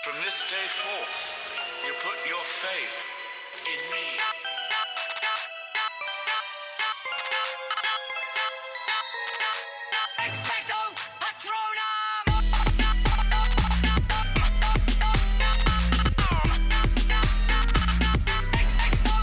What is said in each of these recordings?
From this day forth, you put your faith in me. Expecto Patronum! Expecto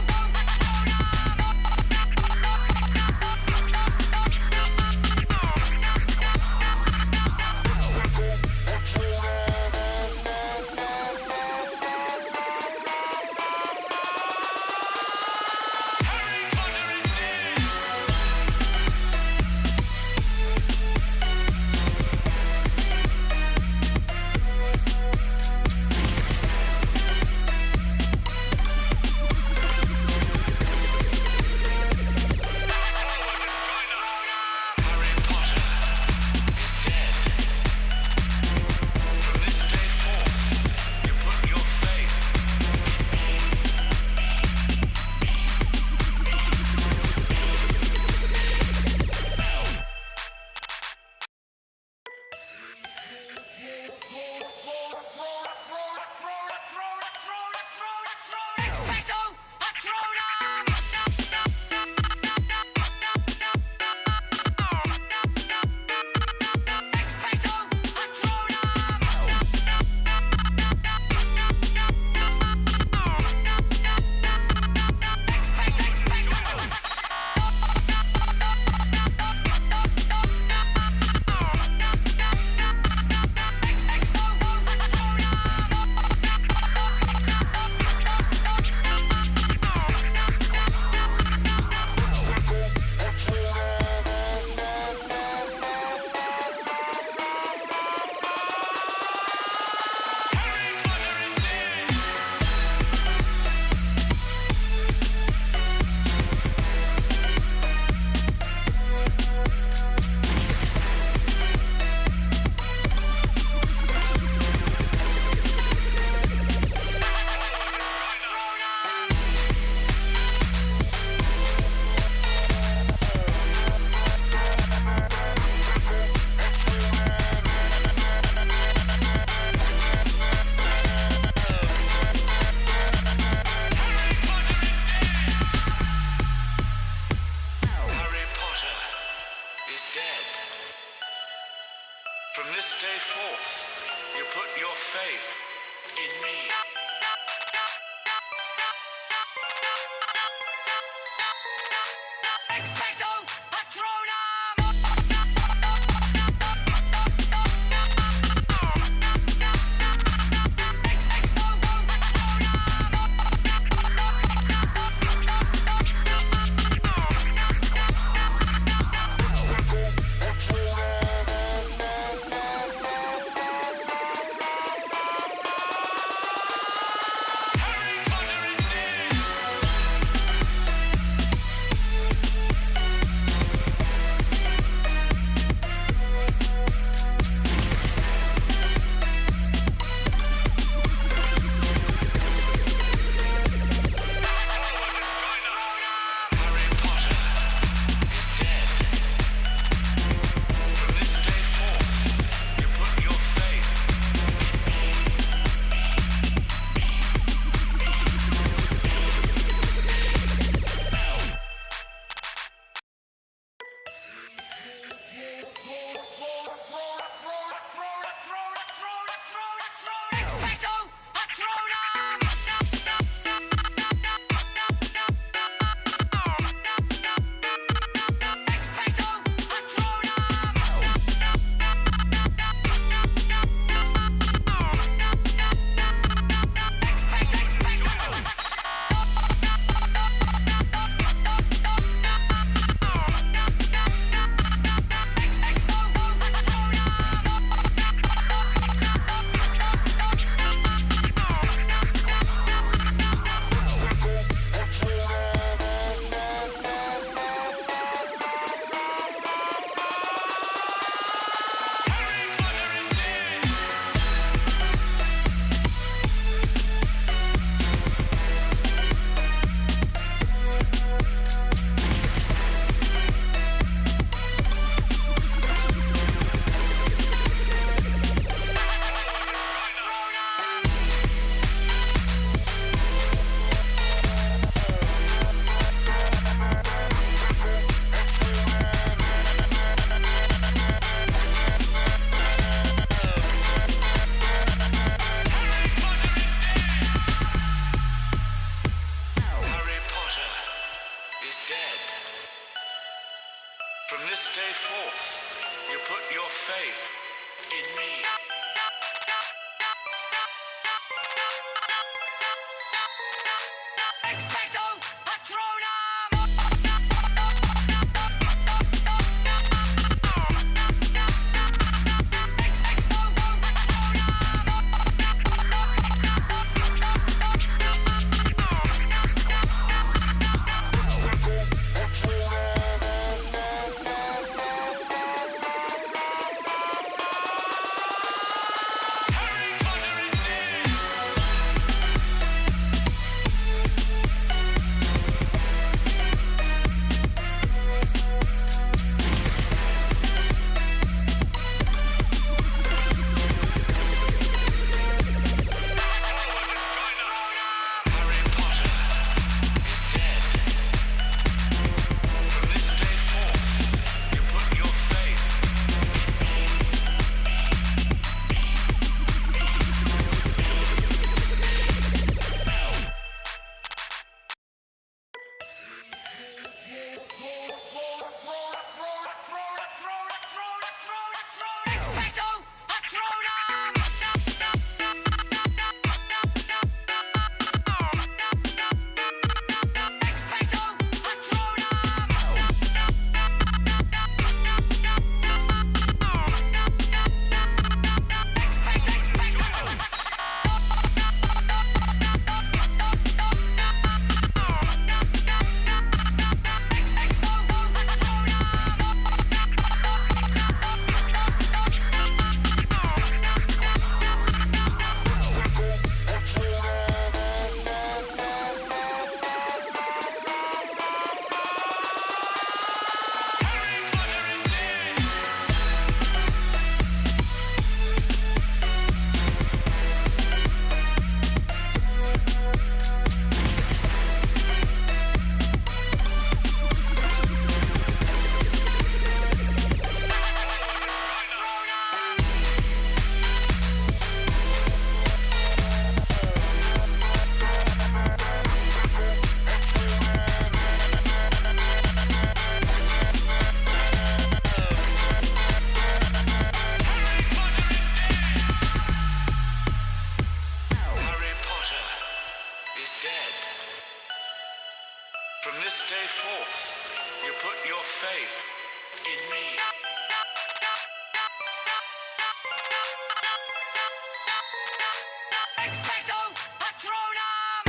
From this day forth, you put your faith in me. Expecto Patronum! Expecto Patronum! put your faith in me. Expecto Patronum!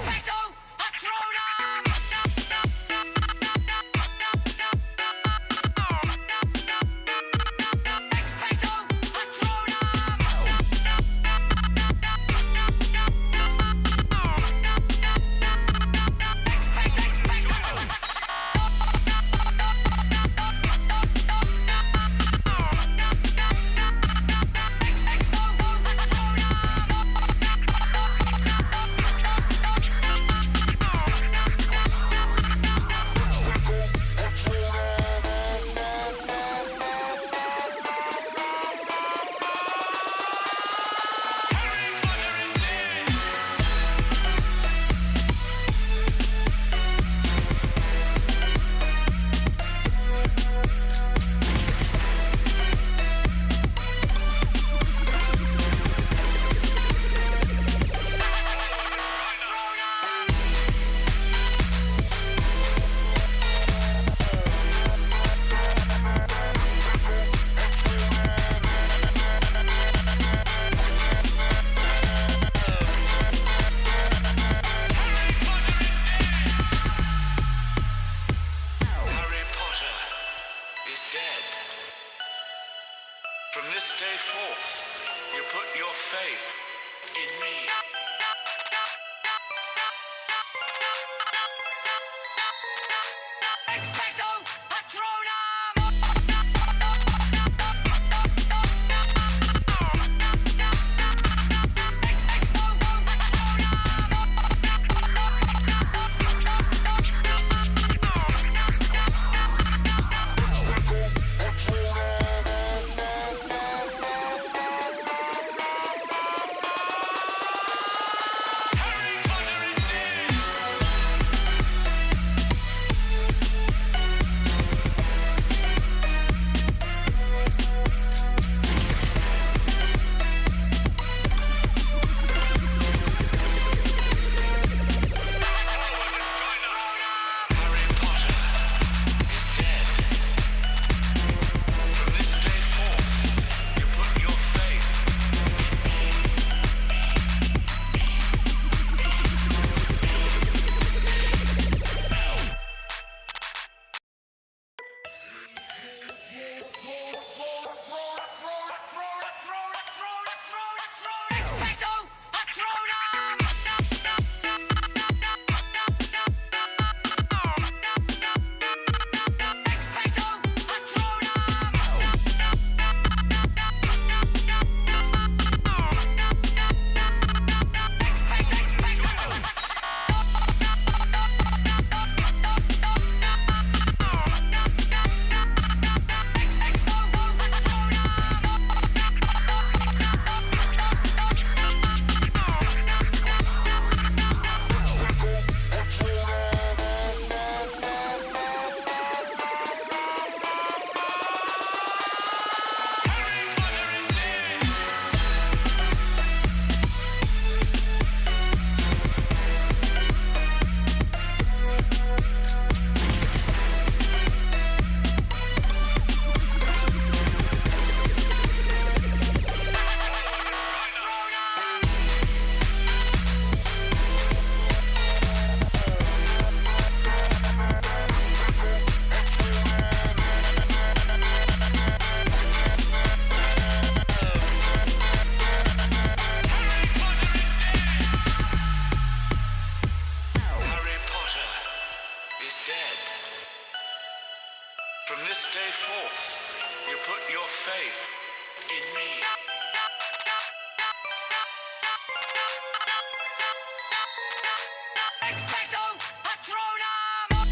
Expecto From this day forth, you put your faith in me. Expecto Patronum! Expecto Patronum! From this day forth, you put your faith in me. Expecto Patronum!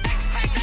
Expecto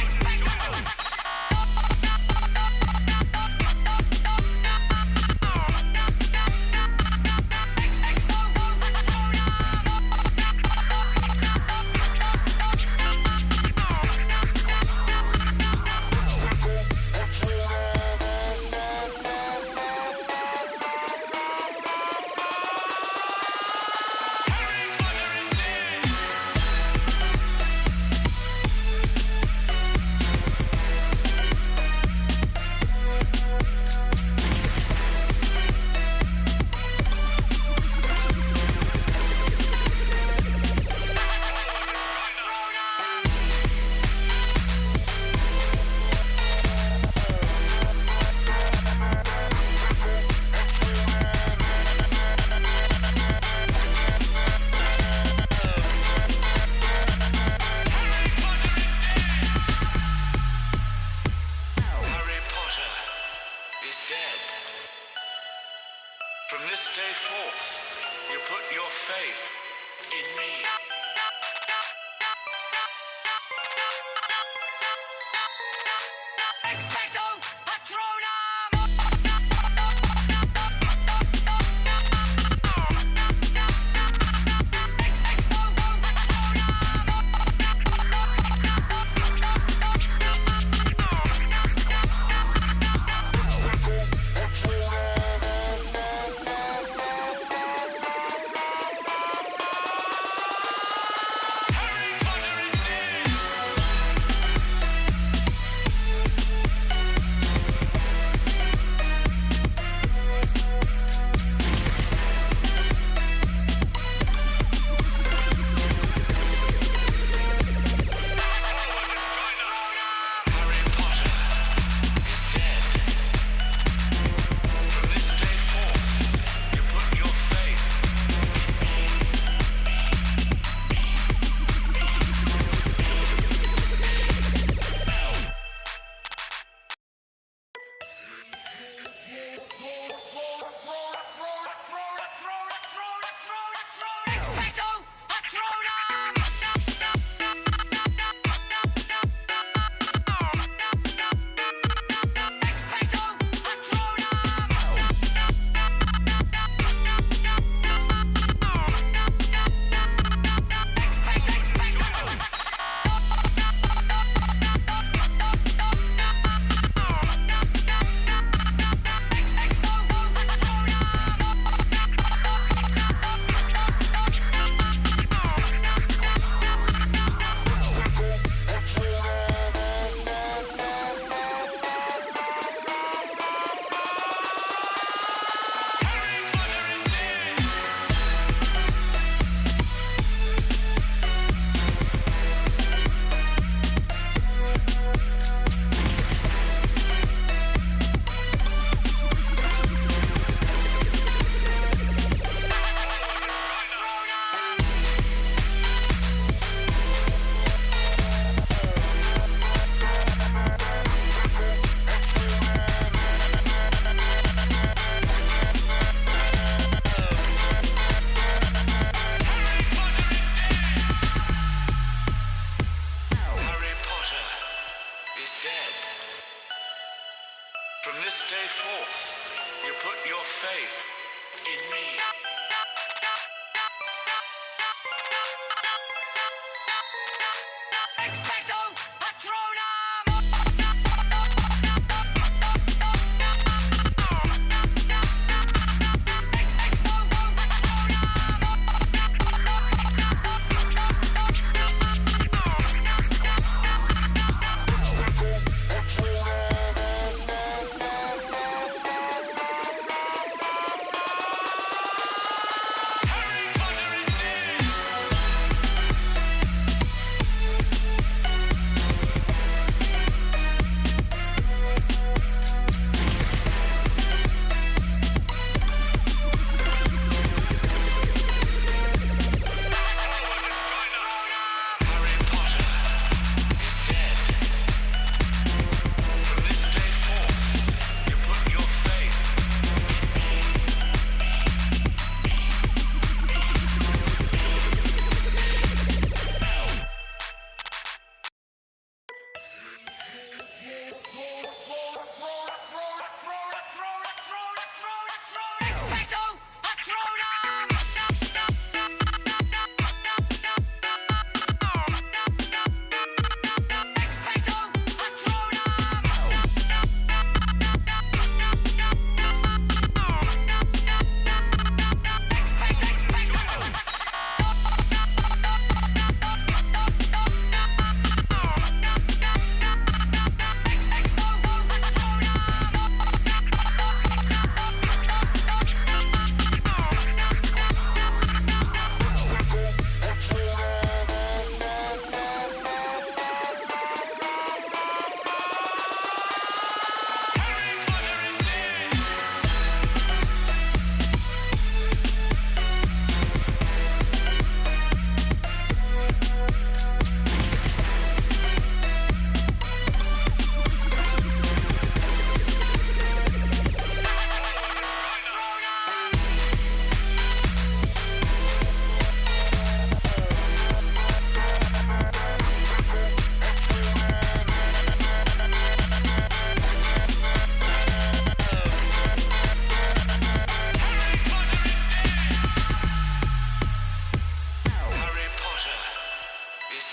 From this day forth, you put your faith in me. Expecto Patronum! Expecto Patronum!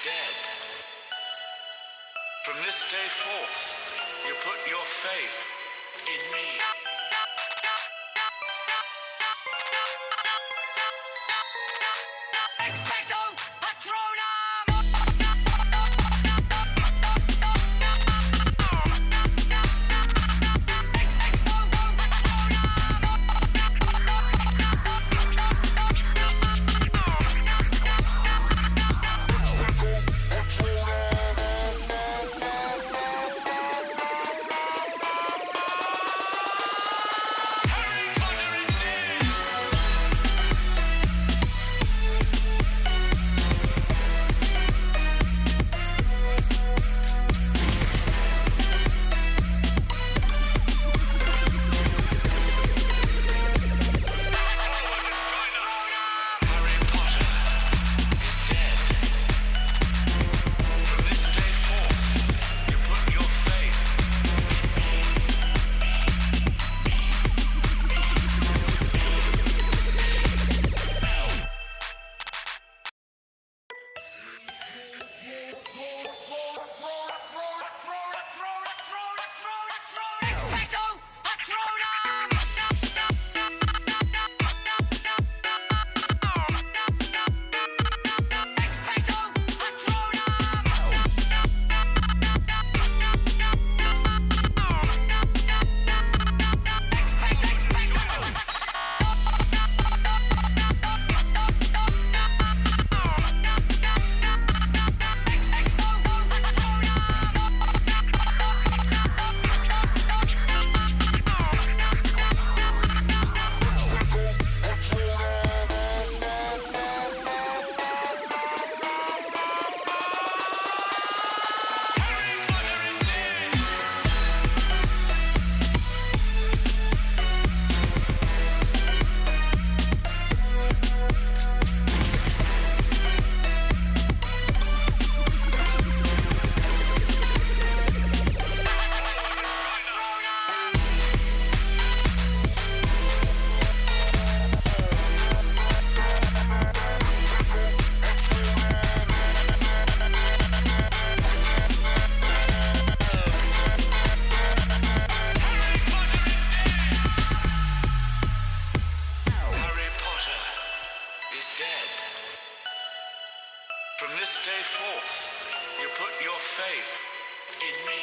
dead. From this day forth, you put your faith in me. Expecto Patronum! From this day forth, you put your faith in me.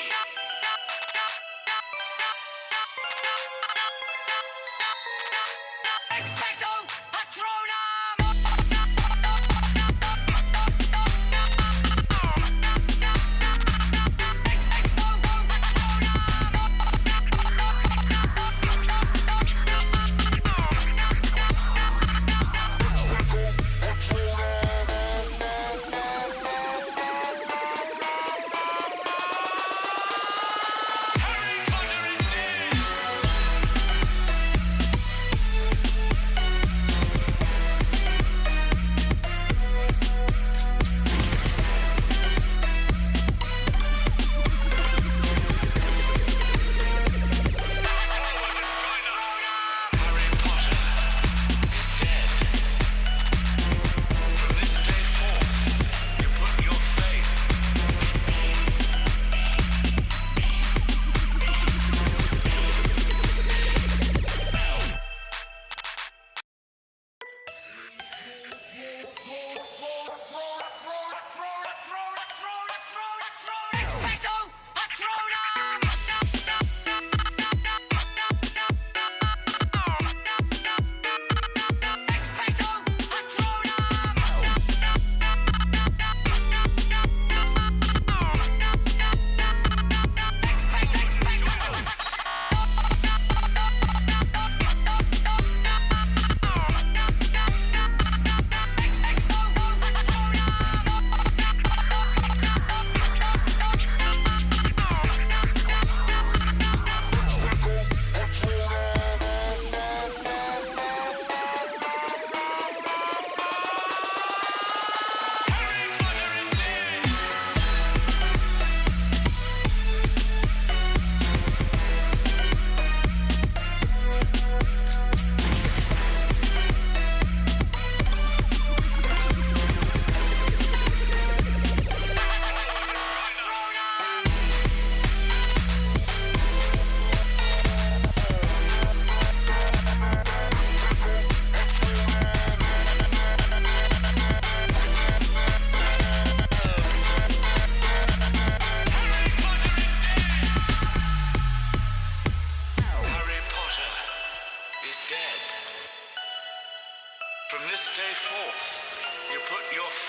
Expecto Patronum!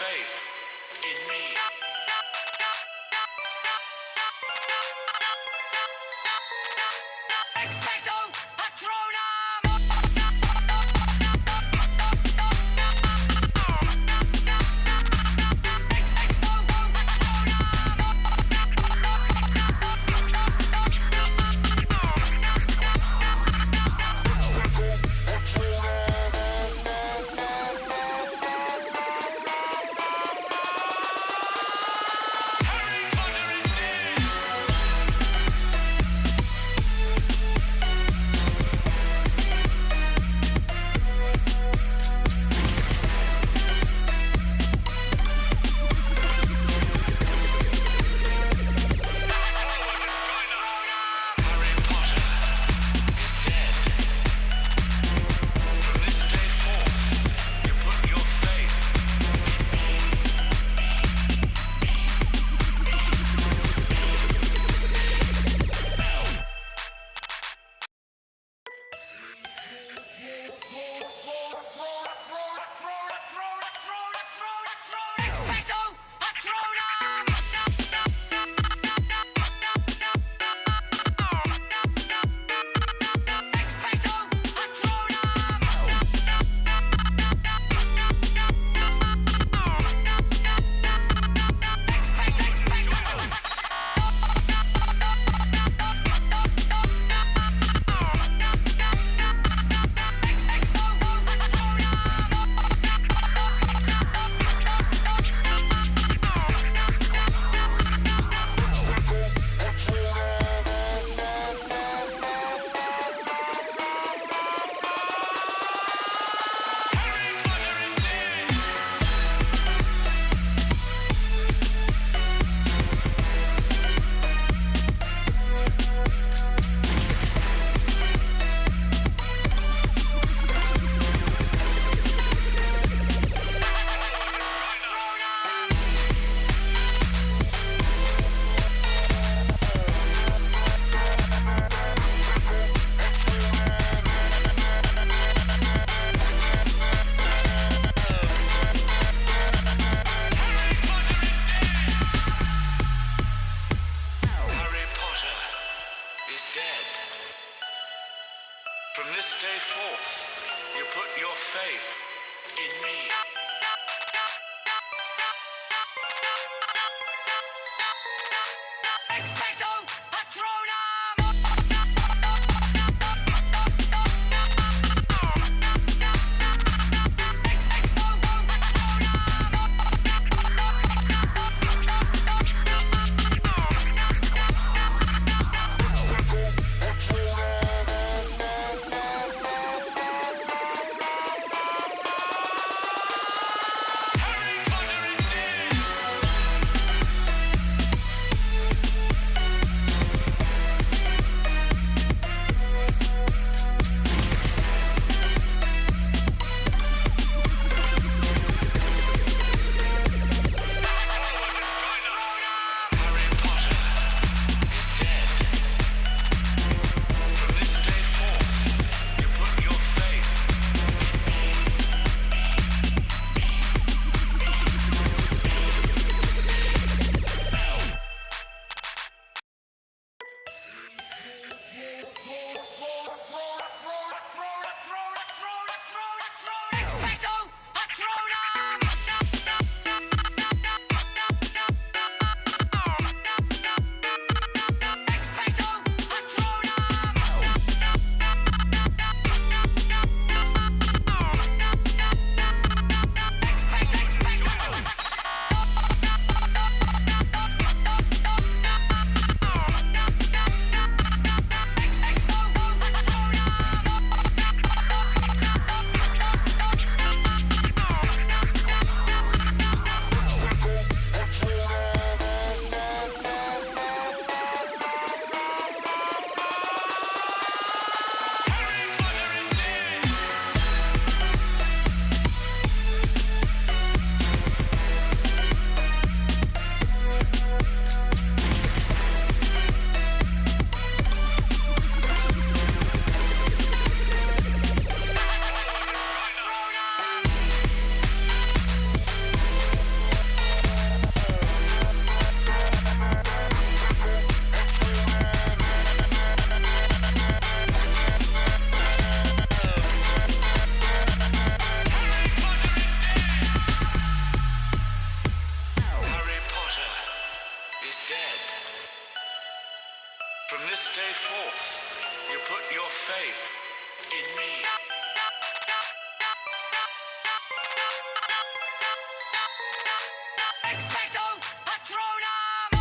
faith in me. Expecto Patronum! Expecto Patronum! your faith in me. Expecto Patronum!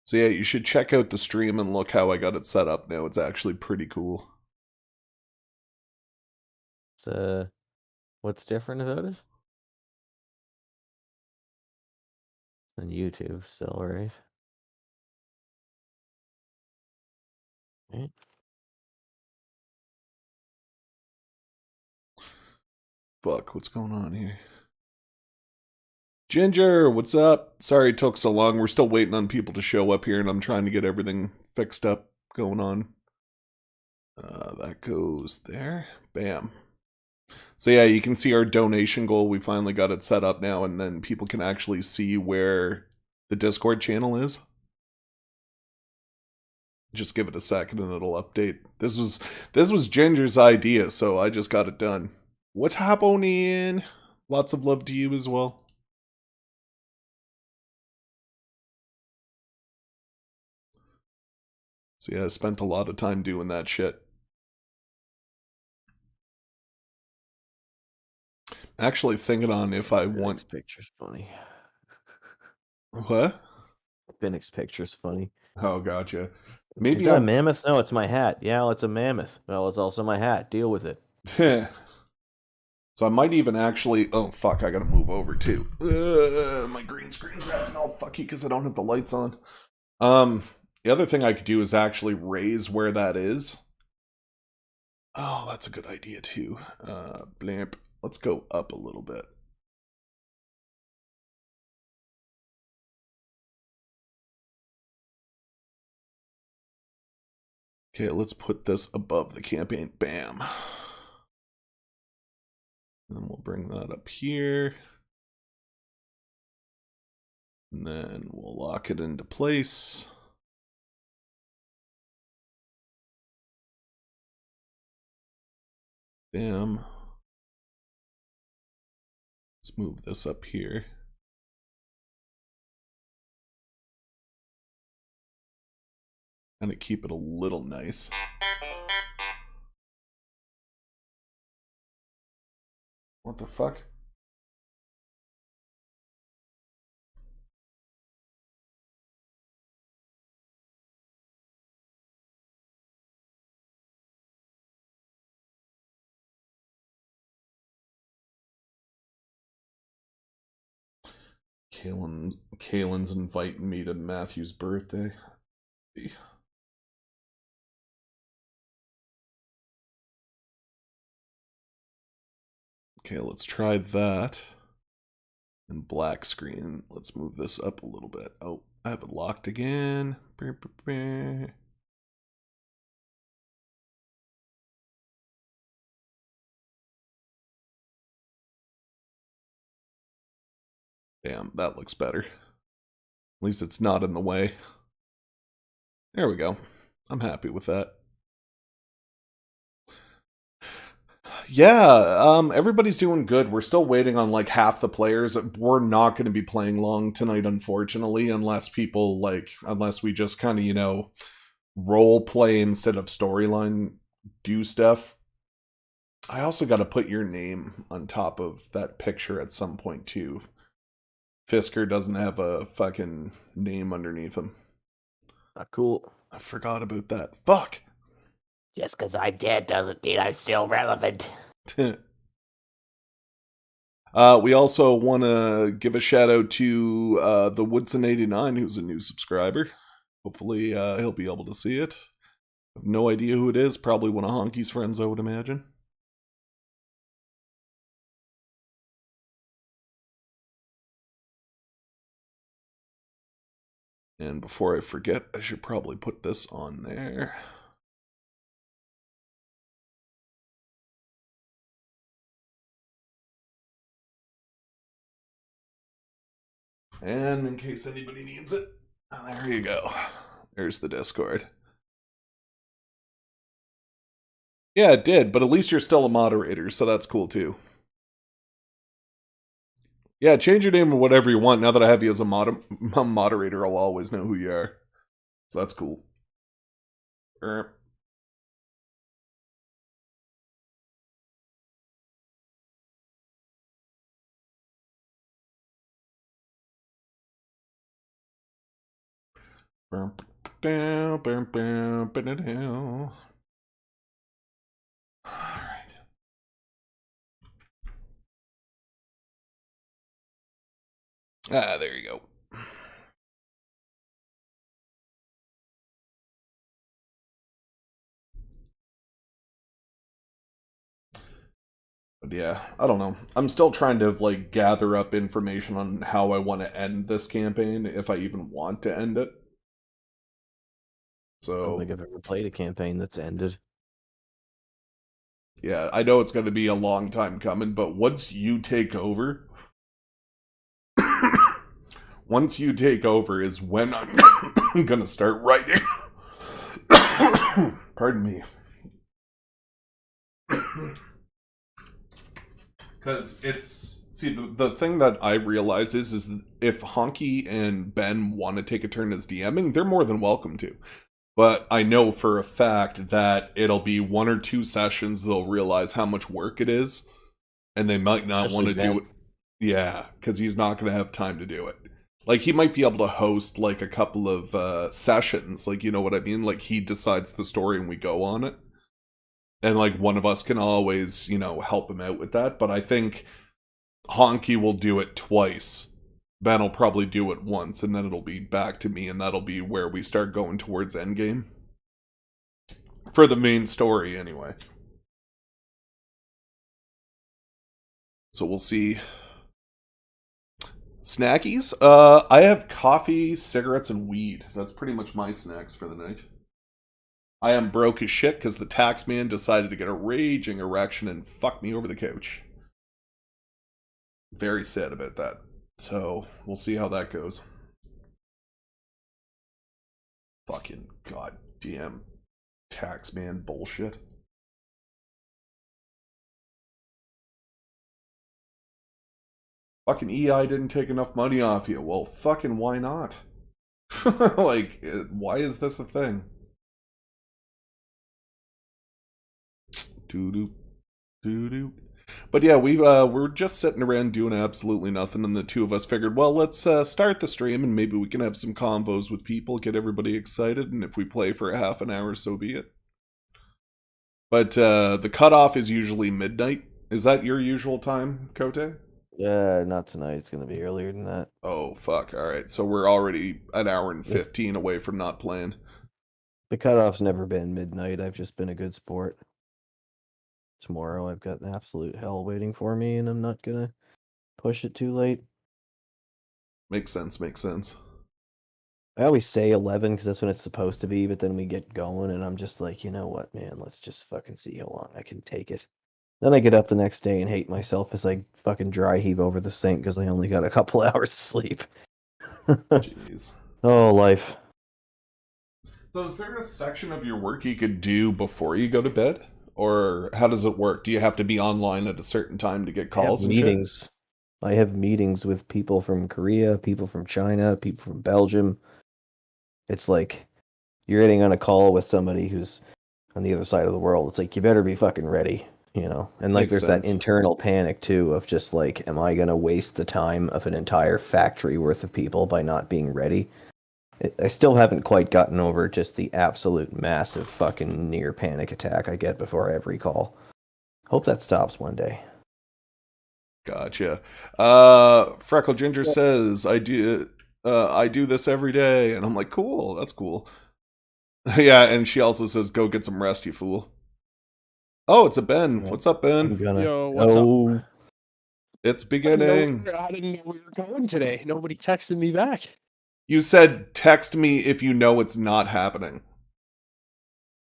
So yeah, you should check out the stream and look how I got it set up now. It's actually pretty cool. So, what's different about it? On YouTube still, right? Right. Fuck, what's going on here? Ginger, what's up? Sorry it took so long. We're still waiting on people to show up here, and I'm trying to get everything fixed up going on. That goes there. Bam. So yeah, you can see our donation goal. We finally got it set up now, and then people can actually see where the Discord channel is. Just give it a second and it'll update. This was Ginger's idea, so I just got it done. What's happening? Lots of love to you as well. So yeah, I spent a lot of time doing that shit. Actually thinking on if I want... picture's funny. What? Phoenix picture's funny. Oh, gotcha. Maybe Is that a mammoth? No, it's my hat. Yeah, it's a mammoth. Well, it's also my hat. Deal with it. So I might even actually... Oh, fuck, I gotta move over too. My green screen's acting all fucky because I don't have the lights on. The other thing I could do is actually raise where that is. Oh, that's a good idea too. Blimp. Let's go up a little bit. Okay, let's put this above the campaign. Bam. And then we'll bring that up here. And then we'll lock it into place. Bam. Let's move this up here. And keep it a little nice. What the fuck? Kaylin's inviting me to Matthew's birthday. Okay, let's try that. And black screen. Let's move this up a little bit. Oh, I have it locked again. Damn, that looks better. At least it's not in the way. There we go. I'm happy with that. Yeah, everybody's doing good. We're still waiting on like half the players. We're not going to be playing long tonight, unfortunately, unless we just kind of, role play instead of storyline do stuff. I also got to put your name on top of that picture at some point, too. Fisker doesn't have a fucking name underneath him. Not cool. I forgot about that. Fuck! Just because I'm dead doesn't mean I'm still relevant. We also want to give a shout out to the S2E9, who's a new subscriber. Hopefully he'll be able to see it. I have no idea who it is. Probably one of Honky's friends, I would imagine. And before I forget, I should probably put this on there. And in case anybody needs it, there you go. There's the Discord. Yeah, it did, but at least you're still a moderator, so that's cool too. Yeah, change your name to whatever you want. Now that I have you as a moderator, I'll always know who you are. So that's cool. Alright. Ah, there you go. But yeah, I don't know. I'm still trying to like gather up information on how I want to end this campaign, if I even want to end it. I So don't think I've ever played a campaign that's ended. yeah, I know it's going to be a long time coming, but once you take over, is when I'm going to start writing. Pardon me. Because the thing that I realize is if Honky and Ben want to take a turn as DMing, they're more than welcome to. But I know for a fact that it'll be 1 or 2 sessions they'll realize how much work it is, and they might not want to do it. Yeah, because he's not going to have time to do it. Like, he might be able to host, like, a couple of sessions, like, you know what I mean? Like, he decides the story and we go on it. And, like, one of us can always, help him out with that. But I think Honky will do it twice. Ben will probably do it once, and then it'll be back to me, and that'll be where we start going towards endgame. For the main story, anyway. So we'll see. Snackies? I have coffee, cigarettes, and weed. That's pretty much my snacks for the night. I am broke as shit because the tax man decided to get a raging erection and fuck me over the couch. Very sad about that. So, we'll see how that goes. Fucking goddamn tax man bullshit. Fucking EI didn't take enough money off you. Well, fucking why not? Like, why is this a thing? Doo-doo. Doo-doo. But yeah, we're just sitting around doing absolutely nothing, and the two of us figured, well, let's start the stream, and maybe we can have some convos with people, get everybody excited, and if we play for a half an hour, so be it. But the cutoff is usually midnight. Is that your usual time, Kote? Not tonight. It's going to be earlier than that. Oh, fuck. All right. So we're already an hour and 15 away from not playing. The cutoff's never been midnight. I've just been a good sport. tomorrow I've got absolute hell waiting for me, and I'm not gonna push it too late. Makes sense. Makes sense. I always say 11 because that's when it's supposed to be, but then we get going, and I'm just like, you know what, man? Let's just fucking see how long I can take it. Then I get up the next day and hate myself as I fucking dry heave over the sink because I only got a couple hours sleep. Jeez. Oh, life. So is there a section of your work you could do before you go to bed? Or how does it work? Do you have to be online at a certain time to get calls and Meetings. I have meetings with people from Korea, people from China, people from Belgium. It's like you're getting on a call with somebody who's on the other side of the world. It's like you better be fucking ready, you know? And like Makes there's sense. that internal panic too of just like, am I gonna waste the time of an entire factory worth of people by not being ready? I still haven't quite gotten over just the absolute massive fucking near panic attack I get before every call. Hope that stops one day. Gotcha. Freckle Ginger says, I do this every day. And I'm like, cool, that's cool. Yeah, and she also says, go get some rest, you fool. Oh, it's a Ben. What's up, Ben? Yo, what's up? It's beginning. I didn't know we were going today. Nobody texted me back. You said, text me if you know it's not happening.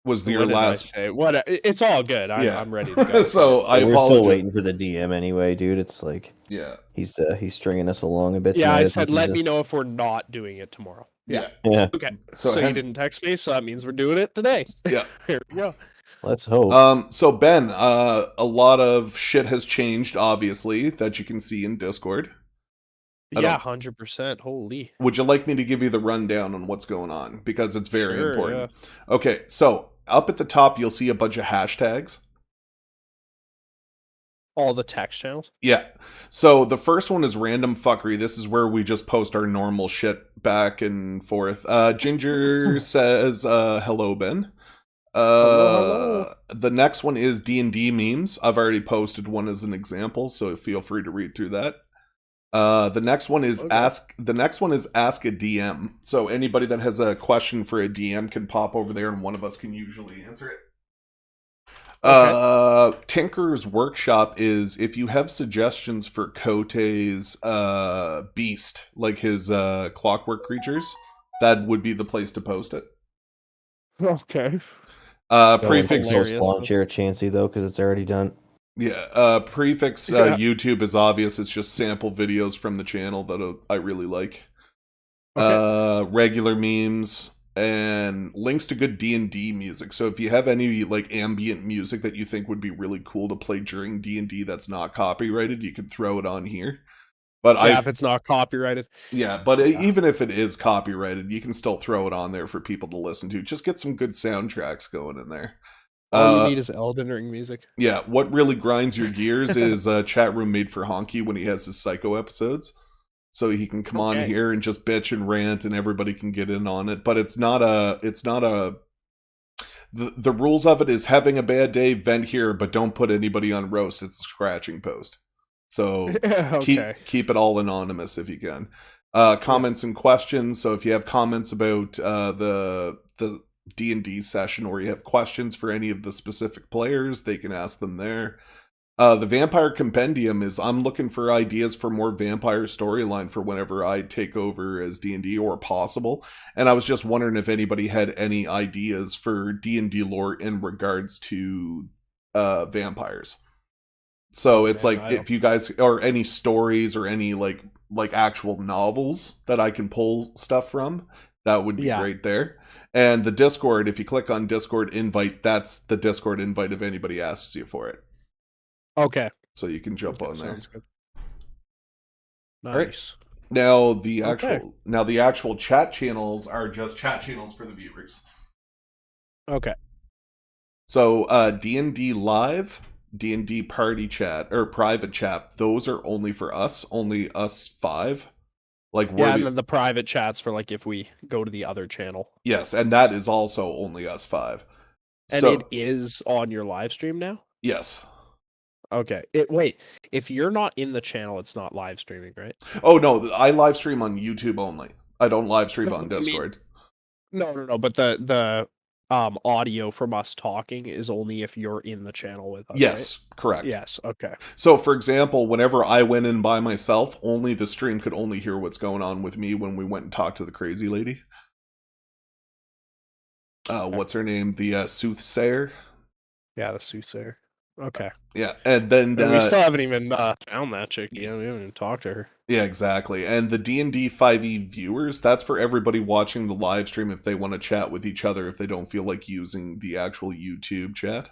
Was What your did last... I say? What? It's all good. Yeah. I'm ready to go. So I We're apologize. still waiting for the DM anyway, dude. It's like Yeah. he's stringing us along a bit. Yeah, tonight. I said let me know if we're not doing it tomorrow. Yeah. Yeah. Okay. So So you didn't text me, so that means we're doing it today. Yeah. Here we go. Let's hope. So Ben, a lot of shit has changed, obviously, that you can see in Discord. Yeah, 100%. Holy. Would you like me to give you the rundown on what's going on? Because it's very Sure, important. Okay, so up at the top, you'll see a bunch of hashtags. All the text channels. Yeah. So the first one is random fuckery. This is where we just post our normal shit back and forth. Ginger says, hello, Ben. Hello. The next one is D&D memes. I've already posted one as an example, so feel free to read through that. The next one is ask a DM. So anybody that has a question for a DM can pop over there and one of us can usually answer it. Tinker's Workshop is if you have suggestions for Kote's beast, like his clockwork creatures, that would be the place to post it. Okay. Prefix hilarious. Launch here at Chansey though, because it's already done. Yeah, Prefix YouTube is obvious. It's just sample videos from the channel that I really like. Regular memes and links to good D&D music. So if you have any like ambient music that you think would be really cool to play during D&D that's not copyrighted, you can throw it on here. But if it's not copyrighted. Yeah, but even if it is copyrighted, you can still throw it on there for people to listen to. Just get some good soundtracks going in there. All you need is Elden Ring music. Yeah, what really grinds your gears is Chat Room Made for Honky when he has his Psycho episodes. So he can come on here and just bitch and rant and everybody can get in on it. But the rules of it is having a bad day, vent here, but don't put anybody on roast. It's a scratching post. So keep it all anonymous if you can. Comments and questions. So if you have comments about the D&D session or you have questions for any of the specific players, they can ask them there. The Vampire Compendium is I'm looking for ideas for more vampire storyline for whenever I take over as D&D or possible. And I was just wondering if anybody had any ideas for D&D lore in regards to vampires. So it's if you guys, or any stories or any like actual novels that I can pull stuff from, that would be great there. And the Discord, if you click on Discord invite, that's the Discord invite if anybody asks you for it. Okay. So you can jump on there. Sounds good. Nice. Right. Now the actual chat channels are just chat channels for the viewers. Okay. So D&D Live, D&D Party Chat, or Private Chat, those are only for us, only us 5. Like and then the private chats for like if we go to the other channel. Yes, and that is also only us 5. And it is on your live stream now? Yes. Okay. Wait, if you're not in the channel, it's not live streaming, right? Oh no, I live stream on YouTube only. I don't live stream on Discord. No, but the audio from us talking is only if you're in the channel with us, Yes, right? correct. Yes, okay. So, for example, whenever I went in by myself, only the stream could only hear what's going on with me when we went and talked to the crazy lady. What's her name? The soothsayer? Yeah, the soothsayer. Okay. Yeah, and then... we still haven't even found that chick yet. We haven't even talked to her. Yeah, exactly. And the D&D 5e viewers, that's for everybody watching the live stream if they want to chat with each other if they don't feel like using the actual YouTube chat.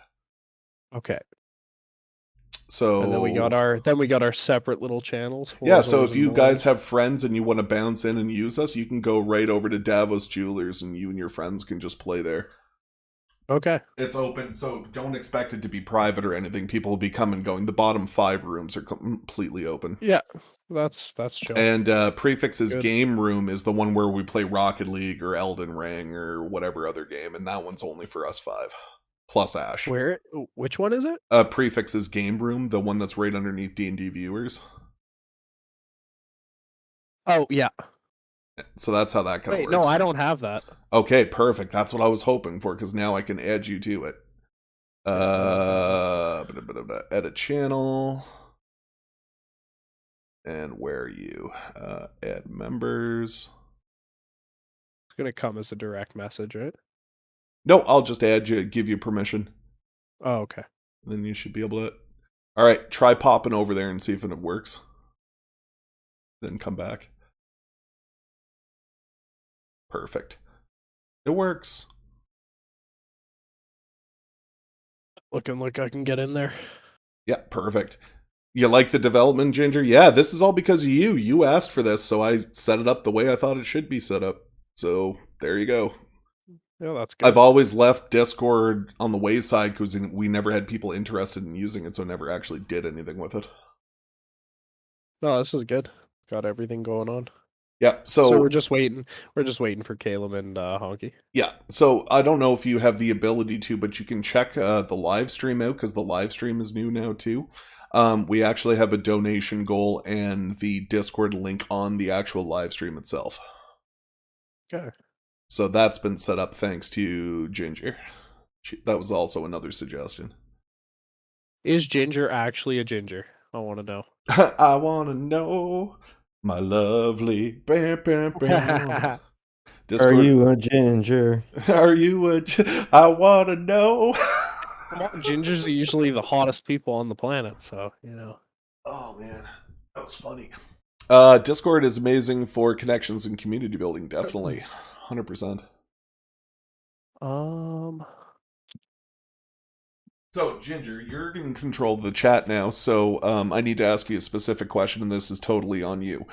Okay. So And then we got our separate little channels. Yeah, so if you guys have friends and you want to bounce in and use us, you can go right over to Davos Jewelers and you and your friends can just play there. Okay. It's open, so don't expect it to be private or anything. People will be coming and going. The bottom 5 rooms are completely open. Yeah, that's chill. And Prefix's Good. game room is the one where we play Rocket League or Elden Ring or whatever other game, and that one's only for us 5. Plus Ash. Which one is it? Prefix's game room, the one that's right underneath D&D viewers. Oh, yeah. So that's how that kind of Wait, works. no, I don't have that. Okay, perfect. That's what I was hoping for, because now I can add you to it. Edit channel. And where are you? Add members. It's going to come as a direct message, right? No, I'll just add you, give you permission. Oh, okay. Then you should be able to... Alright, try popping over there and see if it works. Then come back. Perfect. It works. Looking like I can get in there. Yeah, perfect. You like the development, Ginger? Yeah, this is all because of you. You asked for this, so I set it up the way I thought it should be set up. So, there you go. Yeah, that's good. I've always left Discord on the wayside because we never had people interested in using it, so I never actually did anything with it. No, this is good. Got everything going on. Yeah, So we're just waiting. We're just waiting for Caleb and Honky. Yeah, so I don't know if you have the ability to, but you can check the live stream out because the live stream is new now too. We actually have a donation goal and the Discord link on the actual live stream itself. Okay. So that's been set up thanks to Ginger. That was also another suggestion. Is Ginger actually a ginger? I want to know. I want to know, my lovely. Bam, bam, bam. Discord. Are you a ginger? Are you a... I want to know. Come on, gingers are usually the hottest people on the planet, so, you know. Oh, man. That was funny. Discord is amazing for connections and community building, definitely. 100%. So, Ginger, you're in control of the chat now, so I need to ask you a specific question, and this is totally on you.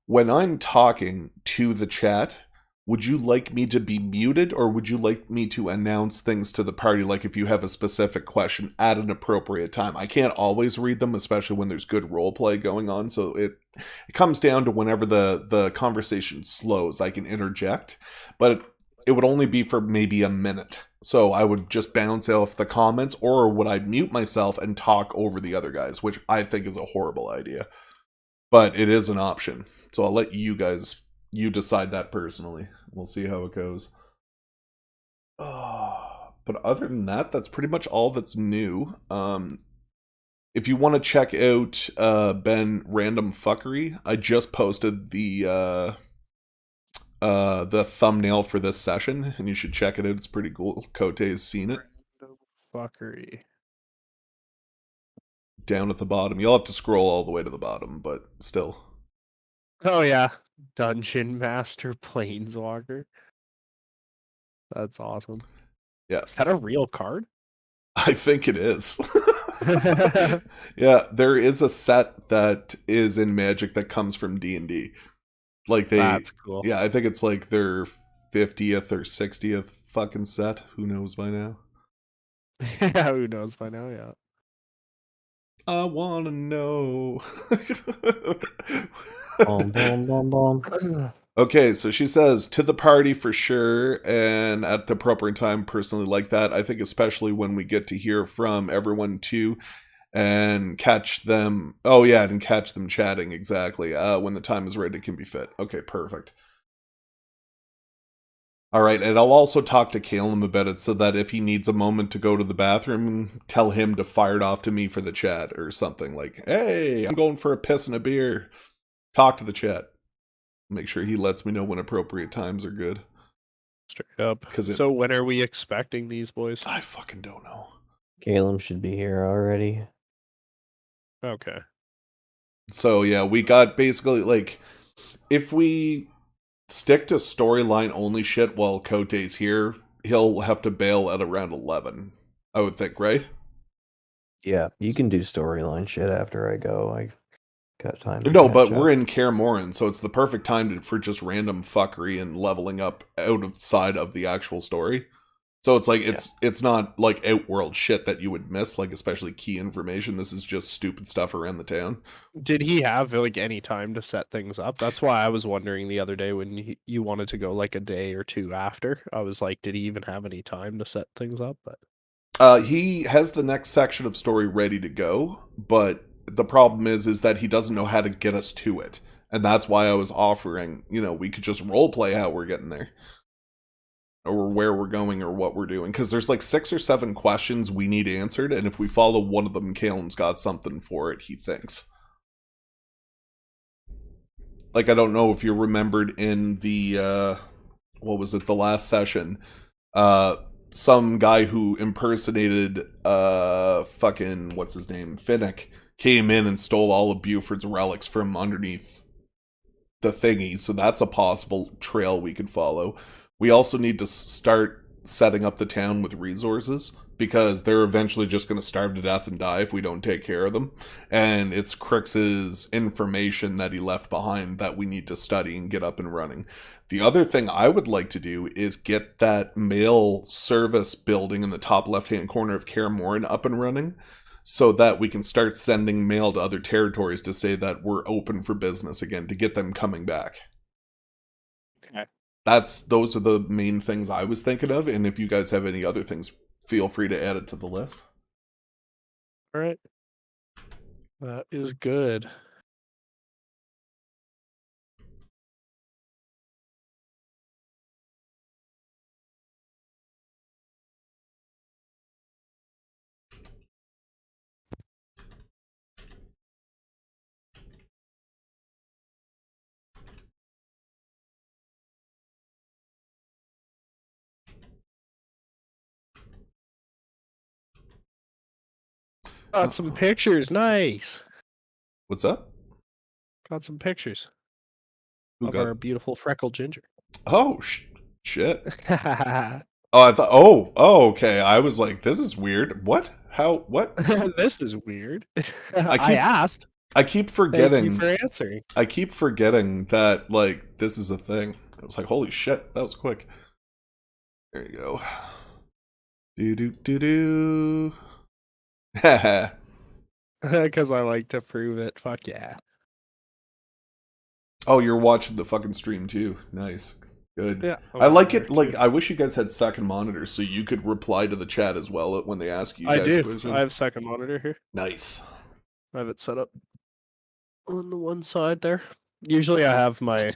When I'm talking to the chat, would you like me to be muted, or would you like me to announce things to the party, like if you have a specific question at an appropriate time? I can't always read them, especially when there's good roleplay going on, so it comes down to whenever the conversation slows, I can interject, but it would only be for maybe a minute. So I would just bounce off the comments, or would I mute myself and talk over the other guys, which I think is a horrible idea. But it is an option. So I'll let you decide that personally. We'll see how it goes. But other than that, that's pretty much all that's new. If you want to check out Ben Random Fuckery, I just posted the thumbnail for this session, and you should check it out. It's pretty cool. Kote's seen it. Fuckery. Down at the bottom. You'll have to scroll all the way to the bottom, but still. Oh, yeah. Dungeon Master Planeswalker. That's awesome. Yeah. Is that a real card? I think it is. Yeah, there is a set that is in Magic that comes from D&D. Like That's cool. Yeah, I think it's like their 50th or 60th fucking set. Who knows by now? Yeah, who knows by now, yeah. I wanna know. Bom, bom, bom, bom. Okay, so she says, to the party for sure, and at the appropriate time, personally like that. I think especially when we get to hear from everyone too, and catch them, and catch them chatting, exactly. When the time is right, it can be fit. Okay, perfect. All right, and I'll also talk to Caleb about it so that if he needs a moment to go to the bathroom, tell him to fire it off to me for the chat or something like, hey, I'm going for a piss and a beer. Talk to the chat. Make sure he lets me know when appropriate times are good. Straight up. 'Cause it- So when are we expecting these boys? I fucking don't know. Caleb should be here already. Okay. So yeah, we got basically like, if we stick to storyline only shit while Kote's here, he'll have to bail at around 11, I would think, right? Yeah, you can do storyline shit after I go. I've got time. No, but we're in Kaer Morhen, so it's the perfect time for just random fuckery and leveling up outside of the actual story. So it's like it's not like outworld shit that you would miss, like especially key information. This is just stupid stuff around the town. Did he have like any time to set things up? That's why I was wondering the other day when you wanted to go like a day or two after. I was like, did he even have any time to set things up? But He has the next section of story ready to go, but the problem is that he doesn't know how to get us to it. And that's why I was offering, we could just role play how we're getting there. Or where we're going or what we're doing. Because there's like 6 or 7 questions we need answered, and if we follow one of them, Caleb's got something for it, he thinks. Like, I don't know if you remembered in the, what was it, the last session, some guy who impersonated, fucking, what's his name, Finnick, came in and stole all of Buford's relics from underneath the thingy, so that's a possible trail we could follow. We also need to start setting up the town with resources, because they're eventually just going to starve to death and die if we don't take care of them. And it's Crix's information that he left behind that we need to study and get up and running. The other thing I would like to do is get that mail service building in the top left-hand corner of Kaer Morhen up and running, so that we can start sending mail to other territories to say that we're open for business again, to get them coming back. okay. Those are the main things I was thinking of, and if you guys have any other things, feel free to add it to the list. All right. That is good. Got some pictures. Nice. What's up? Got some pictures Who of got? our beautiful freckled ginger. Oh shit! Oh, I thought. Oh, okay. I was like, this is weird. What? How? What? This is weird. I I asked. I keep Thank forgetting. you for answering. I keep forgetting that like this is a thing. I was like, holy shit, that was quick. There you go. Do do do do. Haha. Because I like to prove it. Fuck yeah. Oh, you're watching the fucking stream too. Nice. Good. Yeah. I like it. Like, I wish you guys had second monitors so you could reply to the chat as well when they ask you I guys do. questions. I have second monitor here. Nice. I have it set up on the one side there. Usually I have my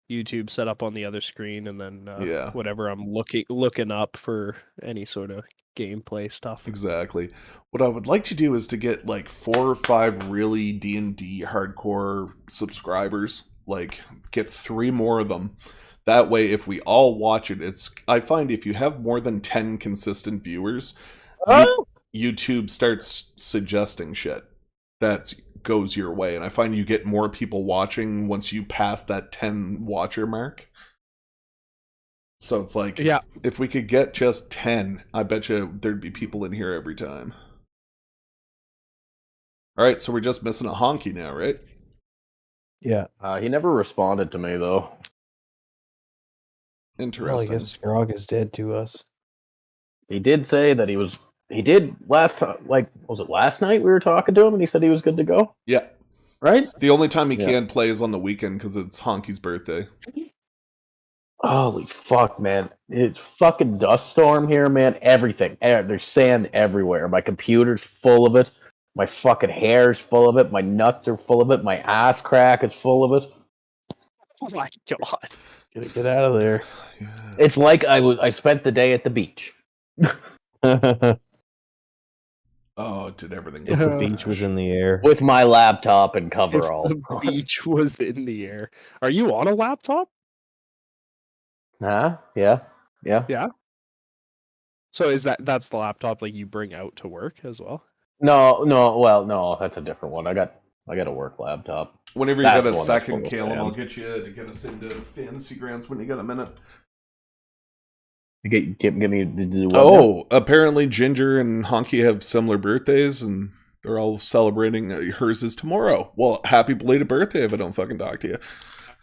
YouTube set up on the other screen, and then Yeah. whatever I'm looking up for any sort of gameplay stuff. Exactly. What I would like to do is to get like 4 or 5 really D&D hardcore subscribers. Like, get 3 more of them. That way, if we all watch it, I find if you have more than 10 consistent viewers, YouTube starts suggesting shit that goes your way. And I find you get more people watching once you pass that 10 watcher mark. So it's like, Yeah. if we could get just 10, I bet you there'd be people in here every time. All right, so we're just missing a honky now, right? Yeah. He never responded to me though. Well, I Interesting. guess Grog is dead to us. He did say that he did last time, like, was it last night we were talking to him and he said he was good to go? Yeah. Right? The only time he Yeah. can't play is on the weekend because it's Honky's birthday. Holy fuck, man. It's fucking dust storm here, man. Everything. There's sand everywhere. My computer's full of it. My fucking hair's full of it. My nuts are full of it. My ass crack is full of it. Oh my god. Get out of there. Yeah. It's like I spent the day at the beach. Oh, it did everything. If the beach was in the air. With my laptop and If coveralls. the beach was in the air. Are you on a laptop? Huh? Yeah. Yeah. So that's the laptop like you bring out to work as well? No, no, that's a different one. I got a work laptop. Whenever you That's get a the one that's second, full of Caleb, I'll fans. get you to get us into fantasy grounds when you get a minute. Get me to do what now? Oh, apparently Ginger and Honky have similar birthdays, and they're all celebrating. Hers is tomorrow. Well, happy belated birthday if I don't fucking talk to you.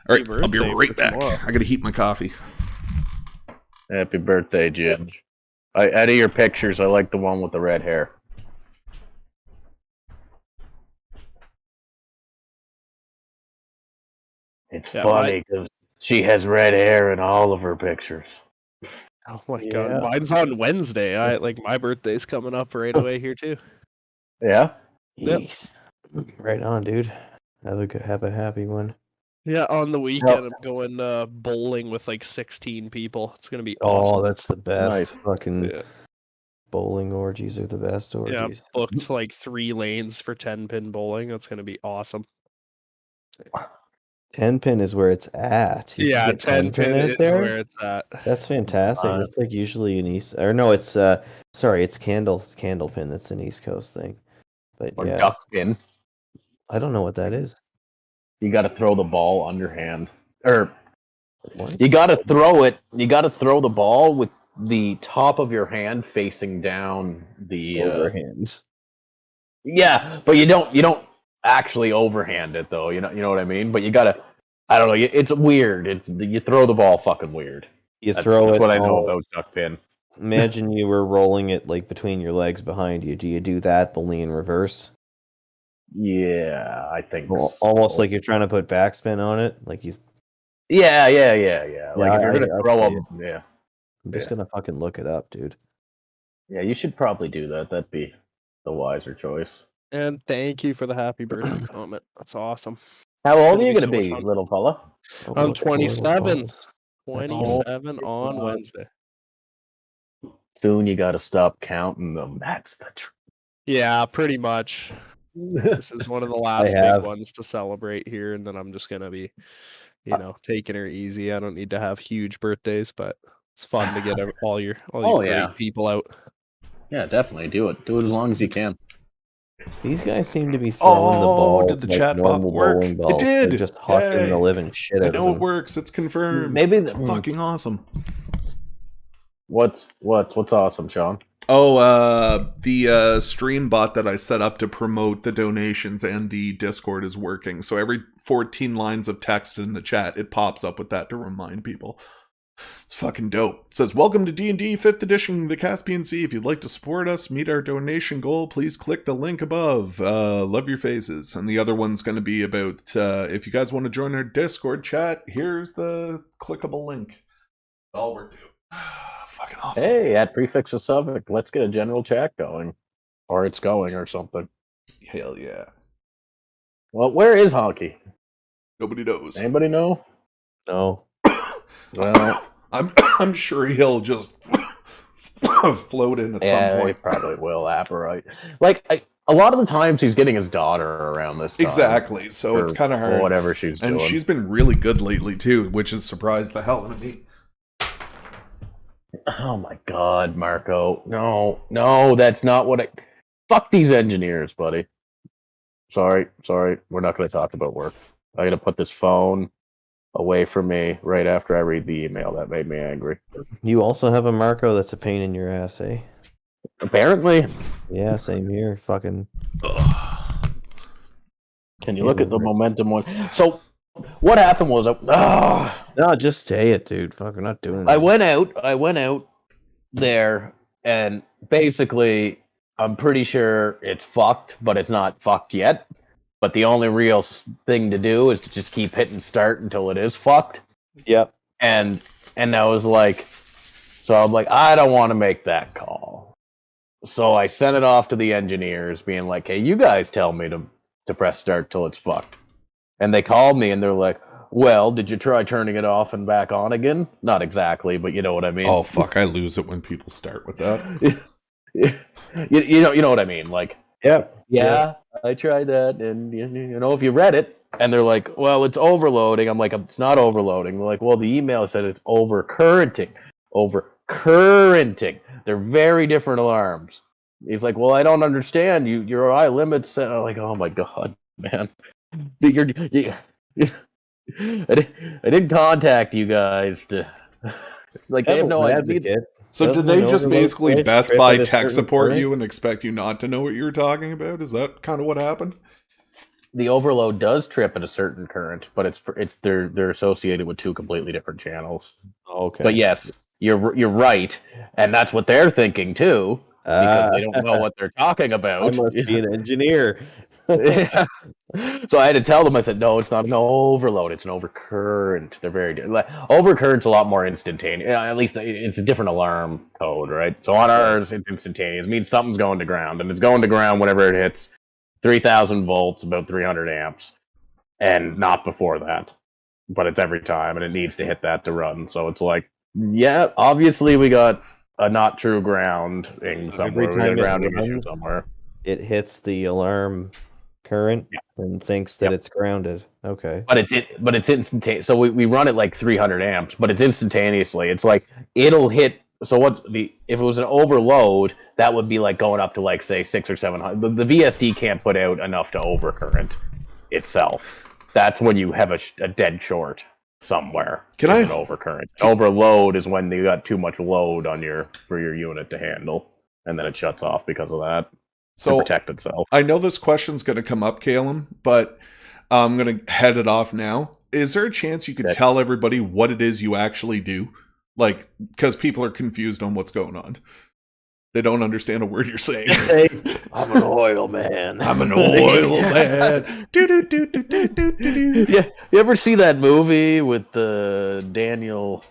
All right, I'll be birthday right for back. tomorrow. I gotta heat my coffee. Happy birthday, Ginge. Out of your pictures, I like the one with the red hair. It's Yeah, funny because she has red hair in all of her pictures. Oh my Yeah. god, mine's on Wednesday. My birthday's coming up right away here too. Yeah? Yep. Jeez. Right on, dude. Have a happy one. Yeah, on the weekend I'm going bowling with like 16 people. It's gonna be awesome. Oh, that's the best. Nice. Fucking Yeah. bowling orgies are the best Yeah, orgies. booked like 3 lanes for 10-pin bowling. That's gonna be awesome. 10-pin is where it's at. You can Yeah, get 10-pin out is there? where it's at. That's fantastic. Uh, That's like usually an East, or no, it's sorry, it's candle pin. That's an East Coast thing. But Or yeah, duck pin. I don't know what that is. You got to throw the ball underhand. Or What? you got to throw it. You got to throw the ball with the top of your hand facing down the Overhands. Yeah, but you don't actually overhand it though. You know what I mean. But you gotta. I don't know. It's weird. You throw the ball fucking weird. You That's throw it. what I know all- about duck pin. Imagine you were rolling it like between your legs behind you. Do you do that only in reverse? Yeah, I think Almost so. like you're trying to put backspin on it. Like you. Yeah. Like Yeah, if you're gonna I throw see them, yeah, I'm just gonna fucking look it up, dude. yeah. You should probably do that. That'd be the wiser choice. And thank you for the happy birthday comment. That's awesome. How It's old gonna are you be gonna so much be, fun. little fella? Oh, I'm look at the little 27. balls. 27 on Wednesday. Soon you gotta stop counting them. That's the truth. Yeah, pretty much. This is one of the last big have. ones to celebrate here, and then I'm just gonna be, taking her easy. I don't need to have huge birthdays, but it's fun to get all your Oh, great yeah. people out. Yeah, definitely do it. Do it as long as you can. These guys seem to be throwing the ball. Did the chat bot work? It balls. did. They're just hucking Yay. the living shit I out of know it them. works. It's confirmed. Maybe It's fucking awesome. What's awesome, Sean? Oh, the stream bot that I set up to promote the donations and the Discord is working. So every 14 lines of text in the chat, it pops up with that to remind people. It's fucking dope. It says, welcome to D&D 5th edition, the Caspian Sea. If you'd like to support us, meet our donation goal, please click the link above. Love your faces. And the other one's going to be about, if you guys want to join our Discord chat, here's the clickable link. All work too. Fucking awesome. Hey, at Prefix of Suffolk, let's get a general chat going. Or it's going or something. Hell yeah. Well, where is Honky? Nobody knows. Anybody know? No. Well, I'm sure he'll just float in at yeah, some he point. probably will, apparite. Like, a lot of the times he's getting his daughter around this time. Exactly, so it's kind of hard. Whatever she's doing. And she's been really good lately, too, which has surprised the hell out of me. Oh my god, Marco. No, that's not what I... Fuck these engineers, buddy. Sorry. We're not going to talk about work. I got to put this phone away from me right after I read the email. That made me angry. You also have a Marco that's a pain in your ass, eh? Apparently. Yeah, same here. Fucking. Can you look at the momentum one? So, what happened was... No, just say it, dude. Fuck, we're not doing it. I went out there, and basically, I'm pretty sure it's fucked, but it's not fucked yet. But the only real thing to do is to just keep hitting start until it is fucked. Yep. And I was like, so I'm like, I don't want to make that call. So I sent it off to the engineers, being like, hey, you guys tell me to press start till it's fucked. And they called me, and they're like, Well, did you try turning it off and back on again? Not exactly, but you know what I mean. Oh fuck, I lose it when people start with that. you know what I mean. Like, Yep. yeah, I tried that, and you know, if you read it, and they're like, well, it's overloading. I'm like, it's not overloading. They're like, well, the email said it's overcurrenting. Overcurrenting. They're very different alarms. He's like, well, I don't understand. Your eye limits. I'm like, oh my god, man. I didn't contact you guys to like they have no idea. So Doesn't did they an just overload basically switch Best trip Buy at a tech certain support current? you and expect you not to know what you were talking about? Is that kind of what happened? The overload does trip at a certain current, but they're associated with two completely different channels. Okay. But yes, you're right, and that's what they're thinking too, because they don't know what they're talking I about. must be an engineer. Yeah. So I had to tell them. I said, "No, it's not an overload. It's an overcurrent." They're very like, overcurrent's a lot more instantaneous. At least it's a different alarm code, right? So on ours, it's instantaneous. It means something's going to ground, and it's going to ground whenever it hits 3,000 volts, about 300 amps, and not before that. But it's every time, and it needs to hit that to run. So it's like, yeah, obviously we got a not true grounding So somewhere. every We got a time it grounding issue runs, somewhere. It hits the alarm current and thinks that it's grounded. Okay. But it's instantaneous. So we run it like 300 amps, but it's instantaneously. It's like it'll hit. So if it was an overload, that would be like going up to like say 600 or 700. The VSD can't put out enough to overcurrent itself. That's when you have a dead short somewhere. Can It's I- an overcurrent? Overload is when you got too much load on for your unit to handle, and then it shuts off because of that. So to protect itself. I know this question's going to come up, Caleb, but I'm going to head it off now. Is there a chance you could tell everybody what it is you actually do? Like, because people are confused on what's going on. They don't understand a word you're saying. Just say, I'm an oil man. I'm an oil man. Do-do-do-do-do-do-do. Yeah, you ever see that movie with Daniel?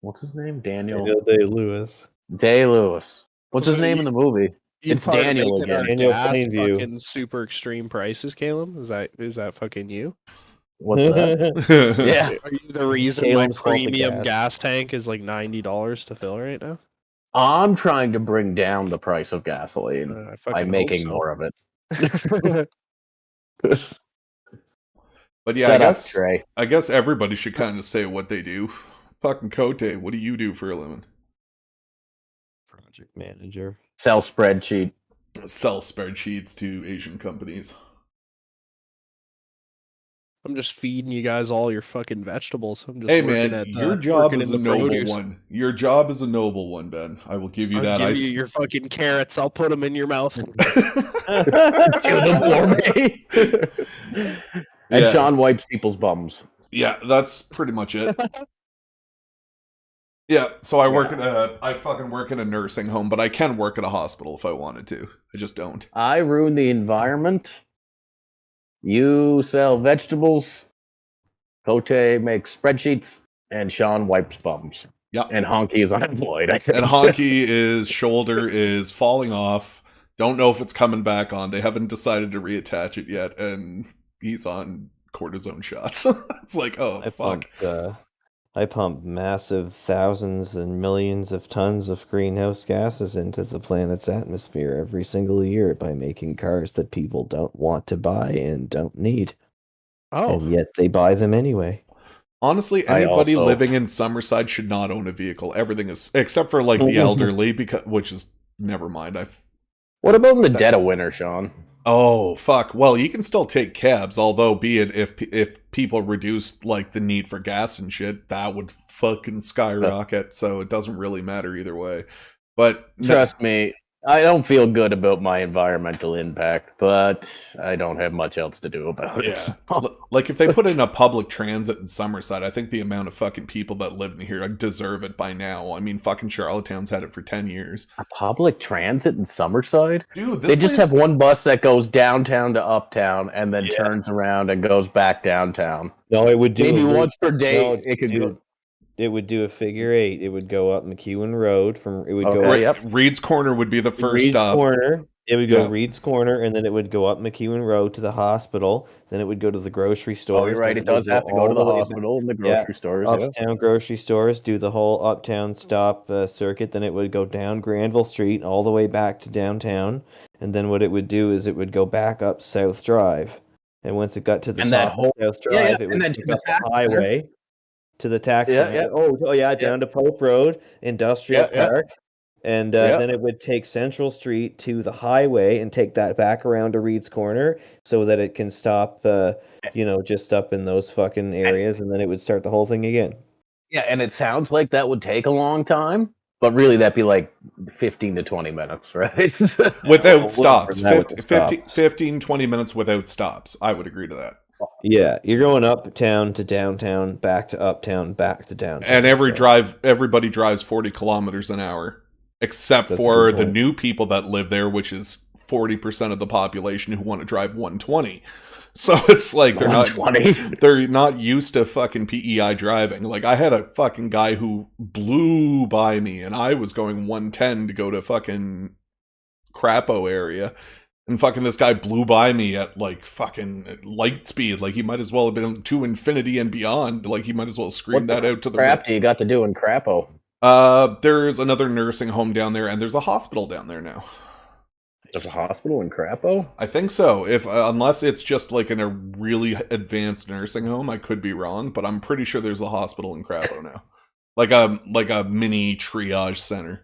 What's his name? Daniel Day-Lewis. Day-Lewis. What's his name in the movie? It's Daniel again. Daniel gas Plainview. fucking super extreme prices, Caleb. Is that fucking you? What's that? Yeah. Are you the reason Caleb's my fault the premium gas. gas tank is like $90 to fill right now? I'm trying to bring down the price of gasoline I fucking by hope making so. more of it. But yeah, Shut up, Trey. I guess everybody should kind of say what they do. Fucking Cote, what do you do for a living? Project manager. Sell spreadsheet. Sell spreadsheets to Asian companies. I'm just feeding you guys all your fucking vegetables. I'm just Hey working man, at, your job working is in a the noble produce. one. Your job is a noble one, Ben. I will give you I'll that. give you your fucking carrots. I'll put them in your mouth. Kill them for me. And Yeah. Sean wipes people's bums. Yeah, that's pretty much it. Yeah, so I fucking work in a nursing home, but I can work at a hospital if I wanted to. I just don't. I ruin the environment. You sell vegetables. Cote makes spreadsheets, and Sean wipes bums. Yeah. And Honky is unemployed. I think. And Honky shoulder is falling off. Don't know if it's coming back on. They haven't decided to reattach it yet, and he's on cortisone shots. It's like, oh fuck. I pump massive thousands and millions of tons of greenhouse gases into the planet's atmosphere every single year by making cars that people don't want to buy and don't need. Oh, And yet they buy them anyway. Honestly, I anybody also- living in Summerside should not own a vehicle. Everything is, except for like the elderly, which is never mind. What about in the dead of winter, Sean? Oh fuck. Well, you can still take cabs, although be it if people reduced like the need for gas and shit, that would fucking skyrocket. So it doesn't really matter either way. But Trust me, I don't feel good about my environmental impact, but I don't have much else to do about it. yeah, so- like if they put in a public transit in Summerside, I think the amount of fucking people that live in here deserve it by now. I mean, fucking Charlottetown's had it for 10 years. A public transit in Summerside? Dude, this They just place- have one bus that goes downtown to uptown and then turns around and goes back downtown. No, it would do Maybe a loop. once per day No, it could do- go. it would do a figure 8. It would go up McEwen Road from. It would Okay. go up Yep. Reed's Corner would be the first Reed's stop. Corner. It would go Yeah. Reed's Corner, and then it would go up McEwen Road to the hospital. Then it would go to the grocery stores. Oh, you're right. then It does would have to go to all the way back- hospital and the Yeah, grocery stores. Yeah. uptown grocery stores, do the whole uptown stop circuit. Then it would go down Granville Street all the way back to downtown. And then what it would do is it would go back up South Drive. And once it got to the And that top whole- of South yeah, Drive, yeah, it and would then pick to the up the tax center. highway to the tax Yeah, center. yeah. Oh, yeah, down to Pope Road, Industrial Yeah, yeah. Park. And Yeah. then it would take Central Street to the highway and take that back around to Reed's Corner so that it can stop, just up in those fucking areas. And then it would start the whole thing again. Yeah, and it sounds like that would take a long time, but really that'd be like 15 to 20 minutes, right? Without stops. more than that with 15, 20 minutes without stops. I would agree to that. Yeah, you're going uptown to downtown, back to uptown, back to downtown. And so- everybody drives 40 kilometers an hour, except That's a for good the point. new people that live there, which is 40% of the population who want to drive 120. So it's like they're not used to fucking PEI driving. Like I had a fucking guy who blew by me and I was going 110 to go to fucking Crapo area. And fucking this guy blew by me at like fucking light speed. Like he might as well have been to infinity and beyond. Like he might as well scream What that the out to the crap do you got to do in Crapo? There's another nursing home down there and there's a hospital down there now. There's a hospital in Crapo? I think so. If unless it's just like in a really advanced nursing home, I could be wrong, but I'm pretty sure there's a hospital in Crapo now. Like a mini triage center.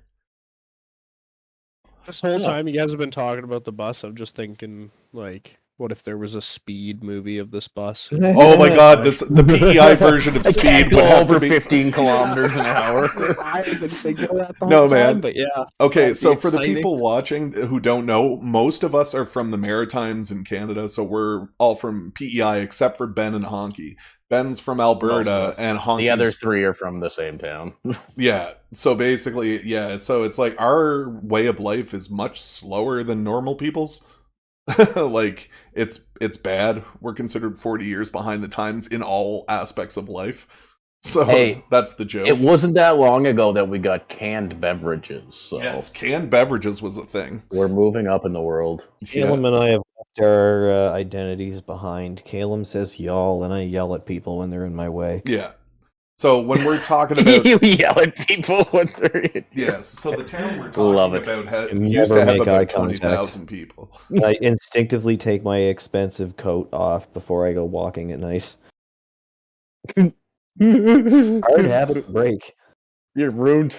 This whole time you guys have been talking about the bus, I'm just thinking, like, what if there was a Speed movie of this bus? Oh my god, the PEI version of Speed Go would have over to be 15 kilometers an hour. I've been thinking of that the No, whole time, man. but yeah. Okay, that'd so be for the exciting. people watching who don't know, most of us are from the Maritimes in Canada, so we're all from PEI except for Ben and Honky. Ben's from Alberta, and Honky's... The other three are from the same town. Yeah, so basically, yeah, so it's like our way of life is much slower than normal people's. Like, it's bad. We're considered 40 years behind the times in all aspects of life. So Hey, that's the joke. It wasn't that long ago that we got canned beverages, so Yes, canned beverages was a thing. we're moving up in the world. Caleb and I have left our identities behind. Caleb says y'all, and I yell at people when they're in my way. Yeah. So when we're talking about... You yell at people when they're in. Yes, so the town we're Love talking it. about And used never to have make eye about contact. 20,000 people. I instinctively take my expensive coat off before I go walking at night. Hard habit to break. You're rude.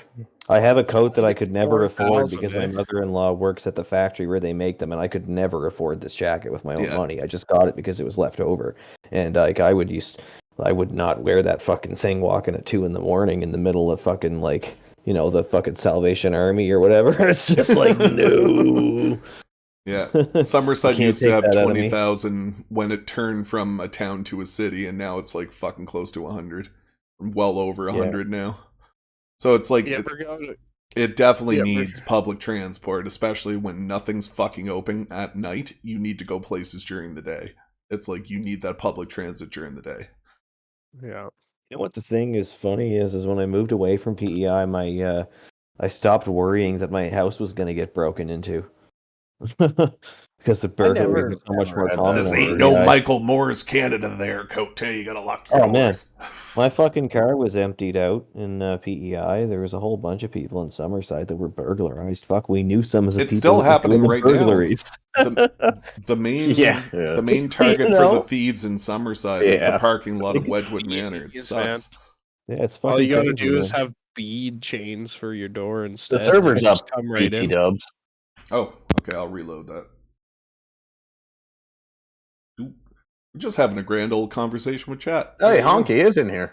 I have a coat that I could never afford 4,000, because my eh? mother-in-law works at the factory where they make them, and I could never afford this jacket with my own Yeah. money. I just got it because it was left over, and like I would not wear that fucking thing walking at 2 a.m. in the middle of fucking like the fucking Salvation Army or whatever. It's just like no. Yeah, Somerset can't used to take have that out of me. 20,000 when it turned from a town to a city, and now it's like fucking close to 100. Well over 100 now. So it's like You ever go to- it definitely Yeah, needs public transport, especially when nothing's fucking open at night. You need to go places during the day. It's like you need that public transit during the day. Yeah. You know what the thing is funny is when I moved away from PEI, I stopped worrying that my house was going to get broken into. Because the burglaries are so much more never common. had This that. in ain't no PEI. Michael Moore's Canada there, Cote. You gotta lock your Oh, man. doors. My fucking car was emptied out in PEI. There was a whole bunch of people in Summerside that were burglarized. Fuck, we knew some of the It's people. still that were happening doing the right now. burglaries. The main Yeah. the main target You for know? the thieves in Summerside is the Yeah. parking lot of It's Wedgwood Manor. It genius, man. sucks. Yeah, it's fucking All you gotta crazy, do is man. have bead chains for your door instead. The server's They just up, come right PT in. dubs. Oh, okay, I'll reload that. Ooh, we're just having a grand old conversation with chat. Hey, Honky is in here.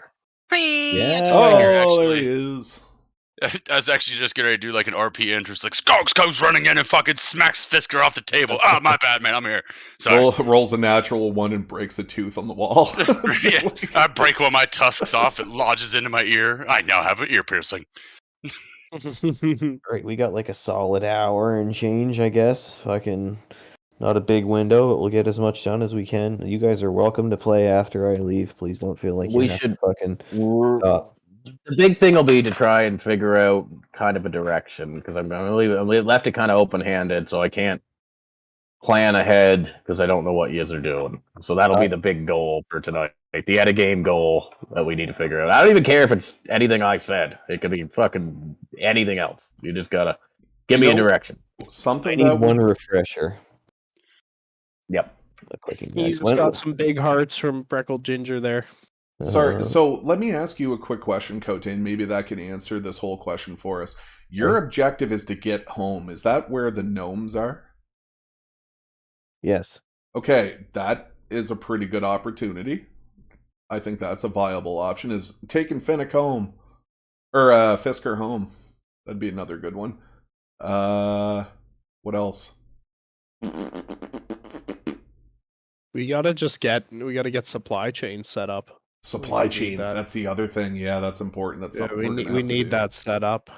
Yeah. Oh, Right here, there actually. he is. I was actually just gonna do like an RP entrance, like Skunks comes running in and fucking smacks Fisker off the table. Oh, my bad, man. I'm here. Sorry. Rolls a natural one and breaks a tooth on the wall. It's just Yeah, like- I break one of my tusks off. It lodges into my ear. I now have an ear piercing. Great, we got like a solid hour and change, I guess. Fucking not a big window, but we'll get as much done as we can. You guys are welcome to play after I leave. Please don't feel like you We have should- to fucking We're, stop. The big thing will be to try and figure out kind of a direction because I'm left it kind of open handed, so I can't plan ahead because I don't know what yous are doing. So that'll be the big goal for tonight. The end of game goal that we need to figure out. I don't even care if it's anything I said. It could be fucking anything else. You just gotta give me a direction. I Something need that one refresher. Yep. Clicking You guys. just got some big hearts from Freckled Ginger there. Sorry, so let me ask you a quick question, Cote, maybe that can answer this whole question for us. Your objective is to get home. Is that where the gnomes are? Yes. Okay, that is a pretty good opportunity. I think that's a viable option, is taking Finnick home. Or Fisker home. That'd be another good one. What else? We gotta get supply chain set up. Supply chains, that's the other thing. Yeah, that's important. That's something we need that set up.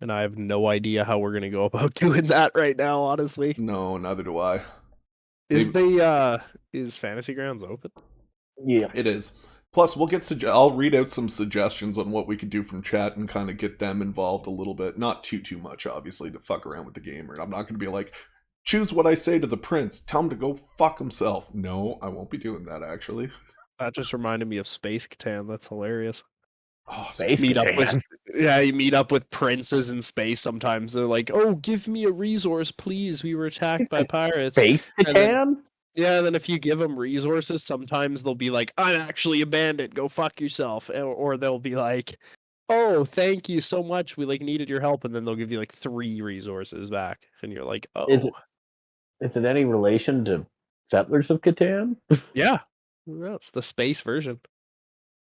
And I have no idea how we're gonna go about doing that right now, honestly. No, neither do I. Is Fantasy Grounds open? Yeah. It is. Plus, we'll get I'll read out some suggestions on what we could do from chat and kind of get them involved a little bit. Not too much, obviously, to fuck around with the game. I'm not going to be like, choose what I say to the prince. Tell him to go fuck himself. No, I won't be doing that, actually. That just reminded me of Space Catan. That's hilarious. Oh, Space you meet up with princes in space sometimes. They're like, oh, give me a resource, please. We were attacked by pirates. Space Catan? Yeah, and then if you give them resources, sometimes they'll be like, I'm actually a bandit, go fuck yourself. Or they'll be like, oh, thank you so much, we needed your help, and then they'll give you 3 resources back. And you're like, oh. Is it any relation to Settlers of Catan? Yeah. It's the space version.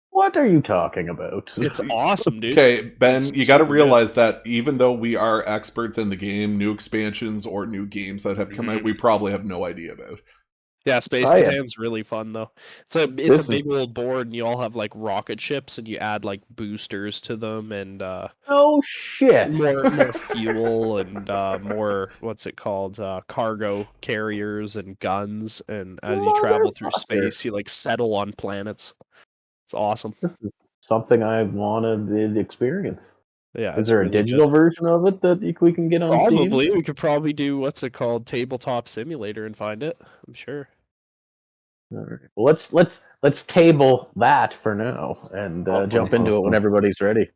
What are you talking about? It's awesome, dude. Okay, Ben, It's you got to super realize that even though we are experts in the game, new expansions or new games that have come out, we probably have no idea about. Yeah, Space Catan's really fun though. It's a big old board, and you all have rocket ships, and you add boosters to them, and oh shit, more fuel and more cargo carriers and guns, and as you travel through space, you settle on planets. It's awesome. This is something I wanted to experience. Yeah, is there a digital version of it that we can get on Steam? Probably. We could probably do Tabletop Simulator and find it. I'm sure. All right. Well, let's table that for now and jump into it when everybody's ready.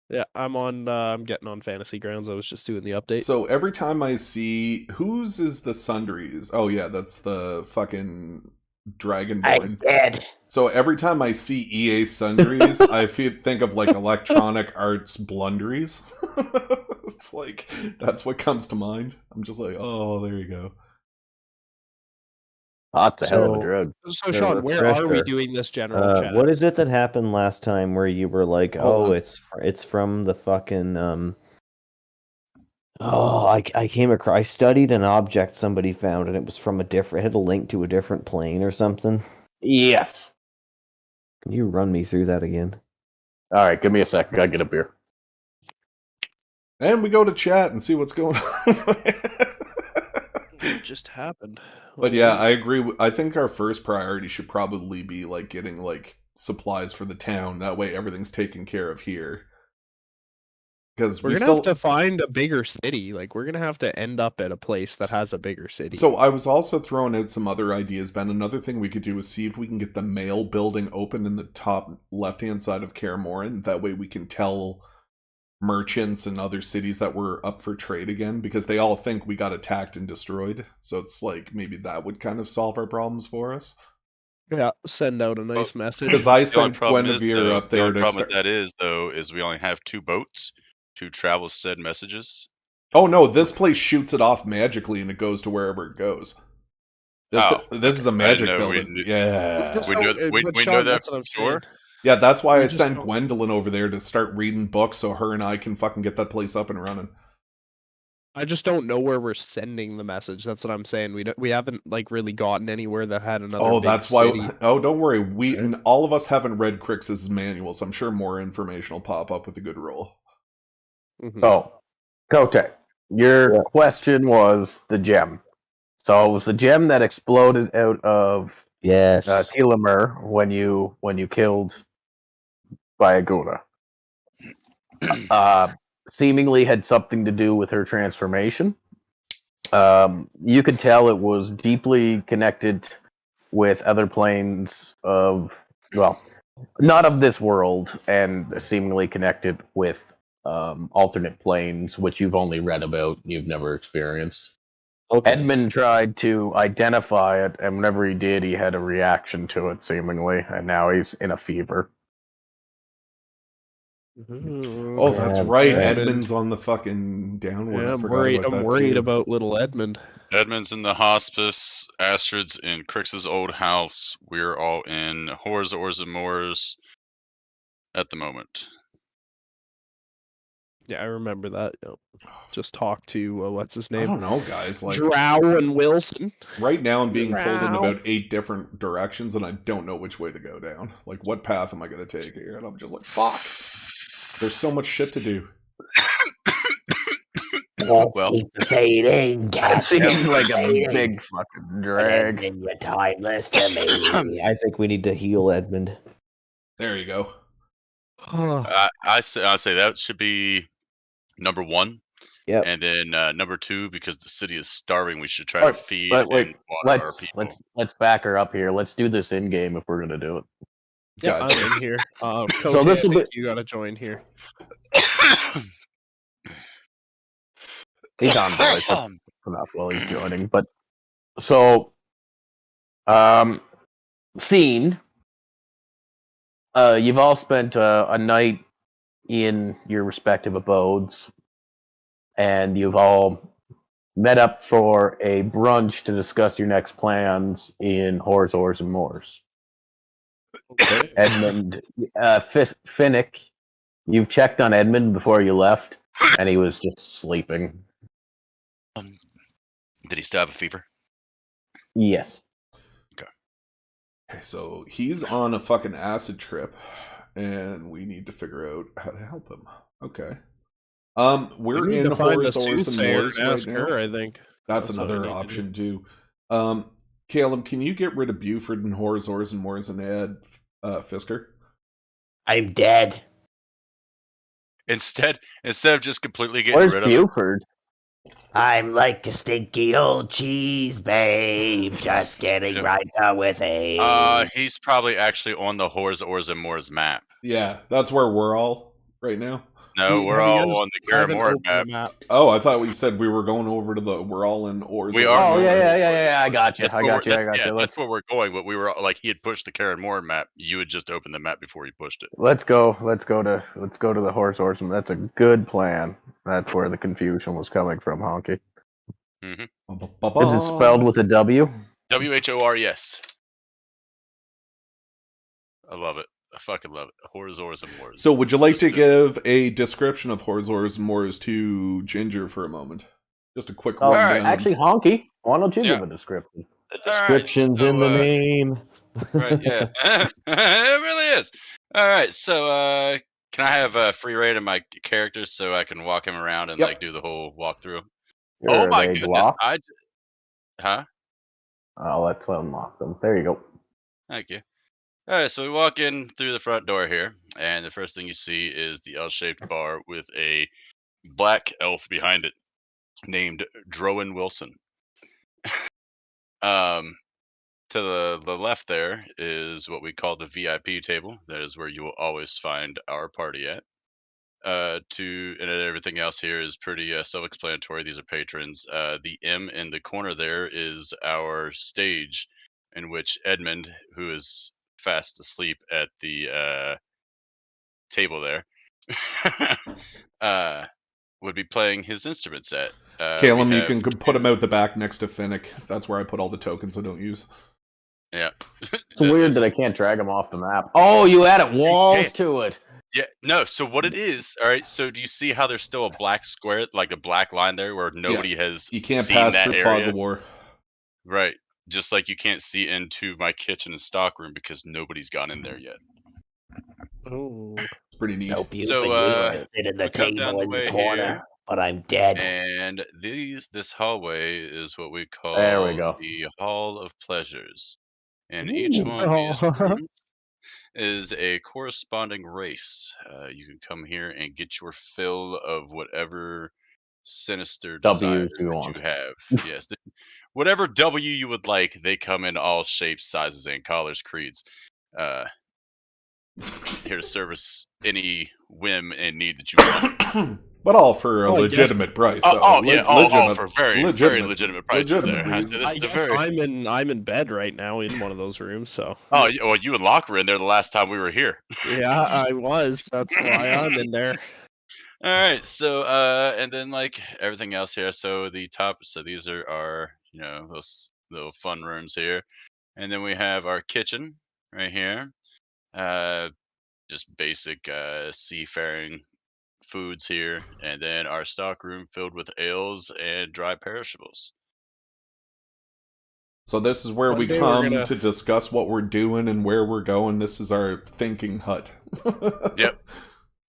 Yeah, I'm getting on Fantasy Grounds. I was just doing the update. So every time I see whose is the Sundries? Oh yeah, that's the fucking Dragonborn. I'm dead. So every time I see EA Sundries, I think of Electronic Arts Blunderies. It's that's what comes to mind. I'm just like, oh, there you go. Hot to hell of a drug. So Sean, where are we doing this general chat? What is it that happened last time where you were like, it's from the fucking I came across. I studied an object somebody found, and it was from it had a link to a different plane or something. Yes. Can you run me through that again? All right, give me a sec. I gotta get a beer. And we go to chat and see what's going on. It just happened. But yeah, I agree. I think our first priority should probably be getting supplies for the town. That way, everything's taken care of here. Because we're gonna have to find a bigger city. We're gonna have to end up at a place that has a bigger city. So I was also throwing out some other ideas, Ben. Another thing we could do is see if we can get the mail building open in the top left-hand side of Kaer Morhen. That way we can tell merchants and other cities that we're up for trade again, because they all think we got attacked and destroyed. So it's maybe that would kind of solve our problems for us. Yeah, send out a nice message. Because I sent Guinevere up there to problem with that is we only have 2 boats to travel said messages. Oh no, this place shoots it off magically and it goes to wherever it goes. This is a magic building. Yeah. We know that for sure. Yeah, that's why I sent Gwendolyn over there to start reading books so her and I can fucking get that place up and running. I just don't know where we're sending the message. That's what I'm saying. We haven't really gotten anywhere that had another. Oh, that's city. Why. Oh, don't worry. And all of us haven't read Crix's manual, so I'm sure more information will pop up with a good roll. Mm-hmm. So, Kote, your question was the gem. So it was the gem that exploded out of Yes. telomere when you killed Bayaguna. Seemingly had something to do with her transformation. You could tell it was deeply connected with other planes of, well, not of this world, and seemingly connected with alternate planes, which you've only read about, you've never experienced. Okay. Edmund tried to identify it, and whenever he did, he had a reaction to it, seemingly, and now he's in a fever. Oh, that's Yeah, right. Edmund. Edmund's on the fucking downward. Yeah, I I'm forgot worried. about I'm that worried too. about little Edmund. Edmund's in the hospice. Astrid's in Crix's old house. We're all in Horrors, Ors, and Moors at the moment. Yeah, I remember that. Yep. Just talk to what's his I name? don't know, guys. Like Drow and Wilson. right now, I'm being pulled in Drow. about 8 different directions, and I don't know which way to go down. Like, what path am I going to take here? And I'm just like, fuck. There's so much shit to do. Well, Keep the fading, That Caspian. seems like a fading. big fucking But drag. Edmund, you're timeless to me. I think we need to heal Edmund. There you go. I say that should be number 1. Yep. And then number 2, because the city is starving, we should try Alright, to feed but wait, and water our people. let's back her up here. Let's do this in game if we're gonna do it. Yeah, Gotcha. I'm in here. Coach, So this I will think be- you gotta join here. He's on voice enough while he's joining. But so, scene. You've all spent a night in your respective abodes, and you've all met up for a brunch to discuss your next plans in Horrors, Ors, and Moors. Okay. Edmund, Finnick, you've checked on Edmund before you left, and he was just sleeping. Did he still have a fever? Yes. Okay, so he's on a fucking acid trip, and we need to figure out how to help him. Okay. We're We need in to find a Horrors, Ors, and soothsayer Moors and right ask now. her, I think. That's That's what I another need to option too. Caleb, can you get rid of Buford and Horrors, Ors, and Moors and add Fisker? I'm dead. Instead of just completely getting Where's rid of him, Buford? I'm like a stinky old cheese, babe. Just getting Yeah. right on with a. he's probably actually on the Horrors, Ors, and Moors map. Yeah, that's where we're all right now. No, we're Have you all guys- on the I haven't Karamora opened the map. Oh, I thought we said we were going over to the. We're all in Ors. We and are. Oh, Moors. yeah, I got you. That's I where got you. Yeah, Let's that's where we're going. But we were like, he had pushed the Karamora map. You had just opened the map before you pushed it. let's go to the horse horseman. That's a good plan. That's where the confusion was coming from, Honky. Ba-ba-ba-ba. Is it spelled with a W? WHORES. I love it. I fucking love it. Horrors, Ors, and Moors. So, would you like to stupid. give a description of Horrors, Ors, and Moors to Ginger for a moment? Just a quick Oh, rundown. actually, Honky, why don't you Yeah. give a description? The All right, description's in the so, name. Right, yeah. It really is. All right, so can I have a free reign of my character so I can walk him around and Yep. like do the whole walkthrough? Are my they goodness! blocked? Huh? Oh, let's unlock them. There you go. Thank you. All right, so we walk in through the front door here, and the first thing you see is the L-shaped bar with a black elf behind it, named Drowan Wilson. To the left there is what we call the VIP table. That is where you will always find our party at. And everything else here is pretty self-explanatory. These are patrons. The M in the corner there is our stage, in which Edmund, who is fast asleep at the table there, would be playing his instruments at. Caleb, we you have can put him out the back next to Finnick. That's where I put all the tokens I don't use. Yeah. It's weird that I can't drag them off the map. Oh, you added walls can't. to it. Yeah, no. So what it is, all right. So do you see how there's still a black square, like a black line there, where nobody has You can't seen pass that through Fog area? of War. Right. Just like you can't see into my kitchen and stockroom because nobody's gone in there yet. Oh. It's pretty neat. So beautiful. So, used to sit at the we come down table the in the way corner, here. but I'm dead. And this hallway is what we call There we go. the Hall of Pleasures. and each one of these Oh. rooms is a corresponding race. You can come here and get your fill of whatever sinister desires W's you that want. you have. Yes, whatever W you would like, they come in all shapes, sizes, and colors, creeds. Here to service any whim and need that you want. But all for a Oh, I guess- legitimate price. Yeah, all for very legitimate prices legitimate there. reasons. I guess I'm in bed right now in one of those rooms, so. Oh, well, you and Locke were in there the last time we were here. Yeah, I was. That's why I'm in there. All right, so and then like everything else here. So the top. So these are our those little fun rooms here, and then we have our kitchen right here. Just basic seafaring foods here, and then our stock room filled with ales and dry perishables. So this is where One we day we're come gonna- to discuss what we're doing and where we're going. This is our thinking hut.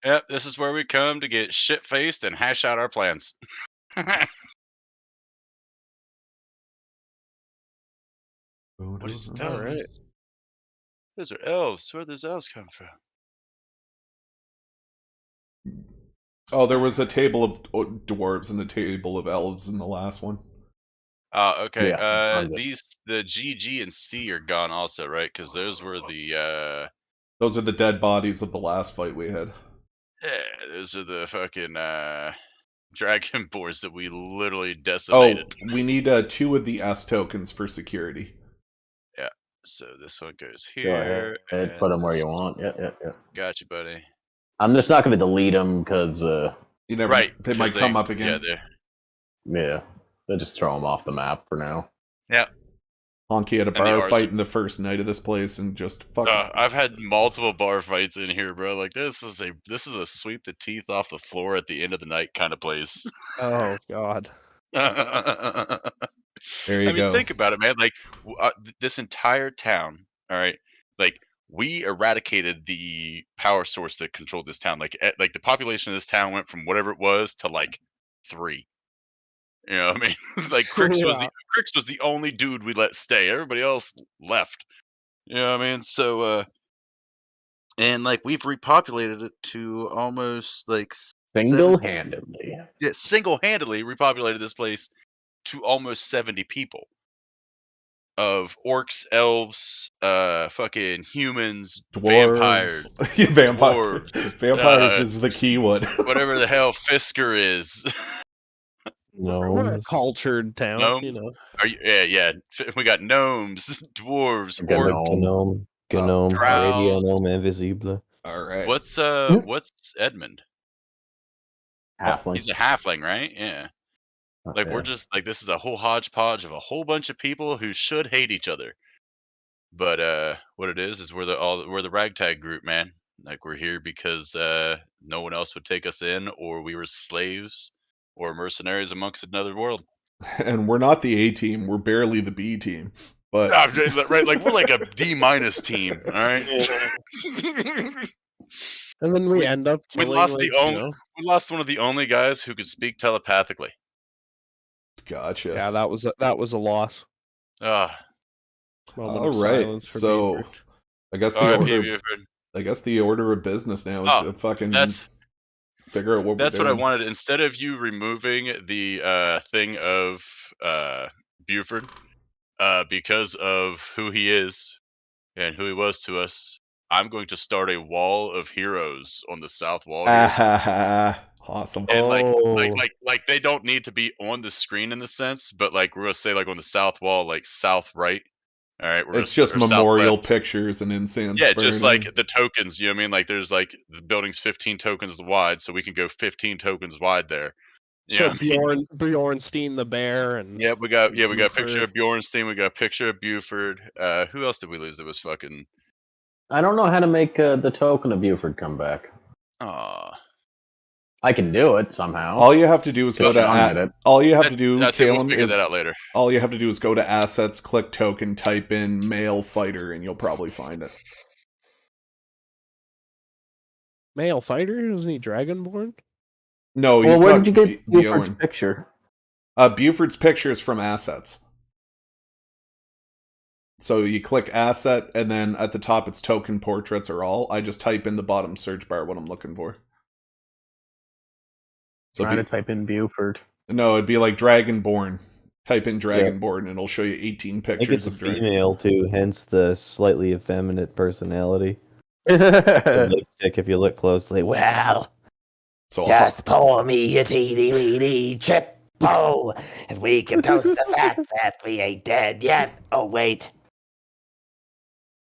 Yep, this is where we come to get shit faced and hash out our plans. What is those? All right. Those are elves. Where those elves come from? Oh, there was a table of dwarves and a table of elves in the last one. Okay. Yeah, The G, G, and C are gone also, right? Because those were the Those are the dead bodies of the last fight we had. yeah, those are the fucking dragonborns that we literally Oh, decimated. we need 2 of the S tokens for security. Yeah. So this one goes Go ahead. here. Put them where this- you want. Yeah. Gotcha, buddy. I'm just not going to delete them because, You never. Right. They might 'cause come up again. yeah, they just throw them off the map for now. Honky had a the bar Rs. fight in the first night of this place and just fucking. I've had multiple bar fights in here, bro. Like this is a sweep the teeth off the floor at the end of the night kind of place. Oh God. There you go. Think about it, man. Like this entire town. All right, like we eradicated the power source that controlled this town. Like the population of this town went from whatever it was to like 3. You know what I mean? Like Crix was the only dude we let stay. Everybody else left. You know what I mean? So and like we've repopulated it to almost like Single-handedly. single-handedly repopulated this place to almost 70 people. Of orcs, elves, fucking humans, vampires, Dwarves. dwarves, Vampires is the key one. whatever the hell Fisker is. We're a No. cultured town, Gnome? you know. Yeah. We got gnomes, dwarves, Okay, orcs. Gnome. Gnome. Drows. Radio Gnome Invisible. All right. What's Edmund? Halfling. He's a halfling, right? Yeah. Like we're just like this is a whole hodgepodge of a whole bunch of people who should hate each other. But what it is we're the ragtag group, man. Like we're here because no one else would take us in, or we were slaves or mercenaries amongst another world. And we're not the A team. We're barely the B team. But Right, like we're like a D- team, all right. And then we end up we killing, lost like, the only we lost one of the only guys who could speak telepathically. gotcha. Yeah, that was a loss. Ah, Moment All of right. silence for So Buford. I guess R.I.P. the order. Buford. I guess the order of business now is Oh, to fucking that's figure out what That's we're what I doing. wanted. Instead of you removing the thing of Buford, because of who he is and who he was to us, I'm going to start a wall of heroes on the south wall here. Awesome. And Oh. like they don't need to be on the screen in the sense, but like we're gonna say like on the south wall, like south right. All right, It's just or south memorial left. pictures and incense. Yeah, just burning. like the tokens. You know what I mean? Like there's like the building's 15 tokens wide, so we can go 15 tokens wide there. So Yeah. Bjornstein the bear and Yeah, we got a picture Buford. of Bjornstein. We got a picture of Buford. Who else did we lose? That was fucking. I don't know how to make the token of Buford come back. Aw. I can do it somehow. all you have to do is go to Sean did it. all you have to do, That's it. We'll Caleb, figure is that out later. all you have to do is go to assets, click token, type in male fighter, and you'll probably find it. male fighter, isn't he dragonborn? No, Well, he's where did you talking get Buford's Bjorn. picture? Buford's picture is from assets. So you click asset, and then at the top it's token, portraits, or all. I just type in the bottom search bar what I'm looking for. So Trying to type in Buford. no, it'd be like Dragonborn. Type in Dragonborn, and it'll show you 18 I think pictures it's a of Dragon. female too, hence the slightly effeminate personality. The lipstick, if you look closely. Well, So just pour me a teeny weeny triple, and we can toast the fact that we ain't dead yet. Oh, wait.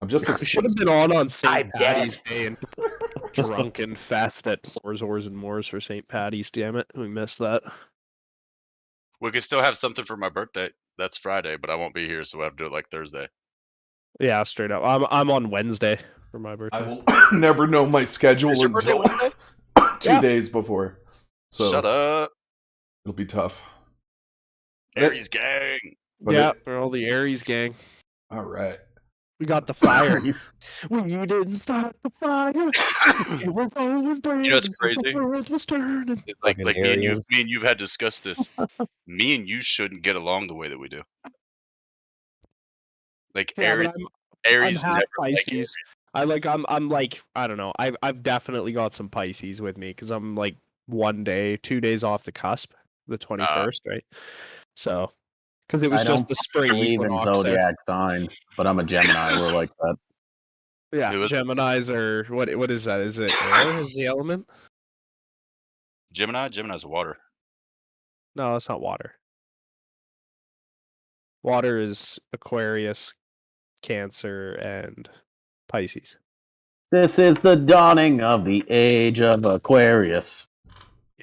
I'm just We should have been on St. I'm Patty's dead. Day and drunken fest at Moors and Moors for St. Patty's. Damn it, we missed that. We could still have something for my birthday. That's Friday, but I won't be here, so we'll have to do it like Thursday. Yeah, straight up. I'm on Wednesday for my birthday. I will never know my schedule Is your birthday until Wednesday? 2 days before. So Shut up, it'll be tough. Aries gang. But yeah, we're all the Aries gang. All right. We got the fire. When you didn't start the fire, it was always burning. You know what's since crazy? The world was turning. It's like Fucking me and Aries. you've had discussed this. Me and you shouldn't get along the way that we do. Like Yeah, but Aries I'm half never like Pisces. I'm like I don't know. I've definitely got some Pisces with me because I'm like 2 days off the cusp, the 21st, right? So because it was I just don't the spring believe in equinox there. zodiac signs, but I'm a Gemini. We're like that. Yeah, Who is it? Geminis are what is that? Is it air? Is the element? Gemini. Gemini's water. No, it's not water. Water is Aquarius, Cancer, and Pisces. This is the dawning of the age of Aquarius.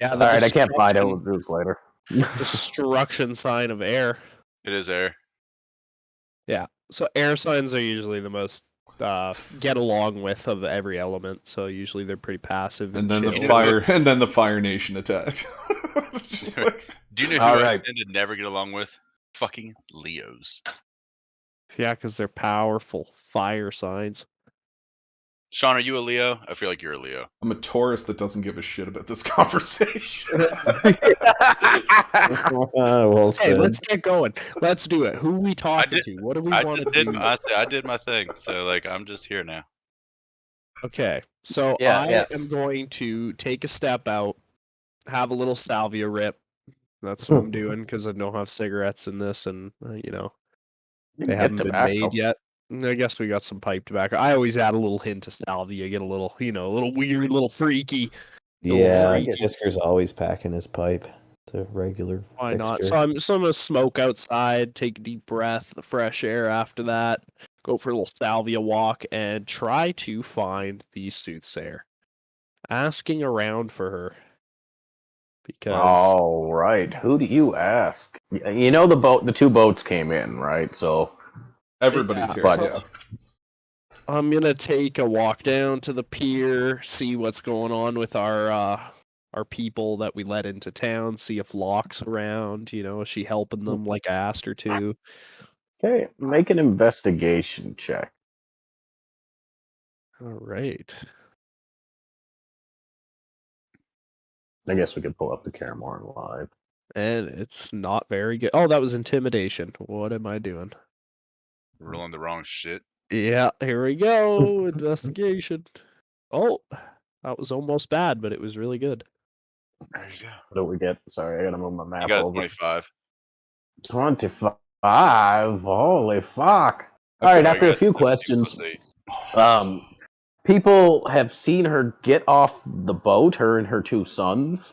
Yeah, All right, I can't find out what Zeus later. destruction sign of air. It is air. Yeah, so air signs are usually the most get along with of every element. So usually they're pretty passive. And then the chill. Fire Nation attacked. It's just like, Do you know who All I right. tend to never get along with? Fucking Leos. Yeah, because they're powerful fire signs. Sean, are you a Leo? I feel like you're a Leo. I'm a Taurus that doesn't give a shit about this conversation. Well Hey, said. let's get going. Let's do it. Who are we talking did- to? What do we I want just to did. do? I did my thing. So like, I'm just here now. Okay, so Yeah, I yeah. am going to take a step out, have a little salvia rip. That's what I'm doing because I don't have cigarettes in this, and you know they haven't been made yet. I guess we got some pipe tobacco. I always add a little hint of salvia, get a little, a little weird, a little freaky. Yeah, freaky. Fisker's always packing his pipe. It's a regular Why not? fixture. So I'm gonna smoke outside, take a deep breath, the fresh air after that, go for a little salvia walk, and try to find the soothsayer. Asking around for her. Because All right. Who do you ask? You know the two boats came in, right? So Everybody's here. but- Yeah. I'm gonna take a walk down to the pier, see what's going on with our people that we let into town, see if Locke's around, is she helping them like I asked her to. okay, make an investigation check. All right. I guess we could pull up the Caramorn live. And it's not very good. Oh, that was intimidation. What am I doing? Rolling the wrong shit. Yeah, here we go. Investigation. Oh, that was almost bad, but it was really good. There you go. What do we get? Sorry, I gotta move my You map got a over. 25. 25. Holy fuck! I All right, I after a got few 70 questions, plus 8. people have seen her get off the boat, her and her two sons,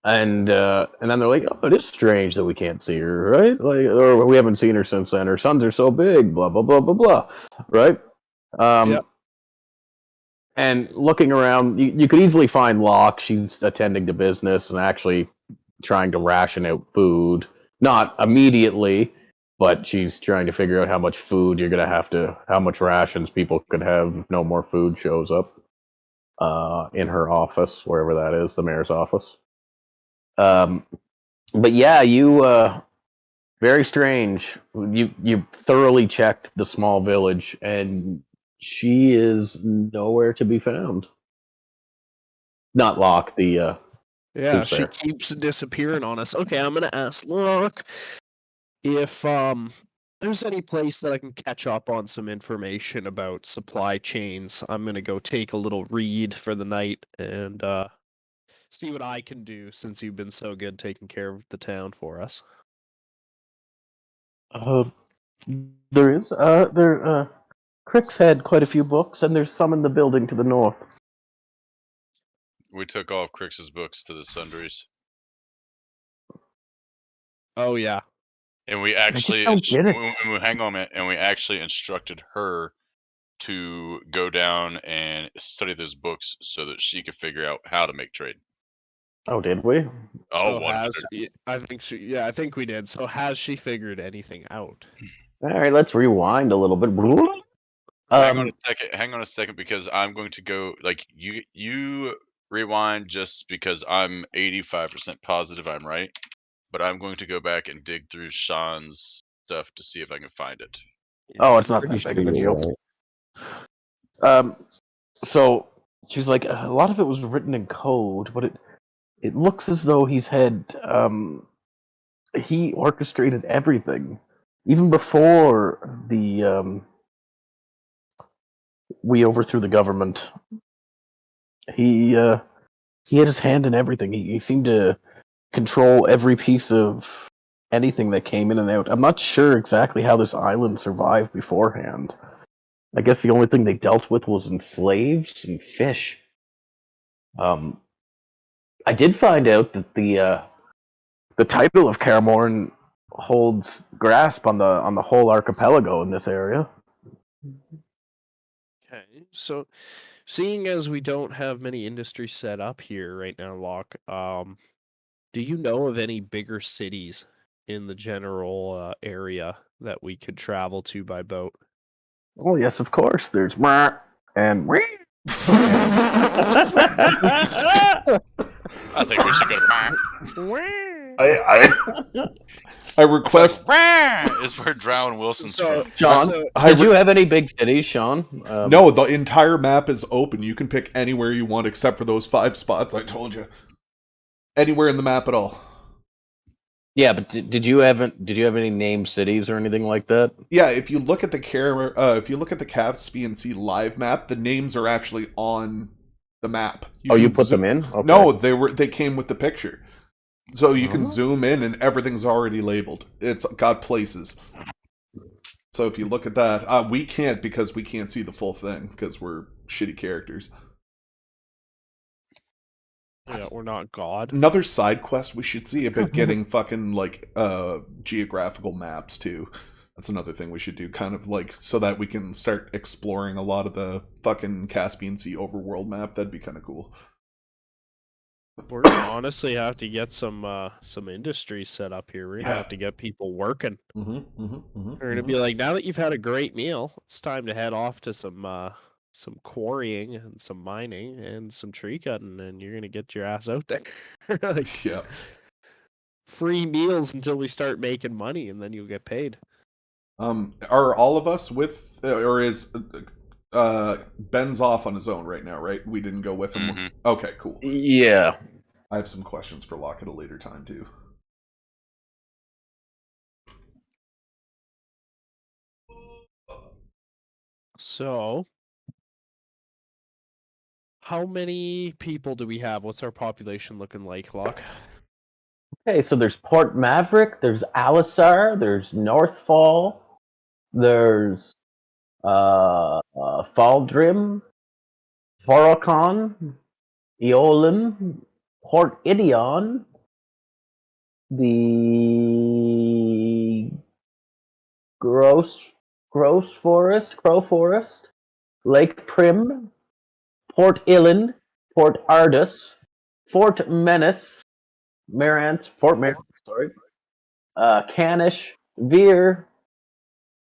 and then they're like, "Oh, it is strange that we can't see her, right? Like, or we haven't seen her since then. Her sons are so big, blah blah blah blah blah, right?" Yep. And looking around, you could easily find Locke. She's attending to business and actually trying to ration out food. Not immediately, but she's trying to figure out how much food how much rations people could have if no more food shows up in her office, wherever that is, the mayor's office. But yeah, very strange. You thoroughly checked the small village, and she is nowhere to be found. Not Locke, the Yeah, she soothsayer. keeps disappearing on us. Okay, I'm gonna ask Locke if there's any place that I can catch up on some information about supply chains, I'm gonna go take a little read for the night and see what I can do since you've been so good taking care of the town for us. There is. Crick's had quite a few books, and there's some in the building to the north. We took all of Crix's books to the sundries. Oh yeah. And we I actually just don't get it. hang on a minute, and we actually instructed her to go down and study those books so that she could figure out how to make trade. Oh, did we? Oh, So I think we did. So has she figured anything out? All right, let's rewind a little bit. Hang on a second, because I'm going to go. Like you rewind just because I'm 85% positive I'm right, but I'm going to go back and dig through Sean's stuff to see if I can find it. Oh, it's not Pretty that big sure of a you're deal. right. So she's like, a lot of it was written in code, but it looks as though he orchestrated everything, even before we overthrew the government. He had his hand in everything. He seemed to control every piece of anything that came in and out. I'm not sure exactly how this island survived beforehand. I guess the only thing they dealt with was in slaves and fish. I did find out that the title of Karamorn holds grasp on the whole archipelago in this area. Okay. So seeing as we don't have many industries set up here right now, Locke, do you know of any bigger cities in the general area that we could travel to by boat? Oh yes, of course. There's and I think we should go to. I request. Is where Drow Wilson's So, from. Sean, so- did you have any big cities, Sean? No, the entire map is open. You can pick anywhere you want except for those 5 spots I told you. Anywhere in the map at all. Yeah, but did you have any named cities or anything like that? Yeah, if you look at the Caspian Sea live map, the names are actually on the map. You can put them in? Okay. No, they came with the picture. So you can Oh. zoom in and everything's already labeled. It's got places. So if you look at that, we can't because we can't see the full thing because we're shitty characters. Yeah, we're not God. Another side quest we should see about getting fucking like geographical maps too. That's another thing we should do, kind of like so that we can start exploring a lot of the fucking Caspian Sea overworld map. That'd be kind of cool. We're gonna honestly have to get some industries set up here. We're gonna have to get people working. We're gonna be like, now that you've had a great meal, it's time to head off to some quarrying and some mining and some tree cutting, and you're gonna get your ass out there. Like, yeah. free meals until we start making money, and then you'll get paid. Are all of us with, or is Ben's off on his own right now? Right, we didn't go with him. Mhm. Okay, cool. Yeah. I have some questions for Locke at a later time too. So, how many people do we have? What's our population looking like, Locke? Okay, so there's Port Maverick, there's Alisar, there's Northfall, there's Faldrim, Voracon, Eolin, Port Idion, the Crow Forest, Lake Prim, Port Illin, Port Ardus, Fort Menace, Fort Marant, sorry, Canish, Veer,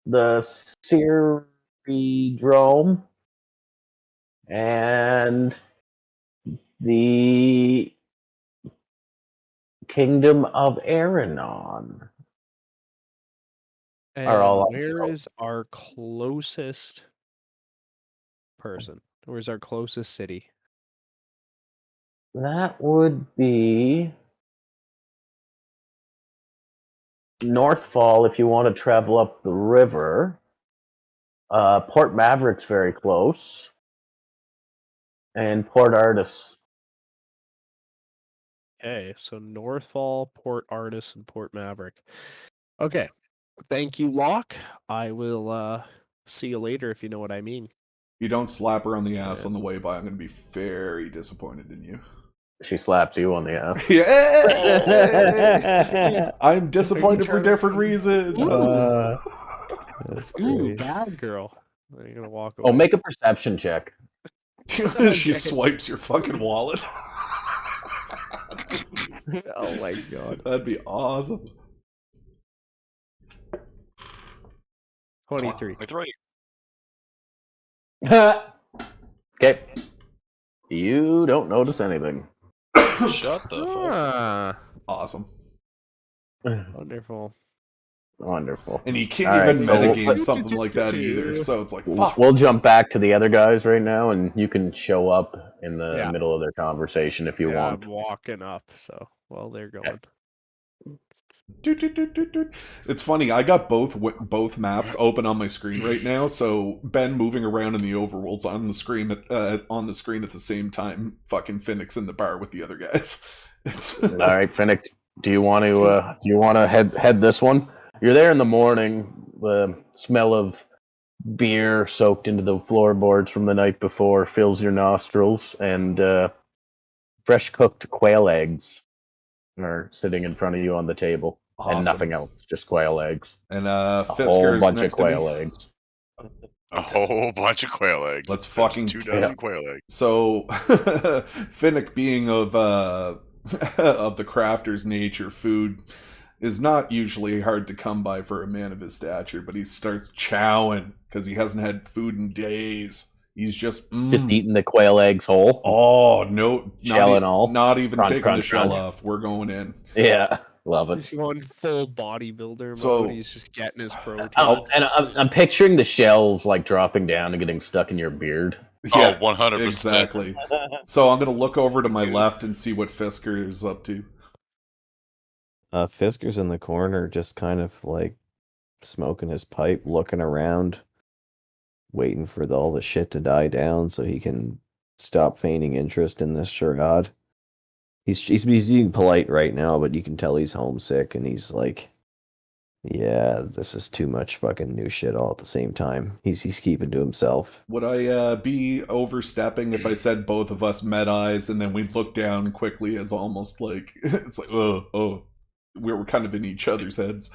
the Drome, and the Kingdom of Aranon. And Are all where is our closest person? Where's our closest city? That would be Northfall, if you want to travel up the river. Port Maverick's very close. And Port Artis. Okay, so Northfall, Port Artis, and Port Maverick. Okay. Thank you, Locke. I will see you later if you know what I mean. If you don't slap her on the ass Yeah. on the way by, I'm going to be very disappointed in you. She slaps you on the ass. Yeah, I'm disappointed for different reasons. That's Ooh, great. bad girl. Are you gonna walk away? Oh, make a perception check. She swipes your fucking wallet. Oh my god. That'd be awesome. 23. With right. Okay. You don't notice anything. Shut the fuck. Ah, Awesome. wonderful. Wonderful. And you can't All right, even so metagame we'll- something like that either. So it's like, fuck. We'll jump back to the other guys right now, and you can show up in the Yeah. middle of their conversation if you Yeah, want. I'm walking up, so while they're going. Doot, doot, doot, doot, doot. It's funny. I got both maps open on my screen right now. So Ben moving around in the overworld's on the screen at the same time. Fucking Phoenix in the bar with the other guys. It's All right, Finnick, do you want to head this one? You're there in the morning. The smell of beer soaked into the floorboards from the night before fills your nostrils, and fresh cooked quail eggs are sitting in front of you on the table, Awesome. and nothing else, just quail eggs. And A Fisker's whole bunch of next to me. quail eggs. A whole bunch of quail eggs. Let's There's fucking- 24 quail eggs. So Finnick, being of of the crafter's nature, food is not usually hard to come by for a man of his stature, but he starts chowing because he hasn't had food in days. He's just Eating the quail eggs whole. Oh no, Shell and all. not even Crunch, taking the crunch, shell crunch. off. We're going in. Yeah, love He's it. going full bodybuilder So- mode. He's just getting his protein. And I'm picturing the shells like dropping down and getting stuck in your beard. Yeah, Oh, 100%. exactly. So I'm gonna look over to my left and see what Fisker is up to. Fisker's in the corner, just kind of like smoking his pipe, looking around, waiting for all the shit to die down so he can stop feigning interest in this charade. He's being polite right now, but you can tell he's homesick, and he's like, "Yeah, this is too much fucking new shit all at the same time." He's keeping to himself. Would I be overstepping if I said both of us met eyes and then we looked down quickly as almost like it's like oh we're kind of in each other's heads.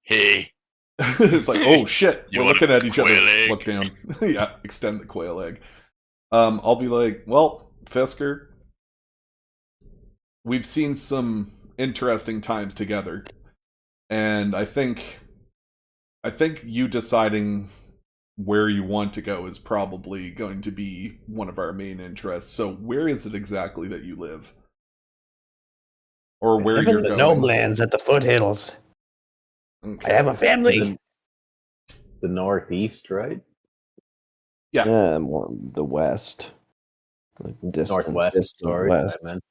Hey, It's like, oh shit, You we're want looking a at each other. quail egg? Look down. Yeah, extend the quail egg. I'll be like, well, Fisker, we've seen some interesting times together, and I think you deciding where you want to go is probably going to be one of our main interests. So, where is it exactly that you live, or where Live in you're the going? gnome lands at the foothills. Okay. I have a family. The northeast, right? Yeah. More the west, like Northwest. distant Sorry, west. I meant.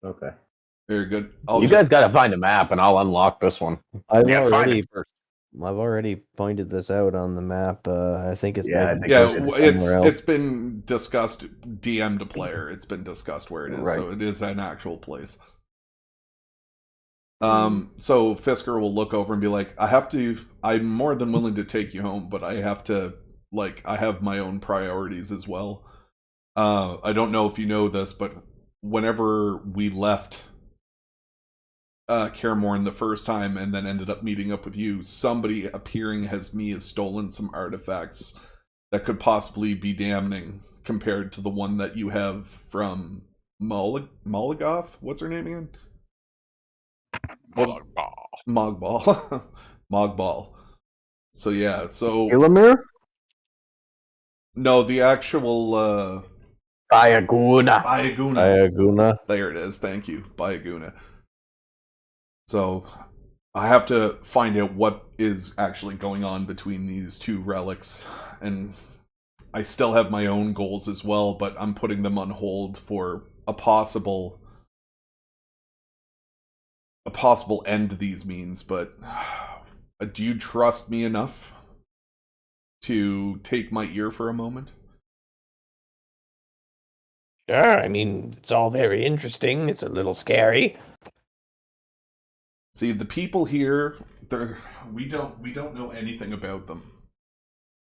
Okay. Very good. You guys got to find a map, and I'll unlock this one. I've Yeah, find already it first. I've already pointed this out on the map. I think it's Yeah, I been think Yeah, posted it's somewhere else. it's been discussed DM to player. It's been discussed where it is, Right. so it is an actual place. So Fisker will look over and be like, I'm more than willing to take you home, but I have my own priorities as well. I don't know if you know this, but whenever we left Karamorn the first time and then ended up meeting up with you, somebody appearing as me has stolen some artifacts that could possibly be damning compared to the one that you have from Molotov? What's her name again? Mogball. Mogball. So yeah, so Illamir? no, the actual Bayaguna. Bayaguna. Diaguna. There it is. Thank you, Bayaguna. So I have to find out what is actually going on between these two relics, and I still have my own goals as well, but I'm putting them on hold for a possible a possible end to these means, but do you trust me enough to take my ear for a moment? Sure, I mean, it's all very interesting. It's a little scary. See, the people here, we don't know anything about them.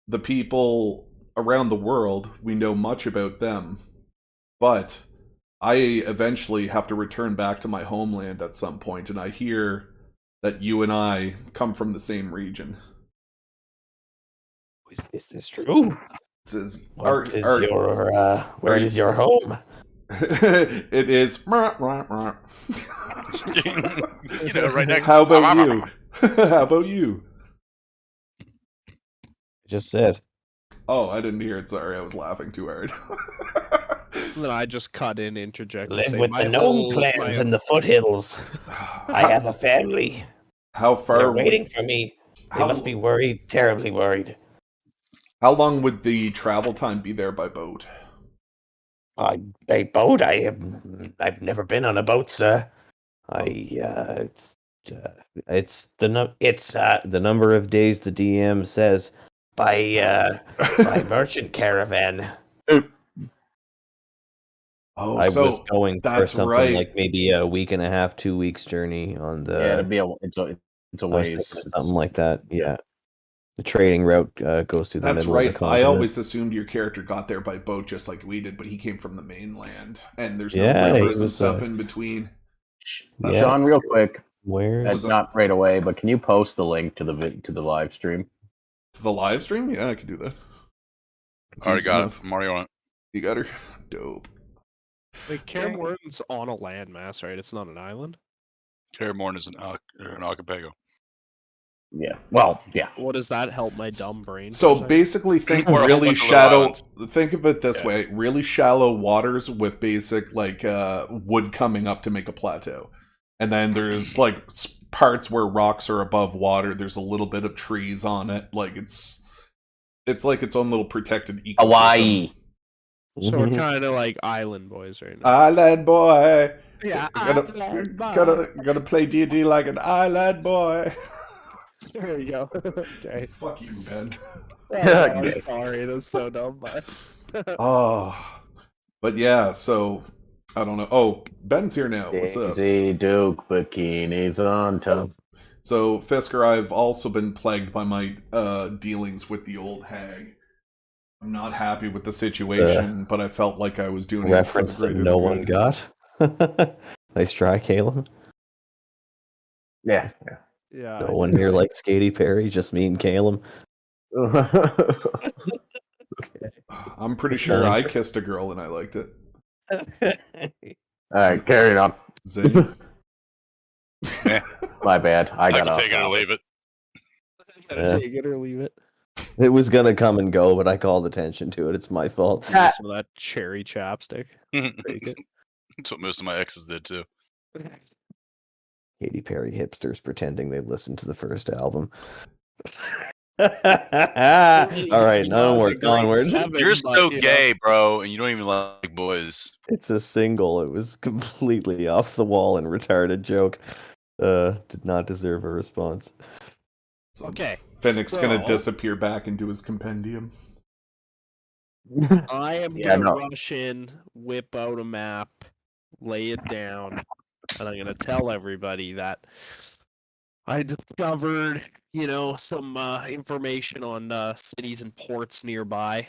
The people around the world, we know much about them, but I eventually have to return back to my homeland at some point, and I hear that you and I come from the same region. Is this true? It says, Where is your home? it is. Right next. How about you? How about you? Just said. Oh, I didn't hear it. Sorry, I was laughing too hard. And then I just cut in, interject. and Live say, with "My the gnome whole- clans my- in the foothills. I have a family. How They're far? waiting for me. They must be worried, terribly worried. How long would the travel time be there by boat? A boat? I've never been on a boat, sir. It's the number of days the DM says by merchant caravan. Oh, I so was going for that's something right. like maybe a week and a half, 2 weeks journey on the. Yeah, it'd be it's a I was ways. thinking of something like that. Yeah, the trading route goes through the That's middle right. of the I continent. always assumed your character got there by boat just like we did, but he came from the mainland, and there's no Yeah, he rivers and was, stuff in between. Yeah. John, real quick, Where? that's not right away, but can you post the link to the live stream? To the live stream? Yeah, I could do that. It's Already easy got enough. it. I'm already on it. You got her? Dope. Like, Kaer Morton's on a landmass, right? It's not an island. Kaer Morhen is an archipelago. Yeah. Well, yeah. What does that help my dumb brain? So for a second? basically, think Or a whole really bunch of little shallow. islands. Think of it this Yeah. way: really shallow waters with basic like wood coming up to make a plateau, and then there's like parts where rocks are above water. There's a little bit of trees on it. Like it's like its own little protected ecosystem. Hawaii. So we're kind of like island boys right now. Island boy. Yeah, Gotta play D&D like an island boy. There you go. Okay. Fuck you, Ben. I'm sorry, that's so dumb. But Oh, but yeah. So I don't know. Oh, Ben's here now. What's up? Daisy Duke bikinis on top. So Fisker, I've also been plagued by my dealings with the old hag. I'm not happy with the situation, but I felt like I was doing reference it for the that greater no the one good. got. Nice try, Caleb. Yeah. yeah, No one here likes Katy Perry, just me and Caleb. I'm pretty It's sure fine. I kissed a girl and I liked it. All right, carry on. Zing. My bad. I I got can off. take it or leave it. Yeah. take it or leave it. It was gonna come and go, but I called attention to it. It's my fault. Some of that cherry chapstick. Take it. That's what most of my exes did too. Katy Perry hipsters pretending they listened to the first album. All right, onward. You're so gay, bro, and you don't even like boys. It's a single. It was completely off the wall and retarded joke. Did not deserve a response. So Okay. Fennec's gonna so- disappear back into his compendium. I am Yeah, gonna no. rush in, whip out a map, lay it down, and I'm gonna tell everybody that I discovered, some information on cities and ports nearby.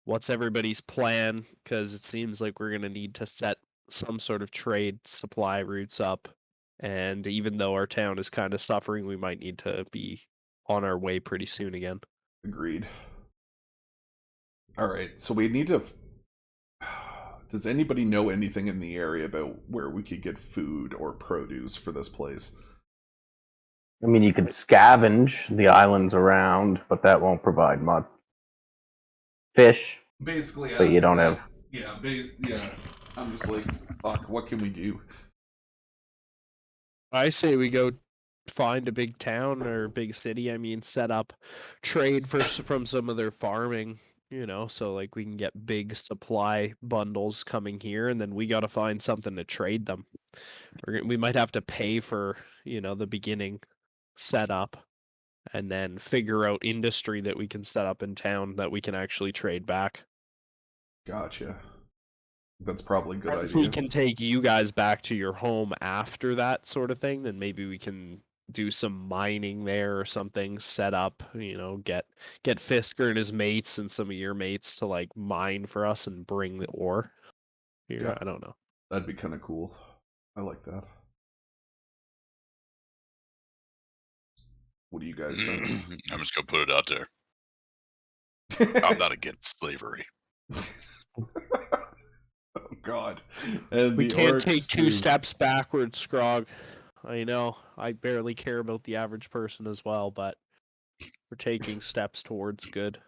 What's everybody's plan? Because it seems like we're gonna need to set some sort of trade supply routes up, and even though our town is kind of suffering, we might need to be on our way pretty soon again. Agreed. All right, so we need to. Does anybody know anything in the area about where we could get food or produce for this place? I mean, you could scavenge the islands around, but that won't provide much. Fish, Basically, but you as- don't have. Yeah, yeah. I'm just like, fuck. What can we do? I say we go find a big town or big city. I mean, set up trade from some of their farming, so like we can get big supply bundles coming here, and then we got to find something to trade them. we might have to pay for, the beginning setup, and then figure out industry that we can set up in town that we can actually trade back. Gotcha. That's probably a good Or if we idea. can take you guys back to your home after that sort of thing, then maybe we can do some mining there or something, set up, get Fisker and his mates and some of your mates to like mine for us and bring the ore here. Yeah. I don't know. That'd be kind of cool. I like that. What do you guys think? I'm just gonna put it out there. I'm not against slavery. Oh God! And We the can't orcs take two too. steps backwards, Scrog. I know. I barely care about the average person as well, but we're taking steps towards good.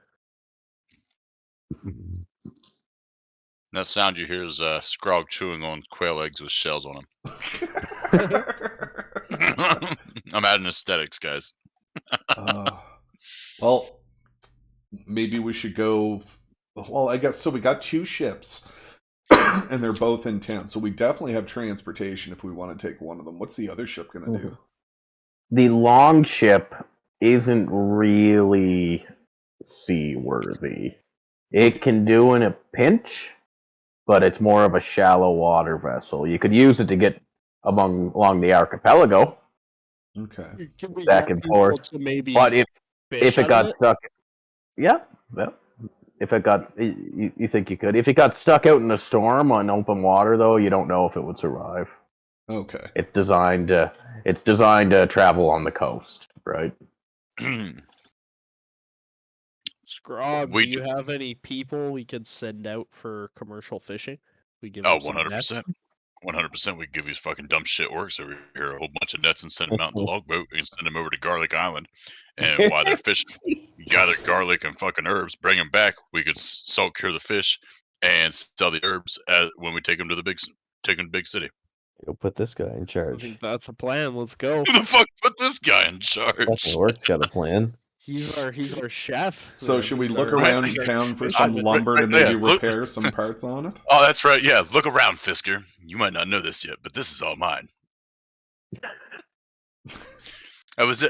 That sound you hear is Scrog chewing on quail eggs with shells on them. I'm adding aesthetics, guys. Well, maybe we should go. Well, I guess so. We got 2 ships, and they're both in town, so we definitely have transportation if we want to take one of them. What's the other ship gonna do? The long ship isn't really seaworthy. It can do in a pinch, but it's more of a shallow water vessel. You could use it to get along the archipelago Okay. Can we back get and people forth. to maybe But if fish it out got of stuck, yeah. If it got, you think you could? If it got stuck out in a storm on open water, though, you don't know if it would survive. Okay. It's designed to travel on the coast, right? Scrog, We do you d- have any people we could send out for commercial fishing? We give Oh, them some nets. 100%. 100%. We give these fucking dumb shit orcs over here a whole bunch of nets and send them out in the logboat and send them over to Garlic Island. And while they're fishing, gather garlic and fucking herbs, bring them back. We could salt cure the fish and sell the herbs when we take them to the big city. You'll put this guy in I charge. think that's a plan. Let's go. Who the fuck put this guy in charge? Fucking orc's got a plan. He's our chef. So man. should we He's look our- around he's our- town for he's some our- lumber to right, maybe yeah, look- repair some parts on it? Oh, that's right. Yeah, look around, Fisker. You might not know this yet, but this is all mine. I was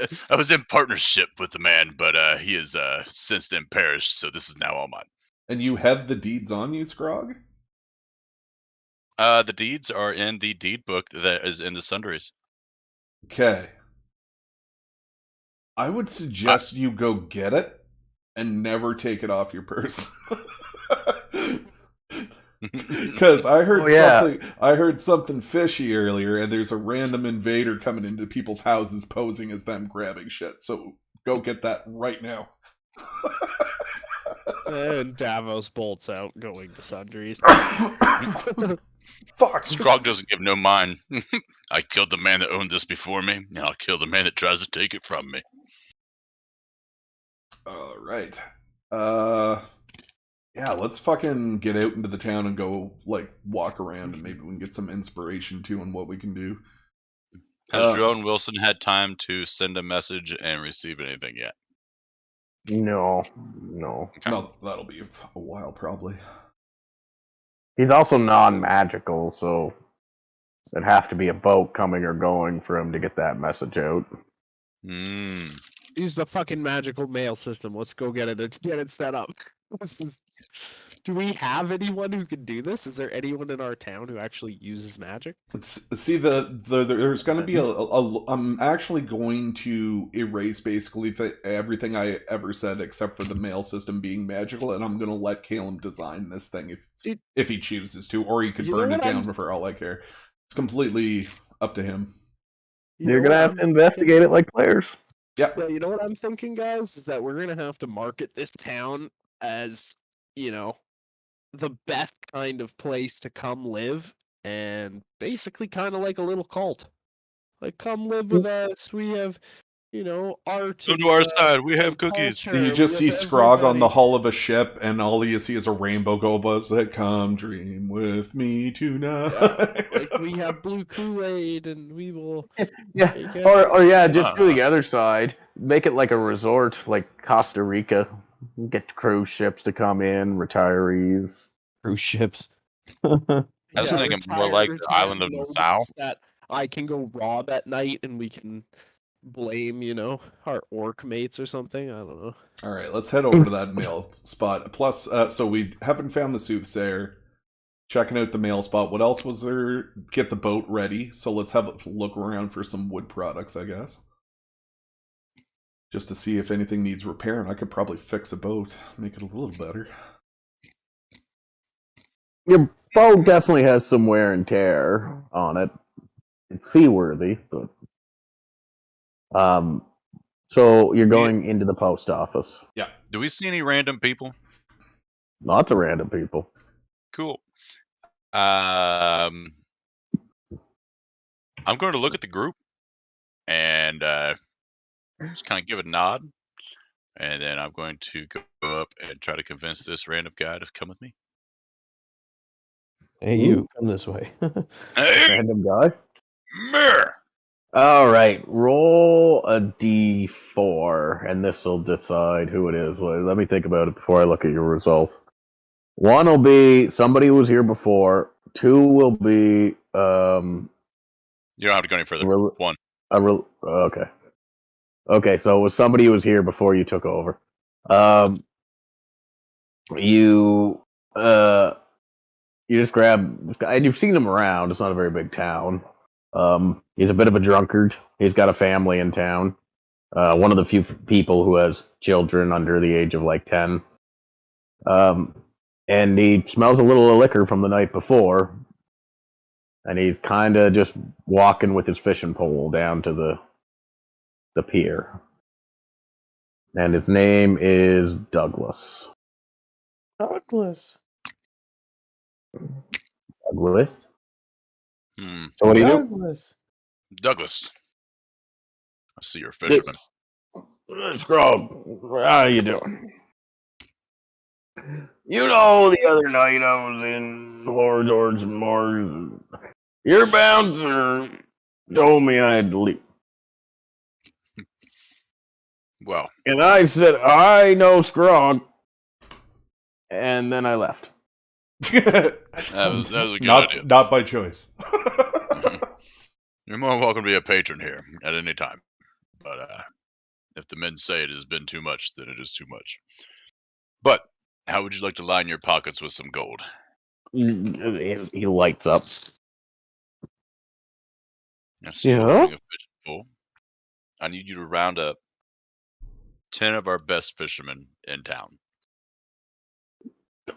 in partnership with the man, but he has since then perished. So this is now all mine. And you have the deeds on you, Scrog? The deeds are in the deed book that is in the sundries. Okay. I would suggest you go get it and never take it off your person. Because I heard something fishy earlier, and there's a random invader coming into people's houses posing as them grabbing shit. So go get that right now. And Davos bolts out, going to sundries. Fuck. Scrog doesn't give no mind. I killed the man that owned this before me, and I'll kill the man that tries to take it from me. All right. Yeah, let's fucking get out into the town and go, like, walk around, and maybe we can get some inspiration, too, on what we can do. Has Drone Wilson had time to send a message and receive anything yet? No. Okay. No, that'll be a while, probably. He's also non-magical, so it'd have to be a boat coming or going for him to get that message out. Use the fucking magical mail system. Let's go get it set up. Do we have anyone who can do this? Is there anyone in our town who actually uses magic? See, there's going to be I'm actually going to erase basically everything I ever said except for the mail system being magical, and I'm going to let Caleb design this thing if he chooses to, or he could burn it down for all I care. It's completely up to him. You're going to have to investigate it like players. Yeah. You know what I'm thinking, guys? Is that we're going to have to market this town as, the best kind of place to come live, and basically kind of like a little cult. Like, come live with us. We have, art. Come to our side. We have cookies. culture, You just we see have Scrog on the everybody. hull of a ship, and all you see is a rainbow go above. Like, come dream with me tonight. Like, we have blue Kool-Aid, and we will. Yeah, make it- or just do the other side. Make it like a resort, like Costa Rica. Get cruise ships to come in, retirees. Cruise ships. I was Yeah, thinking more like the island of Nassau. nobles that I can go rob at night and we can blame, our orc mates or something. I don't know. All right, let's head over to that mail spot. Plus, so we haven't found the soothsayer. Checking out the mail spot. What else was there? Get the boat ready. So let's have a look around for some wood products, I guess. Just to see if anything needs repairing. I could probably fix a boat, make it a little better. Your boat definitely has some wear and tear on it. It's seaworthy, but so you're going into the post office. Yeah. Do we see any random people? Lots of random people. Cool. I'm going to look at the group and just kind of give a nod, and then I'm going to go up and try to convince this random guy to come with me. Hey, you come this way. Hey, Random guy. Mir! All right, roll a d4, and this will decide who it is. Let me think about it before I look at your results. 1 will be somebody who was here before. 2 will be You don't have to go any further. 1. Okay. Okay, so it was somebody who was here before you took over. You just grab this guy, and you've seen him around. It's not a very big town. He's a bit of a drunkard. He's got a family in town. One of the few people who has children under the age of like 10. And he smells a little of liquor from the night before. And he's kind of just walking with his fishing pole down to the pier. And his name is Douglas. Douglas. Douglas? Hmm. So what do you do? Douglas. Douglas. I see you're a fisherman. Scrub, how you doing? You know, the other night I was in Horrors and Mars, and your bouncer told me I had to leave. Well, And I said, I know Scrog. And then I left. that was a good idea. Not by choice. You're more welcome to be a patron here at any time. But if the men say it has been too much, then it is too much. But how would you like to line your pockets with some gold? He lights up. I see you're Yeah? holding a fishing pole. I need you to round up 10 of our best fishermen in town.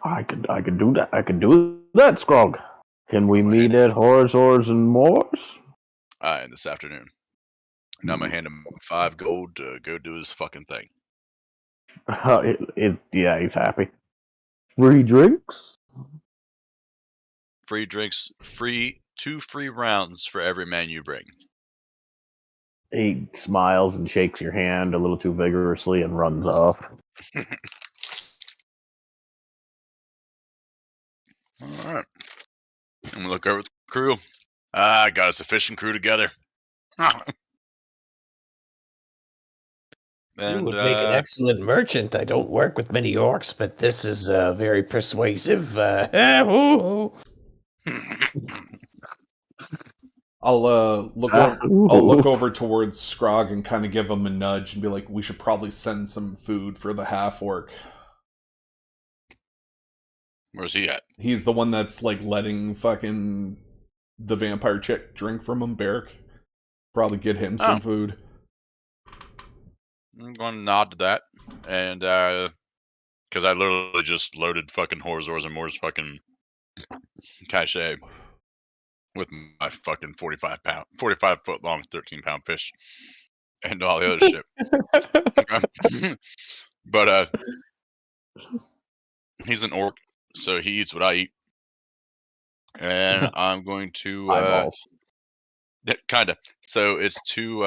I could do that. I could do that, Scrog. Can we meet at Horrors and Moors? And this afternoon. Now I'm going to hand him 5 gold to go do his fucking thing. Yeah, he's happy. Free drinks? Free drinks, 2 free rounds for every man you bring. He smiles and shakes your hand a little too vigorously and runs off. All right. I'm going to look over at the crew. I got us a fishing crew together. You would make an excellent merchant. I don't work with many orcs, but this is very persuasive. I'll look over towards Scrog and kind of give him a nudge and be like, we should probably send some food for the half-orc. Where's he at? He's the one that's like letting fucking the vampire chick drink from him, Barrick. Probably get him some food. I'm going to nod to that. And, because I literally just loaded fucking Horrors and Moors fucking cachet with my fucking 45 foot long, 13-pound fish and all the other shit. But, he's an orc, so he eats what I eat. And I'm going to, Eyeballs. kinda. So it's 2,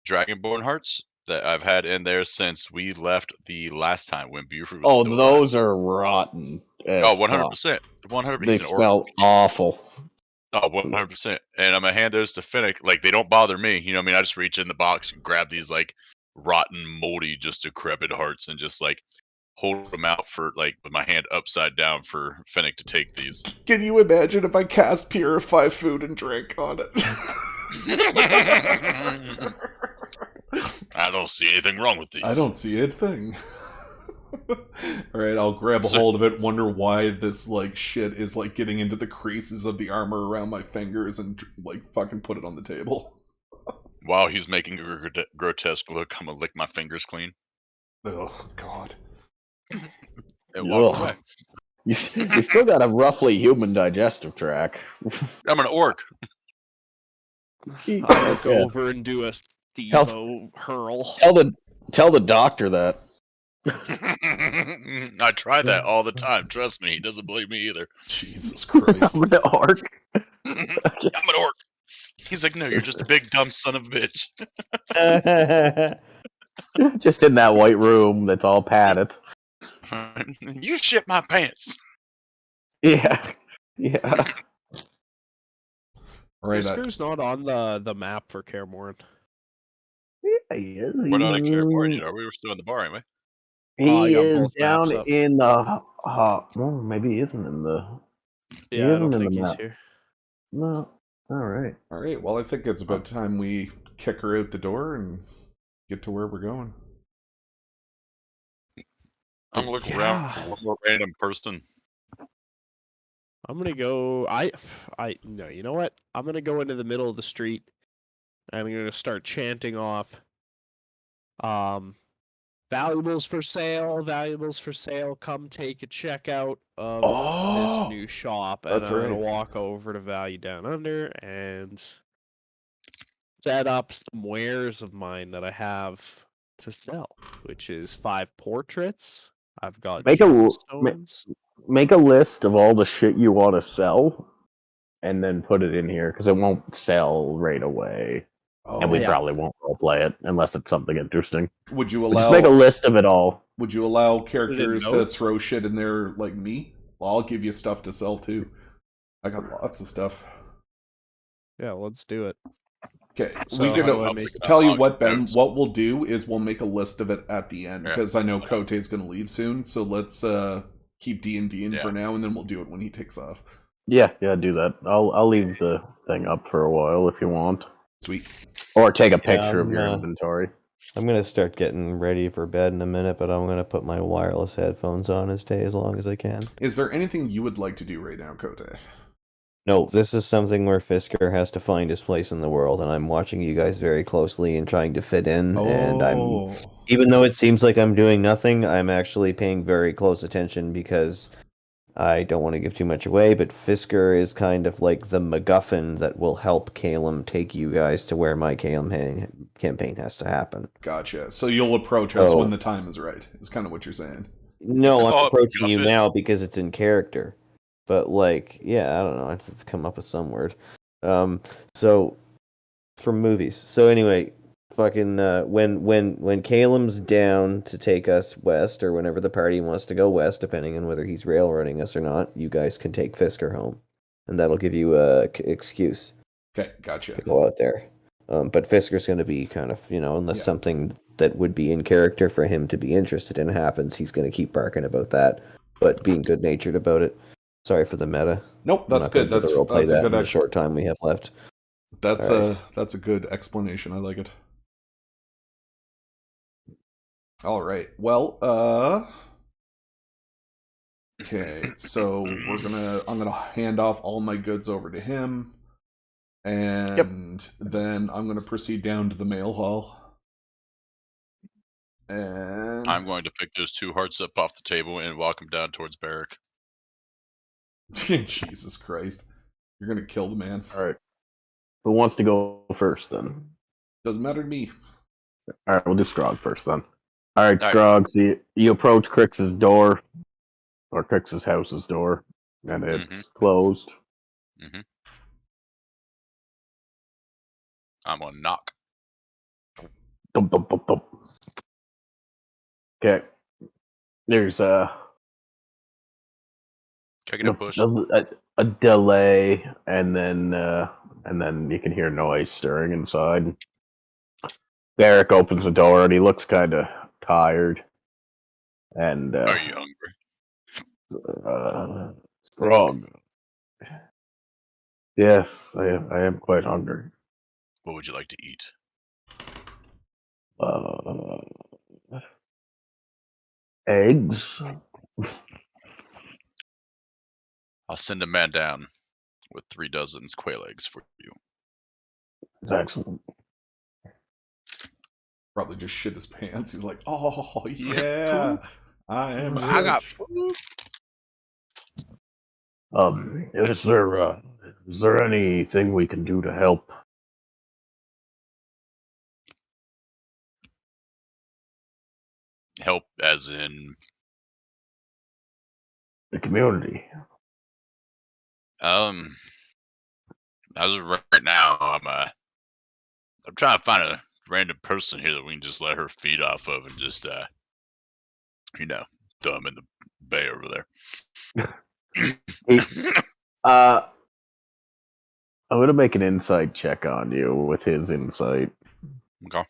Dragonborn hearts that I've had in there since we left the last time when Buford was still those are rotten. Oh, 100%. 100%. They smell awful. Oh, 100%. And I'm going to hand those to Finnick. Like, they don't bother me. You know what I mean? I just reach in the box and grab these, like, rotten, moldy, just decrepit hearts and just, like, hold them out for like with my hand upside down for Fennec to take these. Can you imagine if I cast Purify Food and Drink on it? I don't see anything wrong with these. I don't see a thing. Alright, I'll grab a hold of it, wonder why this, like, shit is, like, getting into the creases of the armor around my fingers and, like, fucking put it on the table. While he's making a grotesque look, I'm gonna lick my fingers clean Oh, God. and walk away. You still got a roughly human digestive tract. I'm an orc. I'll go Yeah. over and do a Steve-O hurl. Tell the doctor that. I try that all the time. Trust me, he doesn't believe me either. Jesus Christ. I'm an orc. I'm an orc. He's like, no, you're just a big dumb son of a bitch. Just in that white room that's all padded. You shit my pants. Yeah. Yeah. Alright, Fisker's not on the map for Kaermorn. Yeah, he is. We're not in California yet, are we? We're still in the bar anyway. He you got is both maps down up. in the. Well, maybe he isn't in the. Yeah, I don't isn't in think the he's map. here. No. All right. Alright, well, I think it's about time we kick her out the door and get to where we're going. I'm looking around for one more random person. I'm gonna go. No. You know what? I'm gonna go into the middle of the street. And I'm gonna start chanting off. Valuables for sale. Valuables for sale. Come take a checkout of this new shop. And that's I'm gonna right. walk over to Value Down Under and set up some wares of mine that I have to sell, which is 5 portraits. I've got Make gemstones. a list of all the shit you want to sell, and then put it in here because it won't sell right away, and we yeah. probably won't roleplay it unless it's something interesting. Would you But allow just make a list of it all. Would you allow characters to notes? throw shit in there like me? Well, I'll give you stuff to sell too. I got lots of stuff. Yeah, let's do it. Okay, So we how can do I make tell you log what, Ben. notes? What we'll do is we'll make a list of it at the end Yeah. because I know Kote's going to leave soon. So let's keep D&D in for now, and then we'll do it when he takes off. Yeah, do that. I'll leave the thing up for a while if you want, Sweet. or take a picture of I'm, your inventory. I'm gonna start getting ready for bed in a minute, but I'm gonna put my wireless headphones on and stay as long as I can. Is there anything you would like to do right now, Kote? No, this is something where Fisker has to find his place in the world, and I'm watching you guys very closely and trying to fit in. And I'm, even though it seems like I'm doing nothing, I'm actually paying very close attention because I don't want to give too much away. But Fisker is kind of like the MacGuffin that will help Calum take you guys to where my Calum campaign has to happen. Gotcha. So you'll approach us when the time is right. Is kind of what you're saying. No, I'm approaching you MacGuffin. now because it's in character. But like, yeah, I don't know. I have to come up with some word. So from movies. So anyway, fucking when Calum's down to take us west, or whenever the party wants to go west, depending on whether he's railroading us or not, you guys can take Fisker home, and that'll give you a excuse. Okay, gotcha. To go out there. But Fisker's going to be kind of, unless something that would be in character for him to be interested in happens, he's going to keep barking about that, but being good natured about it. Sorry for the meta. Nope, that's good. That's a good. The short time we have left. That's a good explanation. I like it. All right. Well, okay. So I'm gonna hand off all my goods over to him, and then I'm gonna proceed down to the mail hall. And I'm going to pick those 2 hearts up off the table and walk them down towards Barrack. Jesus Christ. You're gonna kill the man. Alright. Who wants to go first then? Doesn't matter to me. Alright, we'll do Scrog first then. Alright, Scrog, so you approach Crix's door, or Crix's house's door, and it's closed. Mm-hmm. I'm gonna knock. Dum, dum, dum, dum. Okay. There's Can I get a push? a delay, and then you can hear noise stirring inside. Derek opens the door, and he looks kind of tired. and Are you hungry? strong. Yes, I am quite hungry. What would you like to eat? Eggs. I'll send a man down with 3 dozens quail eggs for you. It's excellent. Probably just shit his pants. He's like, oh yeah, I am I got rich. food. Is there anything we can do to help? Help, as in, The community. as of right now, I'm trying to find a random person here that we can just let her feed off of and just, throw him in the bay over there. I'm gonna make an insight check on you with his insight. Okay.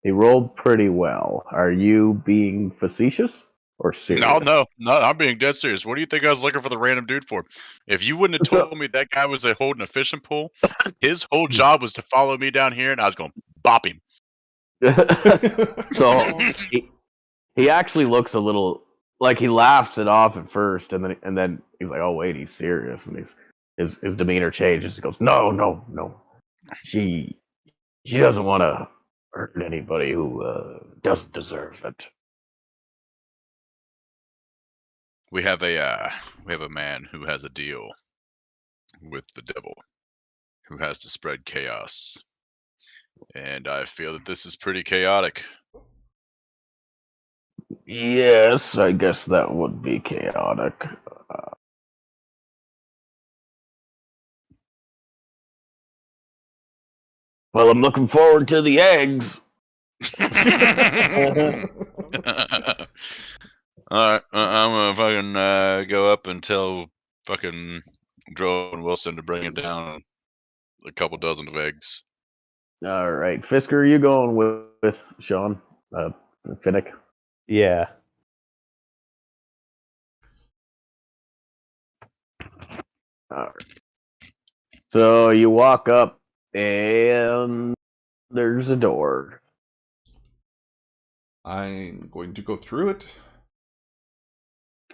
He rolled pretty well. Are you being facetious or serious? No, I'm being dead serious. What do you think I was looking for the random dude for? If you wouldn't have told me that guy was holding a fishing pole, his whole job was to follow me down here, and I was going to bop him. So he actually looks a little like he laughs it off at first, and then he's like, "Oh wait, he's serious," and his demeanor changes. He goes, "No, she doesn't want to hurt anybody who doesn't deserve it." We have a man who has a deal with the devil, who has to spread chaos, and I feel that this is pretty chaotic. Yes, I guess that would be chaotic. Well, I'm looking forward to the eggs. Alright, I'm gonna fucking go up and tell fucking Dro and Wilson to bring him down a couple dozen of eggs. All right, Fisker, are you going with Sean? Finnick? Yeah. All right. So you walk up, and there's a door. I'm going to go through it.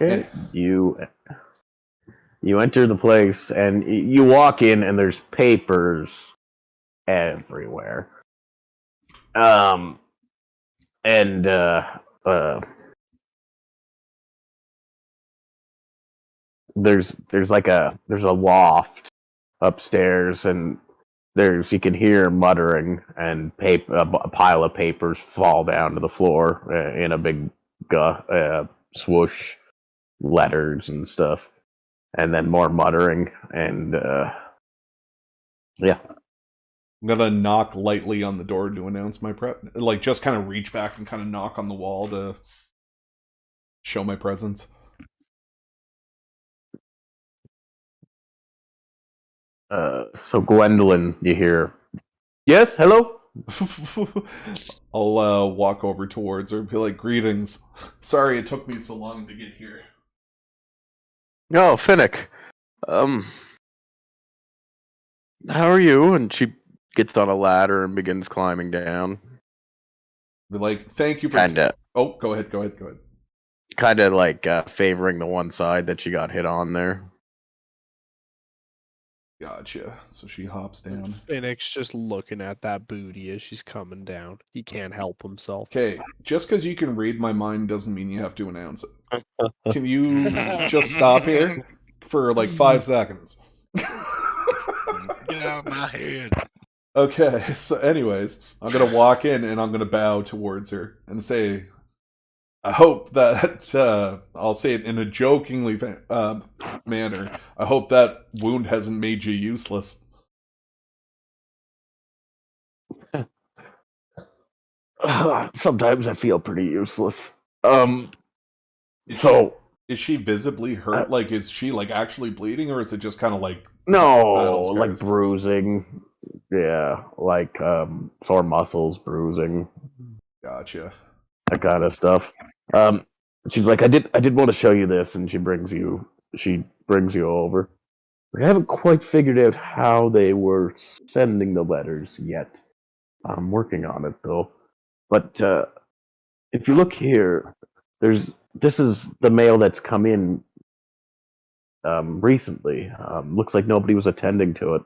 Okay. You enter the place, and you walk in, and there's papers everywhere. There's a loft upstairs, and you can hear muttering, and a pile of papers fall down to the floor in a big swoosh, letters and stuff, and then more muttering, and yeah. I'm gonna knock lightly on the door to announce my prep. Like, just kind of reach back and kind of knock on the wall to show my presence. So Gwendolyn, you hear, yes, hello? I'll walk over towards her and be like, greetings. Sorry it took me so long to get here. No, Finnick. How are you? And she gets on a ladder and begins climbing down. Be like, thank you for... Oh, go ahead. Kind of like favoring the one side that she got hit on there. Gotcha. So she hops down. Phoenix just looking at that booty as she's coming down. He can't help himself. Okay, just because you can read my mind doesn't mean you have to announce it. Can you just stop here for like 5 seconds? Get out of my head. Okay, so anyways, I'm going to walk in and I'm going to bow towards her and say, I hope that, I'll say it in a jokingly manner, I hope that wound hasn't made you useless. Sometimes I feel pretty useless. Is she visibly hurt? Like, is she like actually bleeding, or is it just kind of like no, like bruising? Yeah, like sore muscles, bruising. Gotcha. That kind of stuff. She's like, I did want to show you this, and she brings you over. I haven't quite figured out how they were sending the letters yet. I'm working on it though. But if you look here, this is the mail that's come in recently. Looks like nobody was attending to it.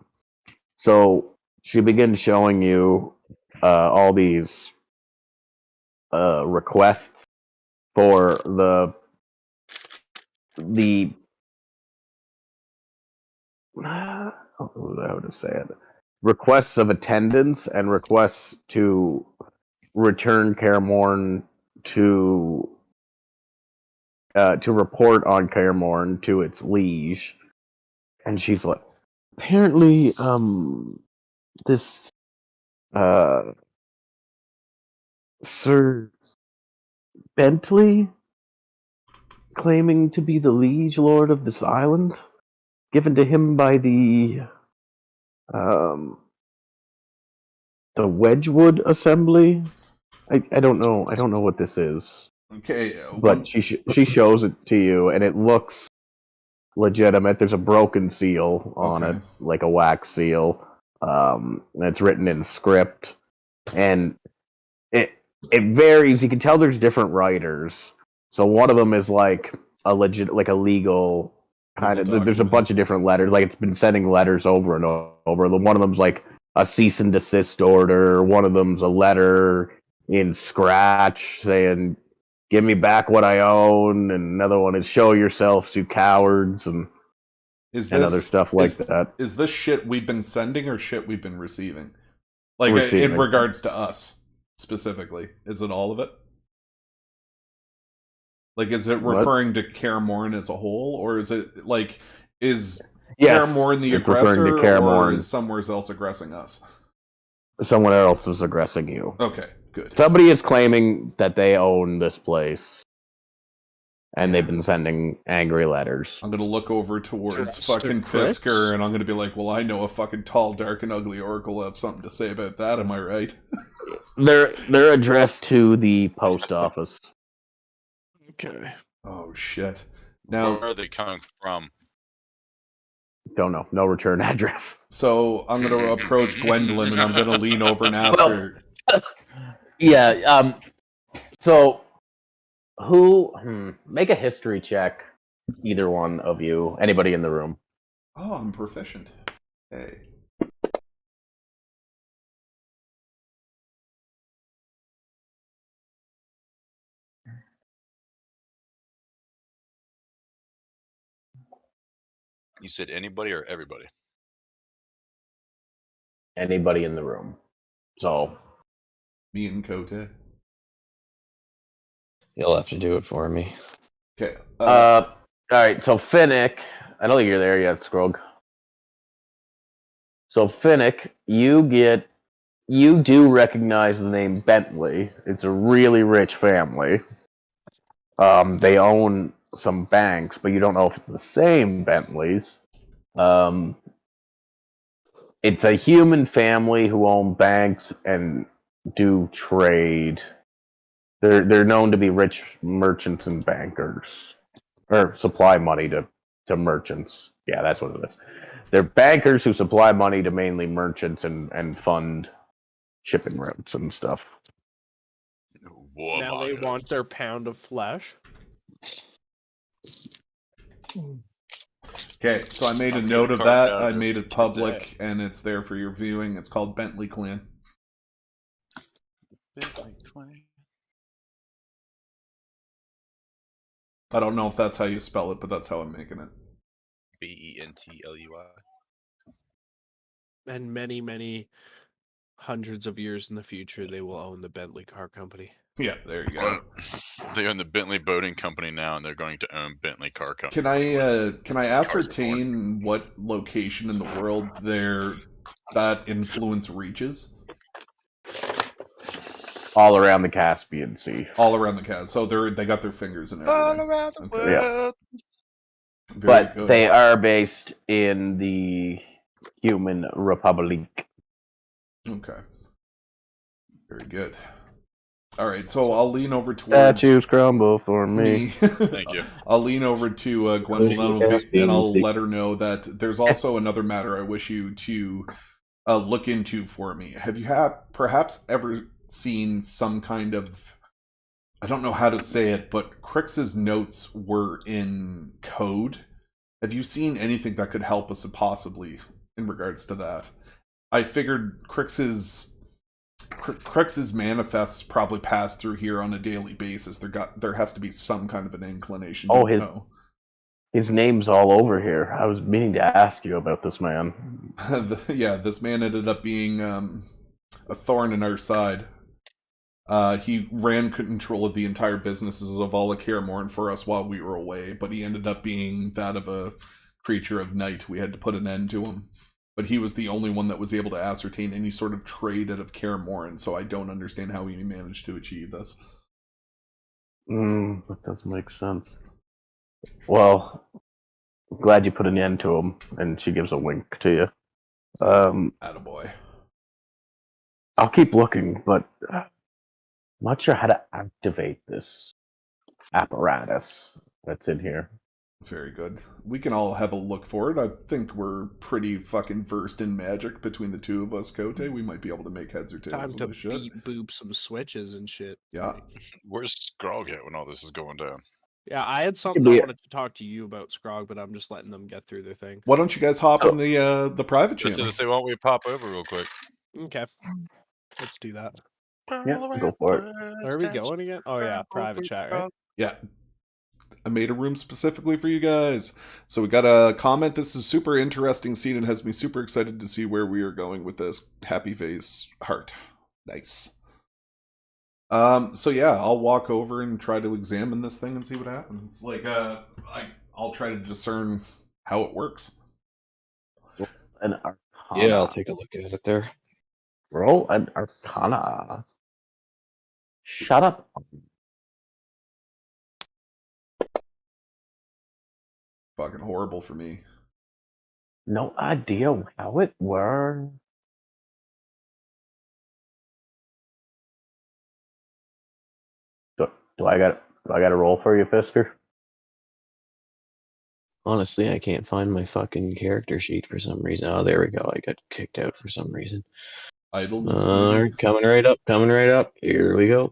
So she begins showing you all these requests for the how to say it, requests of attendance and requests to return Cairmorn to report on Cairmorn to its liege. And she's like, apparently this Sir Bentley, claiming to be the liege lord of this island, given to him by the Wedgwood Assembly. I don't know. I don't know what this is. Okay. But she shows it to you, and it looks legitimate. There's a broken seal on it, like a wax seal. And it's written in script, and it varies. You can tell there's different writers. So one of them is like a legal kind of. There's a bunch of different letters. Like it's been sending letters over and over. One of them's like a cease and desist order. One of them's a letter in scratch saying, "Give me back what I own," and another one is "Show yourselves, you cowards," and other stuff like that. Is this shit we've been sending or shit we've been receiving? Like in regards to us specifically, is it all of it? Like, is it referring to Cairmorn as a whole, or is it like Cairmorn the aggressor, or is somewhere else aggressing us? Someone else is aggressing you. Okay, good. Somebody is claiming that they own this place, and they've been sending angry letters. I'm gonna look over towards fucking Fisker, and I'm gonna be like, well, I know a fucking tall, dark, and ugly oracle will have something to say about that, am I right? They're addressed to the post office. Okay. Oh, shit. Now, where are they coming from? Don't know. No return address. So I'm going to approach Gwendolyn, and I'm going to lean over and ask her. Yeah. So, who? Make a history check. Either one of you. Anybody in the room. Oh, I'm proficient. Hey. You said anybody or everybody? Anybody in the room. So. Me and Kote. You'll have to do it for me. Okay. All right. So Finnick, I don't think you're there yet, Scrog. So Finnick, you do recognize the name Bentley. It's a really rich family. They own some banks, but you don't know if it's the same Bentleys. It's a human family who own banks and do trade. They're known to be rich merchants and bankers, or supply money to merchants. Yeah, that's what it is. They're bankers who supply money to mainly merchants and fund shipping routes and stuff. Now they want their pound of flesh. Okay, so I made a note of that. I made it public, and it's there for your viewing. It's called Bentley Clan. Bentley Clan. I don't know if that's how you spell it, but that's how I'm making it. Bentley. And many, many hundreds of years in the future, they will own the Bentley Car Company. Yeah, there you go. They own the Bentley Boating Company now, and they're going to own Bentley Car Company. Can I ascertain what location in the world that influence reaches? All around the Caspian Sea. All around the Caspian. So they got their fingers in everything. All around the world. Yeah. But good. They are based in the Human Republic. Okay. Very good. All right, so I'll lean over towards Statues crumble for me. Thank you. I'll lean over to Gwendolyn a little bit, Caspian, and I'll speak. let her know that there's also another matter I wish you to look into for me. Have you perhaps ever seen some kind of, I don't know how to say it, but Crix's notes were in code. Have you seen anything that could help us possibly in regards to that? I figured Crix's manifests probably pass through here on a daily basis. There has to be some kind of an inclination. Oh, No. His name's all over here. I was meaning to ask you about this man. Yeah, this man ended up being a thorn in our side. He ran control of the entire businesses of all of Karamorn for us while we were away, but he ended up being that of a creature of night. We had to put an end to him. But he was the only one that was able to ascertain any sort of trade out of Karamorn, so I don't understand how he managed to achieve this. That does make sense. Well, glad you put an end to him, and she gives a wink to you. Attaboy. I'll keep looking, but I'm not sure how to activate this apparatus that's in here. Very good. We can all have a look for it. I think we're pretty fucking versed in magic between the two of us, Kote. We might be able to make heads or tails Time of to this shit. beat boop some switches and shit. Yeah. Where's Scrog at when all this is going down? Yeah, I had something I wanted to talk to you about, Scrog, but I'm just letting them get through their thing. Why don't you guys hop on the private Just channel? to say, why don't we pop over real quick? Okay. Let's do that. Yeah, go for it. Where are we going again? Oh yeah, private chat, right? Yeah. I made a room specifically for you guys. So we got a comment. This is super interesting scene and has me super excited to see where we are going with this. Happy face heart. Nice. So yeah, I'll walk over and try to examine this thing and see what happens. Like I'll try to discern how it works. An Arcana. Yeah, I'll take a look at it there. Roll an Arcana. Shut up. Fucking horrible for me. No idea how it works. Do I got a roll for you, Fisker? Honestly, I can't find my fucking character sheet for some reason. Oh, there we go. I got kicked out for some reason. Idleness. Coming right up. Coming right up. Here we go.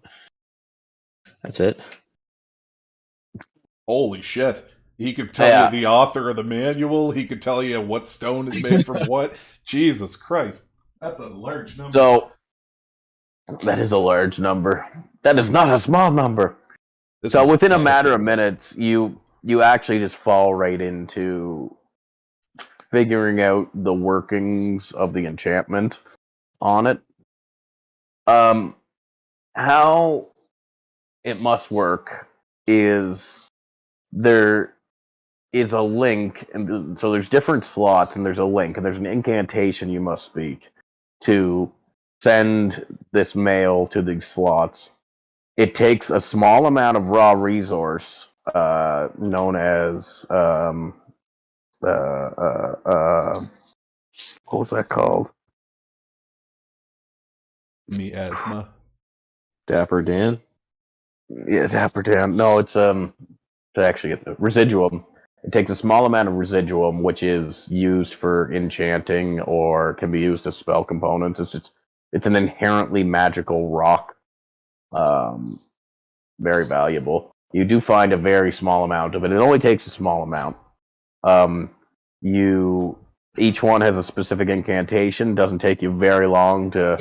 That's it. Holy shit. He could tell you the author of the manual. He could tell you what stone is made from what. Jesus Christ. That's a large number. So, that is a large number. That is not a small number. So within a matter of minutes, you actually just fall right into figuring out the workings of the enchantment on it. How it must work is there is a link, and so there's different slots, and there's a link, and there's an incantation you must speak to send this mail to these slots. It takes a small amount of raw resource, known as what was that called? Miasma. Dapper Dan. Yeah, Dapper Dan. No, it's to actually get the residuum. It takes a small amount of residuum, which is used for enchanting or can be used as spell components. It's an inherently magical rock. Very valuable. You do find a very small amount of it. It only takes a small amount. Each one has a specific incantation. Doesn't take you very long to,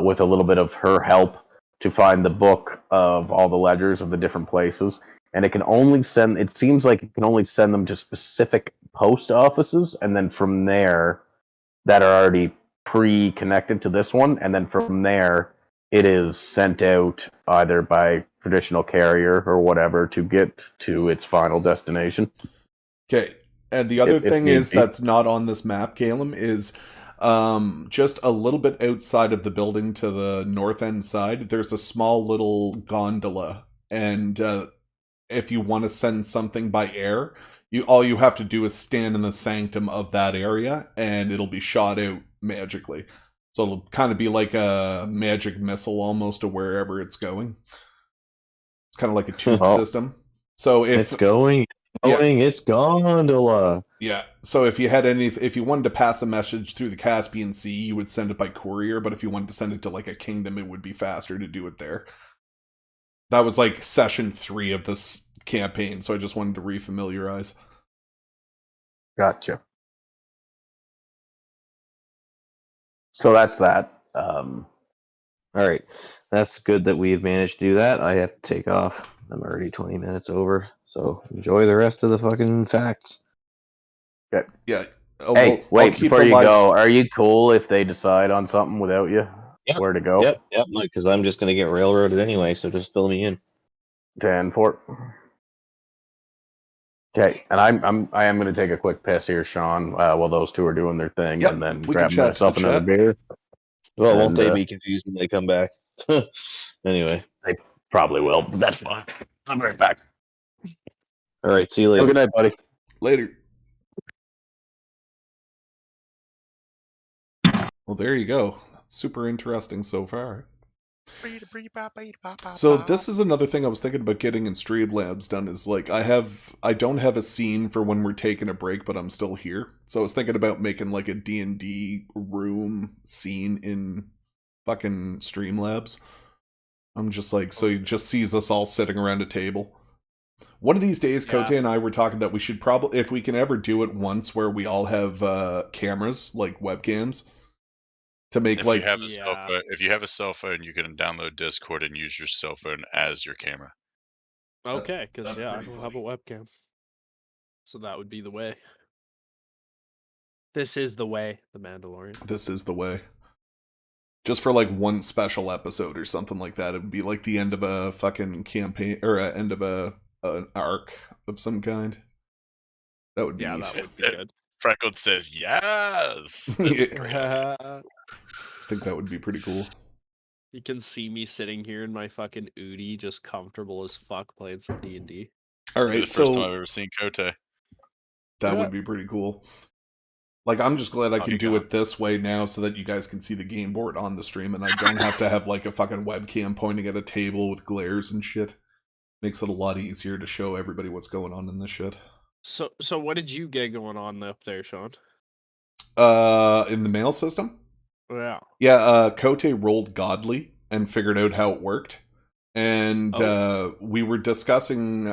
with a little bit of her help, to find the book of all the ledgers of the different places. And it can only send. It seems like it can only send them to specific post offices, and then from there, that are already pre-connected to this one, and then from there, it is sent out either by traditional carrier or whatever to get to its final destination. Okay, and the other thing is that's not on this map, Calum, is just a little bit outside of the building to the north end side, there's a small little gondola, and if you want to send something by air, all you have to do is stand in the sanctum of that area, and it'll be shot out magically. So it'll kind of be like a magic missile almost to wherever it's going. It's kind of like a tube Oh. system. So if It's going, it's gondola. yeah, so if you had if you wanted to pass a message through the Caspian Sea, you would send it by courier. But if you wanted to send it to like a kingdom, it would be faster to do it there. That was like session 3 of this campaign, so I just wanted to refamiliarize. Gotcha. So that's that. All right, that's good that we've managed to do that. I have to take off. I'm already 20 minutes over, so enjoy the rest of the fucking facts. Yeah. Oh, Hey, well, I'll wait, keep before the you lives- go, are you cool if they decide on something without you? Yep. Where to go? Yep, because I'm just gonna get railroaded anyway, so just fill me in. 10-4. Okay, and I am going to take a quick piss here, Sean, while those two are doing their thing, Yep, and then we can grab chat to myself the another chat. beer. Well, won't And, they be confused when they come back? Anyway. They probably will, but that's fine. I'm right back. All right, see you Have a later. good night, buddy. Later. Well, there you go. Super interesting so far. So this is another thing I was thinking about getting in Streamlabs done is like I don't have a scene for when we're taking a break, but I'm still here. So I was thinking about making like a D&D room scene in fucking Streamlabs. I'm just like, so he just sees us all sitting around a table. One of these days, Kote and I were talking that we should probably, if we can ever do it once where we all have cameras, like webcams, to make If like... if you have a cell phone, you can download Discord and use your cell phone as your camera. Okay, because that's I pretty don't have a funny. webcam. So that would be the way. This is the way, The Mandalorian. This is the way. Just for like one special episode or something like that. It would be like the end of a fucking campaign, or end of an arc of some kind. That would be neat. That would be good. Freckled says yes. That's a great idea. I think that would be pretty cool. You can see me sitting here in my fucking Udi, just comfortable as fuck playing some D&D. All It'll be right, the first so time I've ever seen Kote. that would be pretty cool. Like, I'm just glad I can do it this way now so that you guys can see the game board on the stream and I don't have to have like a fucking webcam pointing at a table with glares and shit. Makes it a lot easier to show everybody what's going on in this shit. So what did you get going on up there, Sean? In the mail system? Yeah. Yeah, Kote rolled godly and figured out how it worked. And we were discussing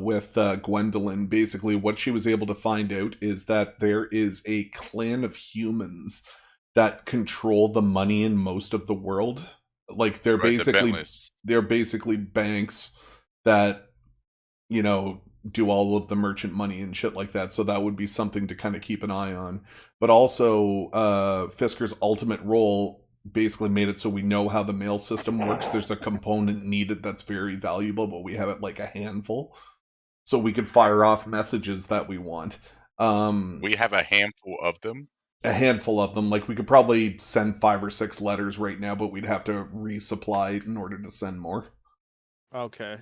with Gwendolyn, basically what she was able to find out is that there is a clan of humans that control the money in most of the world. Like they're basically banks that, you know, do all of the merchant money and shit like that. So that would be something to kind of keep an eye on. But also, Fisker's ultimate role basically made it so we know how the mail system works. There's a component needed that's very valuable, but we have it like a handful. So we could fire off messages that we want. We have a handful of them? A handful of them. Like we could probably send 5 or 6 letters right now, but we'd have to resupply in order to send more. Okay.